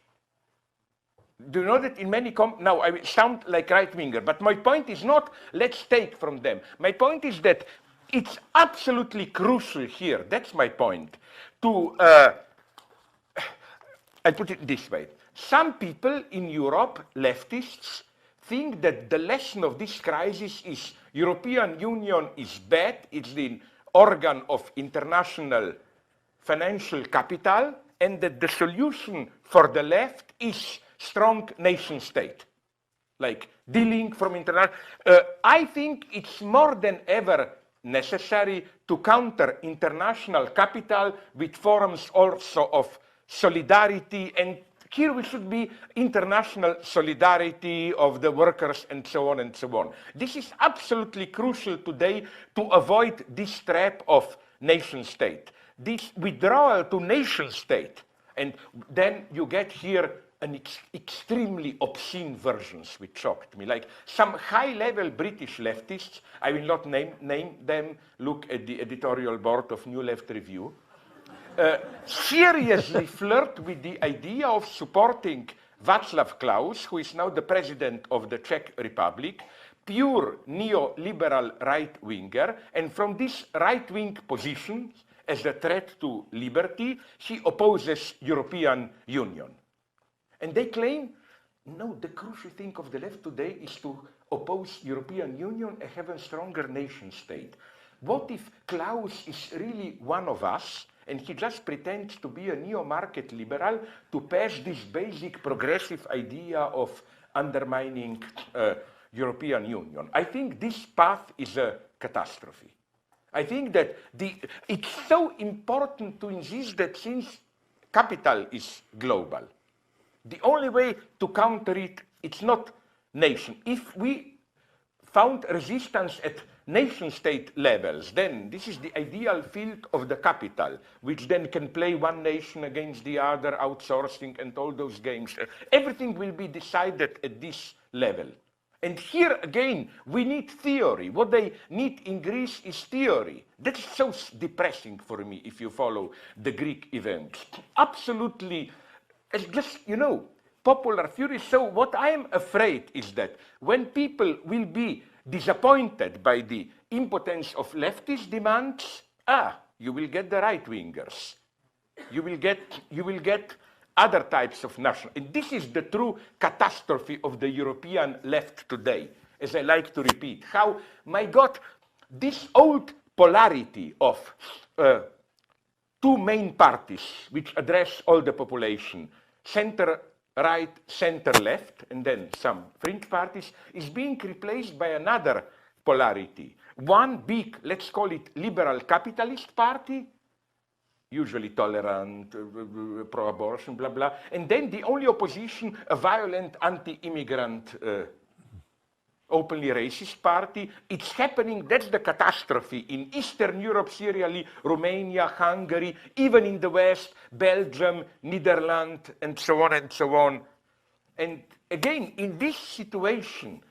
Do you know that in many now I will sound like right-winger, but my point is not let's take from them. My point is that it's absolutely crucial here, that's my point, to, I put it this way. Some people in Europe, leftists, think that the lesson of this crisis is European Union is bad, it's the organ of international financial capital, and that the solution for the left is strong nation state, like dealing from international. I think it's more than ever necessary to counter international capital with forms also of solidarity, and here we should be international solidarity of the workers and so on and so on. This is absolutely crucial today to avoid this trap of nation state, this withdrawal to nation state, and then you get here an extremely obscene versions which shocked me, like some high-level British leftists, I will not name them, look at the editorial board of New Left Review, seriously flirt with the idea of supporting Václav Klaus, who is now the president of the Czech Republic, pure neoliberal right-winger, and from this right-wing position, as a threat to liberty, he opposes European Union. And they claim, no, the crucial thing of the left today is to oppose European Union and have a stronger nation state. What if Klaus is really one of us and he just pretends to be a neo-market liberal to pass this basic progressive idea of undermining European Union? I think this path is a catastrophe. I think that it's so important to insist that since capital is global, the only way to counter it, it's not nation. If we found resistance at nation-state levels, then this is the ideal field of the capital, which then can play one nation against the other, outsourcing and all those games. Everything will be decided at this level. And here again, we need theory. What they need in Greece is theory. That's so depressing for me if you follow the Greek events. Absolutely. It's just, you know, popular fury. So what I am afraid is that when people will be disappointed by the impotence of leftist demands, you will get the right-wingers. You will get other types of national. And this is the true catastrophe of the European left today, as I like to repeat. How, my God, this old polarity of two main parties which address all the population, center-right, center-left, and then some fringe parties, is being replaced by another polarity. One big, let's call it liberal capitalist party, usually tolerant, pro-abortion, blah, blah. And then the only opposition, a violent anti-immigrant, openly racist party. It's happening, that's the catastrophe, in Eastern Europe, serially, Romania, Hungary, even in the West, Belgium, Netherlands, and so on and so on. And again, in this situation,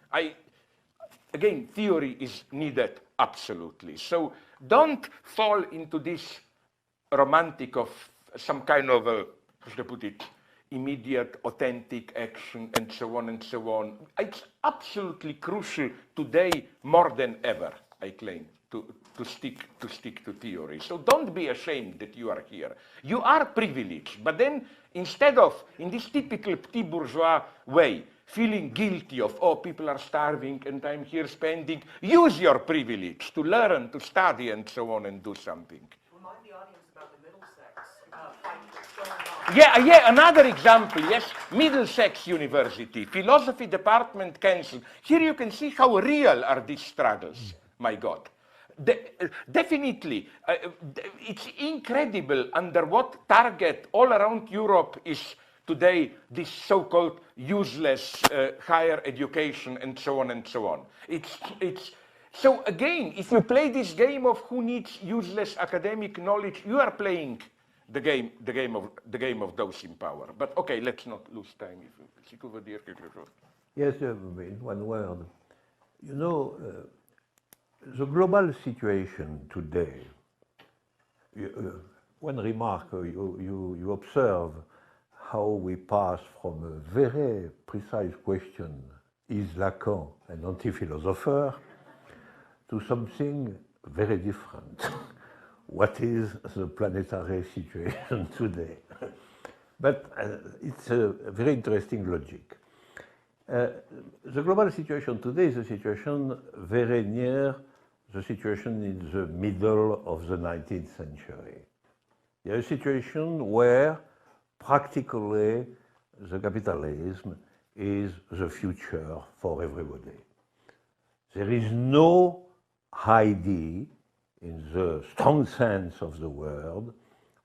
again, theory is needed absolutely. So don't fall into this romantic of some kind of how to put it, immediate, authentic action, and so on and so on. It's absolutely crucial today more than ever, I claim, to stick to theory. So don't be ashamed that you are here. You are privileged, but then instead of, in this typical petit bourgeois way, feeling guilty of, oh, people are starving and I'm here spending, use your privilege to learn, to study, and so on, and do something. Remind the audience about the Middlesex fight that's going on. Yeah, another example, yes, Middlesex University, philosophy department cancelled. Here you can see how real are these struggles, my God. Definitely, it's incredible under what target all around Europe is today this so-called useless higher education and so on and so on. So again, if you play this game of who needs useless academic knowledge, you are playing the game of those in power. But okay, let's not lose time. Yes, in one word. You know, the global situation today, one remark, you observe how we pass from a very precise question, is Lacan an anti-philosopher, to something very different. What is the planetary situation today? But it's a very interesting logic. The global situation today is a situation very near the situation in the middle of the 19th century. A situation where practically the capitalism is the future for everybody. There is no idea, in the strong sense of the word,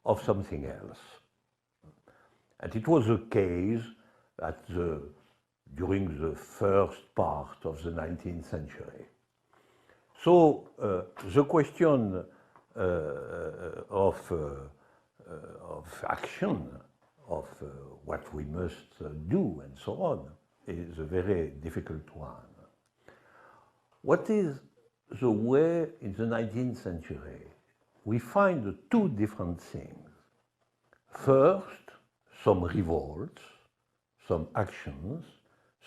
of something else. And it was the case during the first part of the 19th century. So the question of action, of what we must do and so on, is a very difficult one. What is the way in the 19th century? We find two different things. First, some revolts, some actions,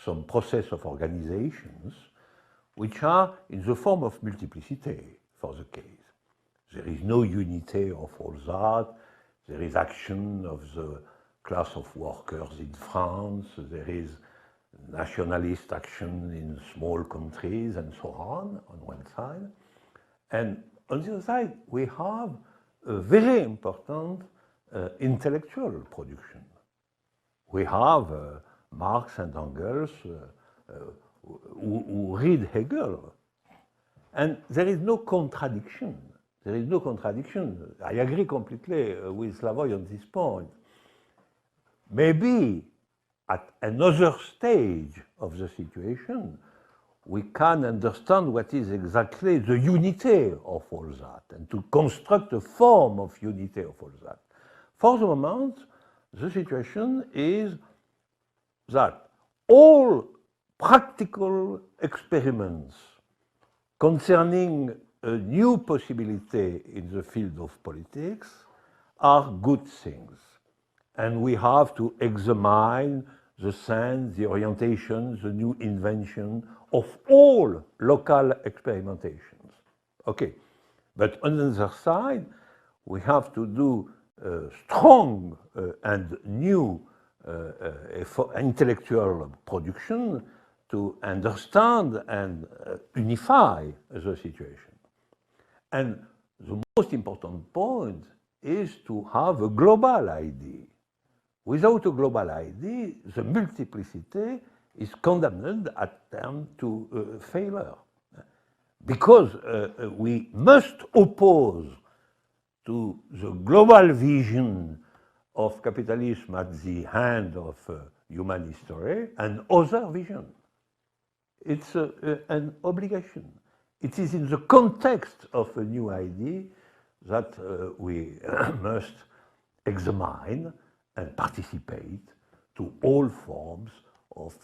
some process of organizations, which are in the form of multiplicity for the case. There is no unity of all that. There is action of the class of workers in France. There is nationalist action in small countries and so on one side. And on the other side, we have a very important intellectual production. We have Marx and Engels who read Hegel. And there is no contradiction. There is no contradiction. I agree completely with Slavoj on this point. Maybe at another stage of the situation, we can understand what is exactly the unity of all that and to construct a form of unity of all that. For the moment, the situation is that all practical experiments concerning a new possibility in the field of politics are good things. And we have to examine the sense, the orientation, the new invention of all local experimentations. Okay, but on the other side, we have to do strong and new intellectual production to understand and unify the situation. And the most important point is to have a global idea. Without a global idea, the multiplicity is condemned at term to failure. Because we must oppose to the global vision of capitalism at the hand of human history and other vision. It's an obligation. It is in the context of a new idea that we must examine and participate to all forms of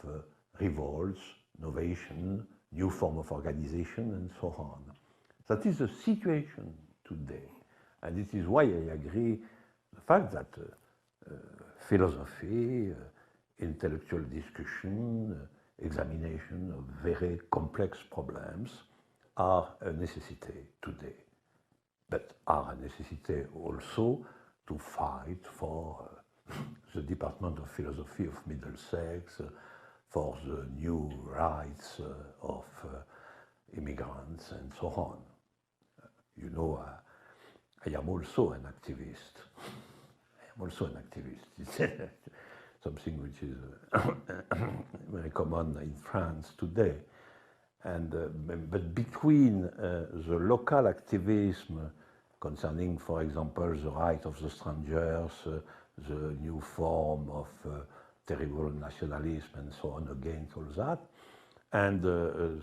revolts, innovation, new form of organization, and so on. That is the situation today. And it is why I agree the fact that philosophy, intellectual discussion, examination of very complex problems are a necessity today, but are a necessity also to fight for the Department of Philosophy of Middlesex, for the new rights of immigrants, and so on. You know, I am also an activist. It's something which is very common in France today. And, but between the local activism concerning, for example, the right of the strangers, the new form of terrible nationalism and so on, against all that, and the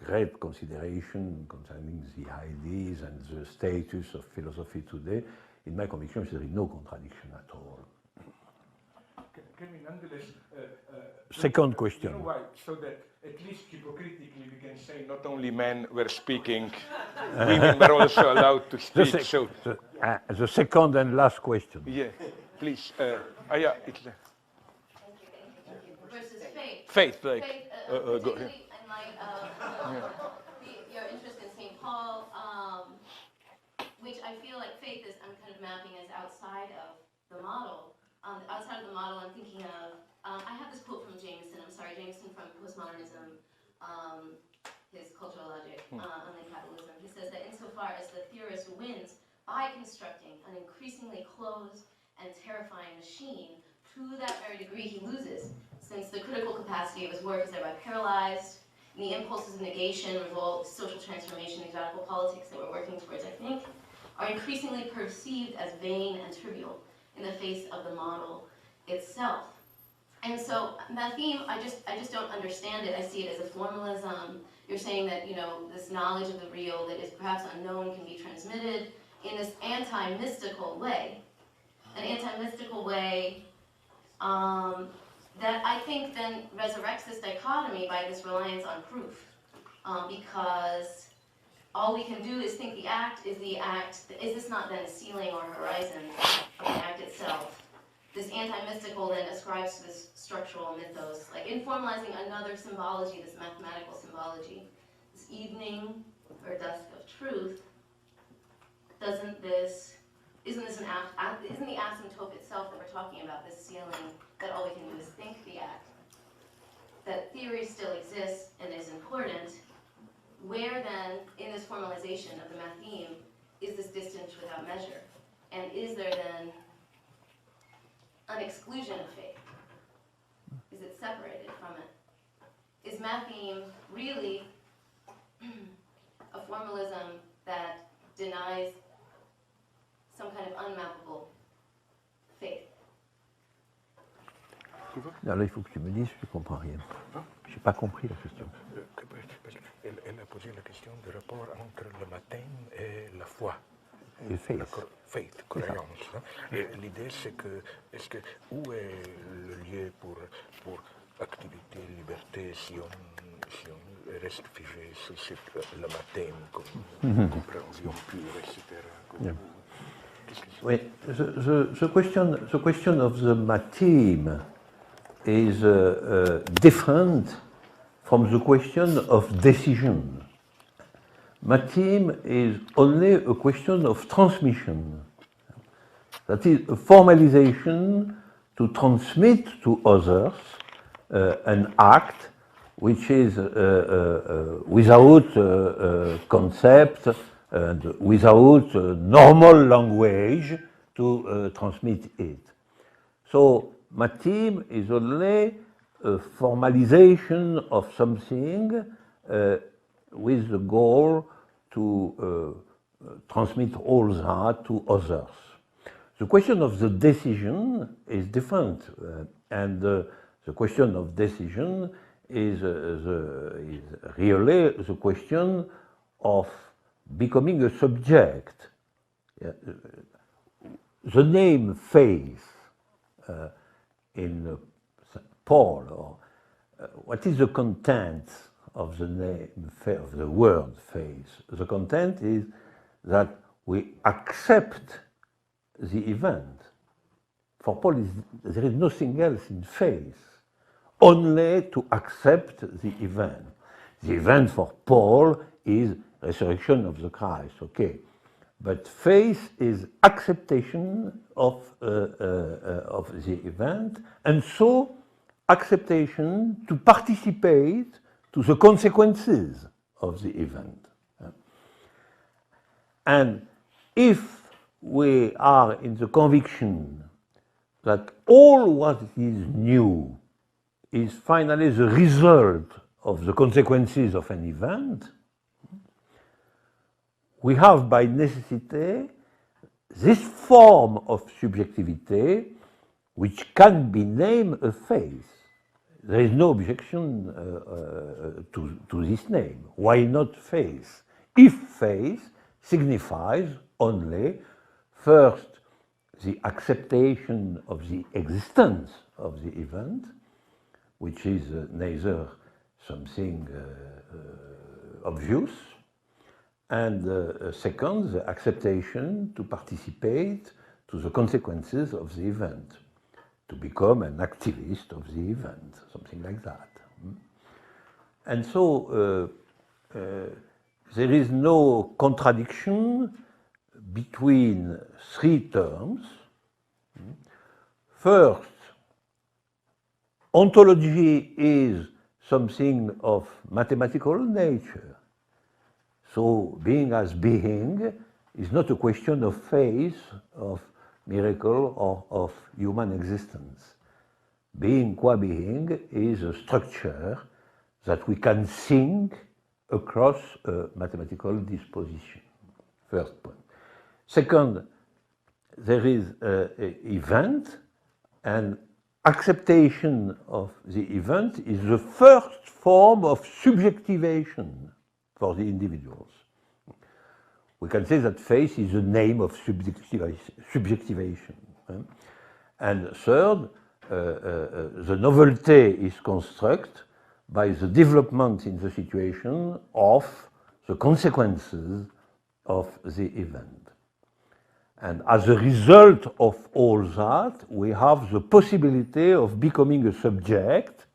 great consideration concerning the ideas and the status of philosophy today, in my conviction, there is no contradiction at all. Can we nonetheless... Second question. You know why? So that at least hypocritically we can say not only men were speaking, women were also allowed to speak. The second and last question. Yeah, please. Yeah, it's... Versus faith. Faith, like... Particularly in light of your interest in St. Paul, which I feel like faith is, I'm kind of mapping as outside of the model. Outside of the model, I'm thinking of, I have this quote from Jameson, Jameson from Postmodernism, his cultural logic, unlinked capitalism. He says that insofar as the theorist wins by constructing an increasingly closed and terrifying machine, to that very degree he loses, since the critical capacity of his work is thereby paralyzed, and the impulses of negation, revolt, social transformation, these radical politics that we're working towards, I think, are increasingly perceived as vain and trivial in the face of the model itself. And so that theme, I just don't understand it. I see it as a formalism. You're saying that, you know, this knowledge of the real that is perhaps unknown can be transmitted in this anti-mystical way. An anti-mystical way that I think then resurrects this dichotomy by this reliance on proof. Because all we can do is think the act, is this not then a ceiling or horizon of the act itself? This anti-mystical then ascribes to this structural mythos, like informalizing another symbology, this mathematical symbology. This evening or dusk of truth, isn't the asymptote itself that we're talking about, this ceiling, that all we can do is think the act? That theory still exists and is important. Where then, in this formalization of the math theme, is this distance without measure? And is there then an exclusion of faith? Is it separated from it? Is math theme really a formalism that denies some kind of unmappable faith? Non, là, il faut que tu me dises, je ne comprends rien. Je n'ai pas compris la question. Elle a posé la question du rapport entre le matin et la foi. Et faith. Faith, croyance. Et l'idée, c'est que, où est le lieu pour activité, liberté, si on reste figé sur le matin comme compréhension pure, etc. Yeah. Oui, the question of the matheme is different from the question of decision. Matim is only a question of transmission. That is a formalization to transmit to others an act which is without concept and without normal language to transmit it. So Matim is only a formalization of something with the goal to transmit all that to others. The question of the decision is different, and the question of decision is really the question of becoming a subject. The name faith in Paul, what is the content of the name, of the word faith? The content is that we accept the event. For Paul, there is nothing else in faith, only to accept the event. The event for Paul is resurrection of the Christ, okay. But faith is acceptation of the event, and so acceptation to participate to the consequences of the event. And if we are in the conviction that all what is new is finally the result of the consequences of an event, we have by necessity this form of subjectivity which can be named a faith. There is no objection to this name. Why not faith? If faith signifies only, first, the acceptation of the existence of the event, which is neither something obvious, and second, the acceptation to participate to the consequences of the event, to become an activist of the event, something like that. And so there is no contradiction between three terms. First, ontology is something of mathematical nature. So being as being is not a question of faith, of miracle, or of human existence. Being qua being is a structure that we can think across a mathematical disposition. First point. Second, there is an event, and acceptation of the event is the first form of subjectivation for the individuals. We can say that faith is the name of subjectivation. And third, the novelty is constructed by the development in the situation of the consequences of the event. And as a result of all that, we have the possibility of becoming a subject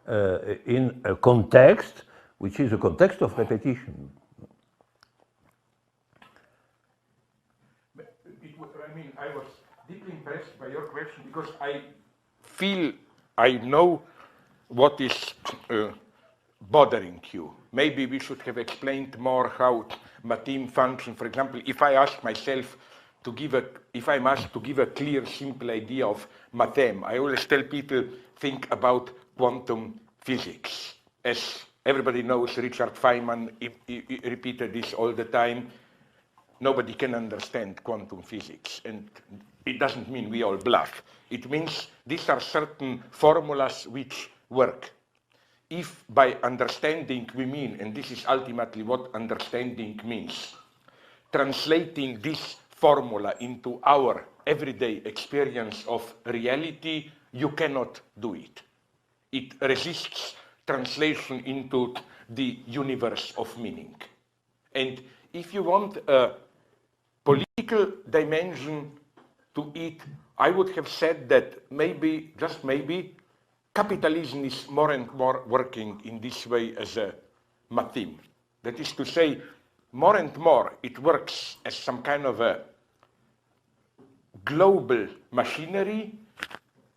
in a context which is a context of repetition. I was deeply impressed by your question because I feel I know what is bothering you. Maybe we should have explained more how Matim functions. For example, if I ask myself to give if I'm asked to give a clear, simple idea of Matem, I always tell people, think about quantum physics. As everybody knows, Richard Feynman repeated this all the time. Nobody can understand quantum physics, and it doesn't mean we all bluff. It means these are certain formulas which work. If by understanding we mean, and this is ultimately what understanding means, translating this formula into our everyday experience of reality, you cannot do it. It resists translation into the universe of meaning. And if you want a political dimension to it, I would have said that maybe, just maybe, capitalism is more and more working in this way as a matheme. That is to say, more and more it works as some kind of a global machinery,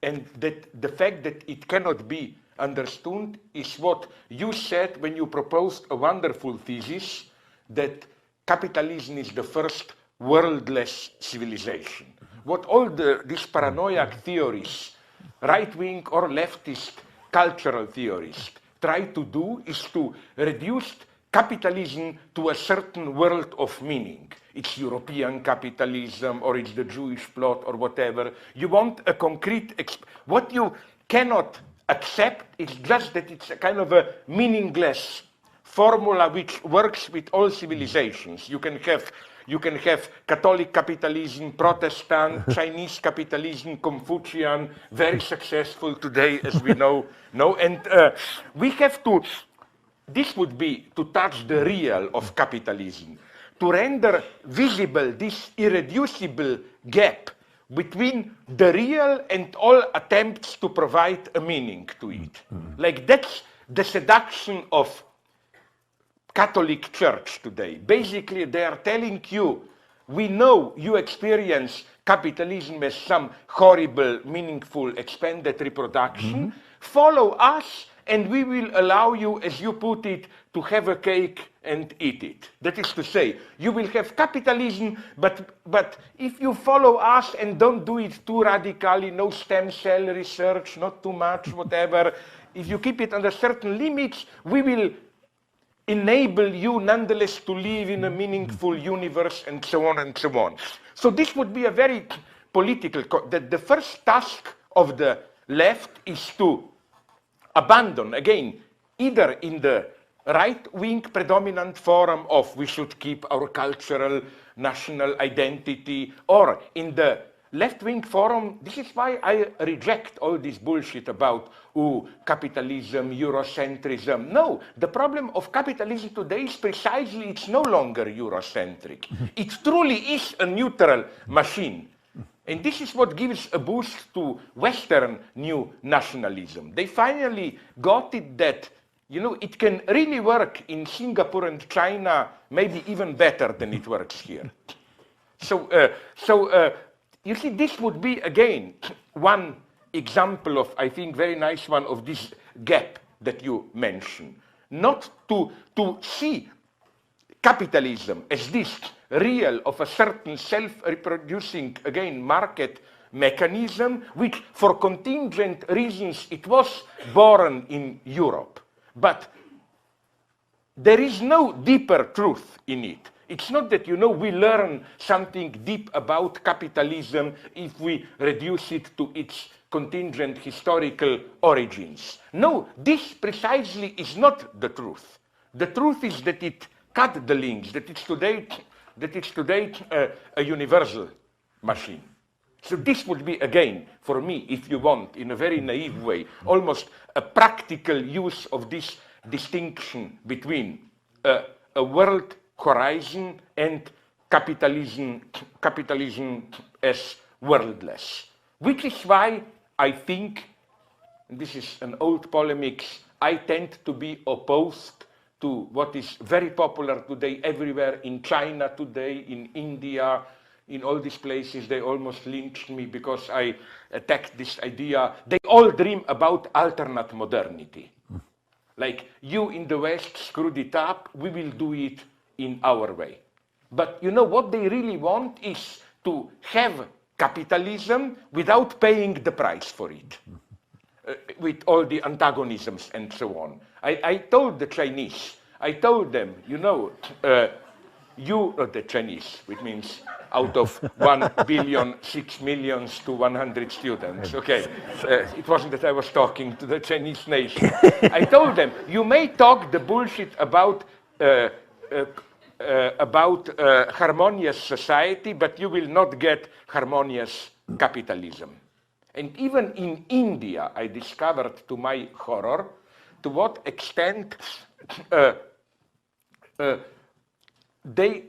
and that the fact that it cannot be understood is what you said when you proposed a wonderful thesis that capitalism is the first worldless civilization. What all these paranoid theories, right-wing or leftist cultural theorists, try to do is to reduce capitalism to a certain world of meaning. It's European capitalism, or it's the Jewish plot, or whatever. You want a concrete, what you cannot accept is just that it's a kind of a meaningless formula which works with all civilizations. You can have Catholic capitalism, Protestant, Chinese capitalism, Confucian, very successful today, as we know. And we have to, this would be to touch the real of capitalism, to render visible this irreducible gap between the real and all attempts to provide a meaning to it. Like that's the seduction of Catholic Church today. Basically, they are telling you, we know you experience capitalism as some horrible, meaningful, expanded reproduction. Follow us, and we will allow you, as you put it, to have a cake and eat it. That is to say, you will have capitalism, but if you follow us and don't do it too radically, no stem cell research, not too much, whatever, if you keep it under certain limits, we will enable you nonetheless to live in a meaningful universe, and so on and so on. So this would be a very political, that the first task of the left is to abandon, again, either in the right-wing predominant forum of we should keep our cultural national identity, or in the left-wing forum. This is why I reject all this bullshit about capitalism, Eurocentrism. No, the problem of capitalism today is precisely it's no longer Eurocentric. It truly is a neutral machine. And this is what gives a boost to Western new nationalism. They finally got it that, you know, it can really work in Singapore and China, maybe even better than it works here. So you see, this would be, again, one example of, I think, very nice one of this gap that you mentioned. Not to see capitalism as this real of a certain self-reproducing, again, market mechanism, which for contingent reasons it was born in Europe. But there is no deeper truth in it. It's not that, you know, we learn something deep about capitalism if we reduce it to its contingent historical origins. No, this precisely is not the truth. The truth is that it cut the links, that it's today a universal machine. So this would be, again, for me, if you want, in a very naive way, almost a practical use of this distinction between a world horizon and capitalism as worldless. Which is why I think, and this is an old polemic, I tend to be opposed to what is very popular today everywhere, in China today, in India, in all these places. They almost lynched me because I attacked this idea. They all dream about alternate modernity. Like, you in the West screwed it up, we will do it in our way. But you know what they really want is to have capitalism without paying the price for it, with all the antagonisms and so on. I told the Chinese, I told them, you know, the Chinese, which means out of 1 billion, 6 million to 100 students. Okay, it wasn't that I was talking to the Chinese nation. I told them, you may talk the bullshit about harmonious society, but you will not get harmonious capitalism. And even in India, I discovered, to my horror, to what extent they,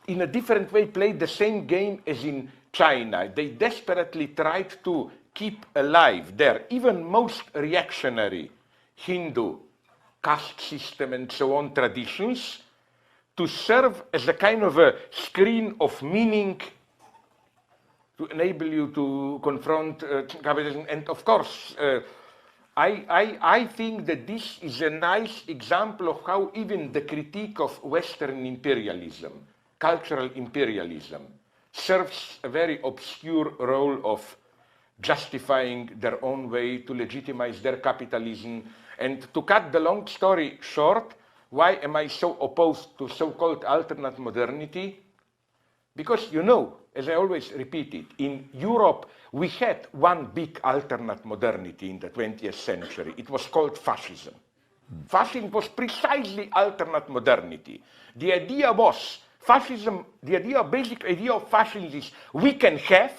in a different way, played the same game as in China. They desperately tried to keep alive their even most reactionary Hindu caste system and so on traditions to serve as a kind of a screen of meaning to enable you to confront capitalism. And of course, I think that this is a nice example of how even the critique of Western imperialism, cultural imperialism, serves a very obscure role of justifying their own way to legitimize their capitalism. And to cut the long story short, why am I so opposed to so-called alternate modernity? Because, you know, as I always repeat it, in Europe, we had one big alternate modernity in the 20th century. It was called fascism. Fascism was precisely alternate modernity. The idea was, fascism, basic idea of fascism is we can have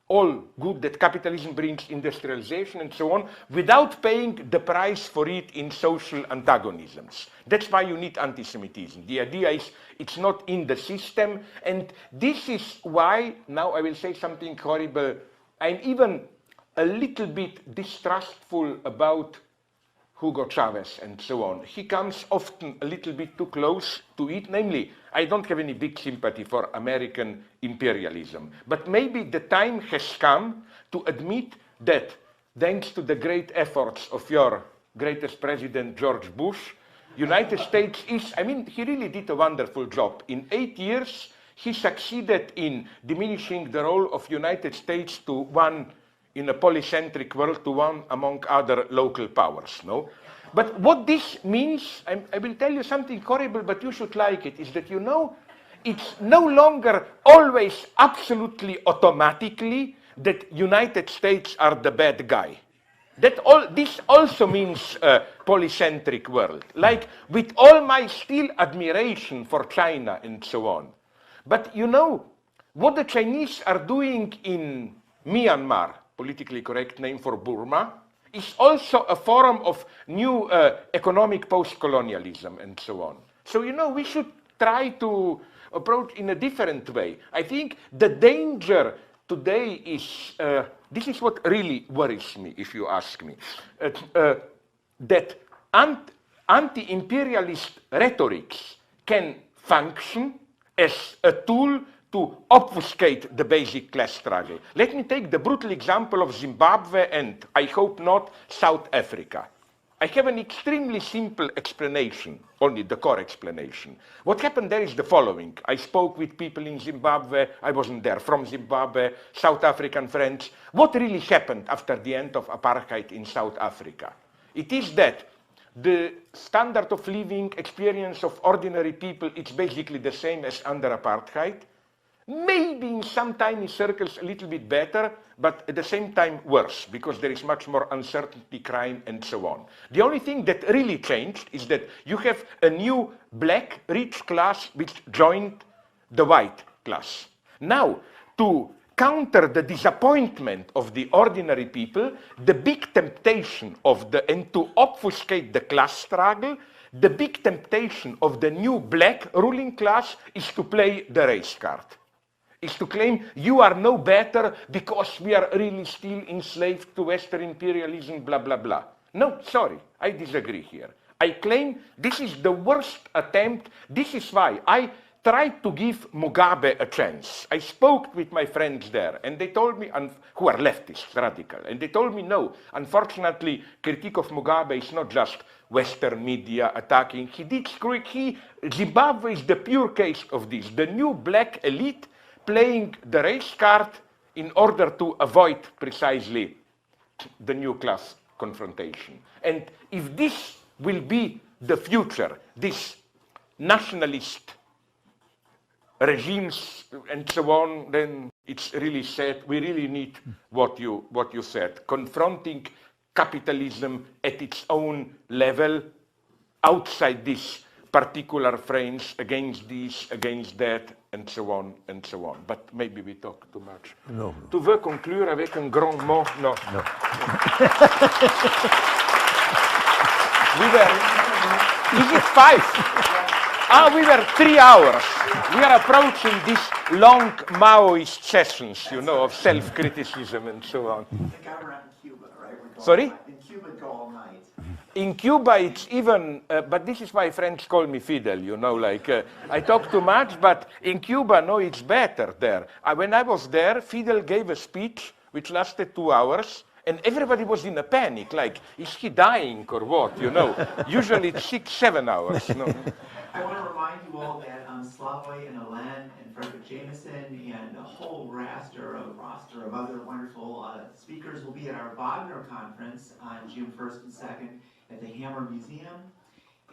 all good that capitalism brings, industrialization and so on, without paying the price for it in social antagonisms. That's why you need anti-Semitism. The idea is it's not in the system, and this is why, now I will say something horrible, I'm even a little bit distrustful about Hugo Chavez and so on. He comes often a little bit too close to it, namely, I don't have any big sympathy for American imperialism, but maybe the time has come to admit that thanks to the great efforts of your greatest president, George Bush, United States is, I mean, he really did a wonderful job. In 8 years, he succeeded in diminishing the role of United States to one in a polycentric world, to one among other local powers, no? But what this means, I will tell you something horrible, but you should like it, is that, you know, it's no longer always absolutely automatically that United States are the bad guy. This also means a polycentric world, like with all my still admiration for China and so on. But you know, what the Chinese are doing in Myanmar, politically correct name for Burma, is also a form of new economic post-colonialism and so on. So, you know, we should try to approach in a different way. I think the danger today is, this is what really worries me, if you ask me, that anti-imperialist rhetorics can function as a tool to obfuscate the basic class struggle. Let me take the brutal example of Zimbabwe and, I hope not, South Africa. I have an extremely simple explanation, only the core explanation. What happened there is the following. I spoke with people in Zimbabwe, I wasn't there, from Zimbabwe, South African friends. What really happened after the end of apartheid in South Africa? It is that the standard of living experience of ordinary people, it's basically the same as under apartheid. Maybe in some tiny circles a little bit better, but at the same time worse, because there is much more uncertainty, crime, and so on. The only thing that really changed is that you have a new black rich class which joined the white class. Now, to counter the disappointment of the ordinary people, the big temptation and to obfuscate the class struggle, the big temptation of the new black ruling class is to play the race card. Is to claim you are no better because we are really still enslaved to Western imperialism, blah, blah, blah. No, sorry, I disagree here. I claim this is the worst attempt. This is why I tried to give Mugabe a chance. I spoke with my friends there, and they told me, who are leftists, radical, and they told me, no, unfortunately, critique of Mugabe is not just Western media attacking. Zimbabwe is the pure case of this. The new black elite playing the race card in order to avoid precisely the new class confrontation. And if this will be the future, this nationalist regimes and so on, then it's really sad. We really need what you said, confronting capitalism at its own level, outside this particular frames, against this, against that, and so on, and so on. But maybe we talk too much. No. Tu veux conclure avec un grand mot? No. No. We were, is it 5? We were 3 hours. We are approaching these long Maoist sessions, you know, of self-criticism and so on. I think I were in Cuba, right? Sorry? In Cuba, go all night. In Cuba, it's even, but this is why French call me Fidel, you know, like, I talk too much, but in Cuba, no, it's better there. When I was there, Fidel gave a speech which lasted 2 hours, and everybody was in a panic, like, is he dying or what, you know? Usually it's 6, 7 hours, no? I want to remind you all that Slavoj and Alain and Frederick Jameson and a whole roster of other wonderful speakers will be at our Wagner conference on June 1st and 2nd at the Hammer Museum.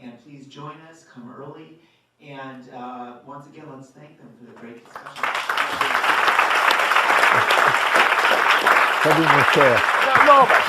And please join us, come early. And once again, let's thank them for the great discussion. Salut mon cher. No, but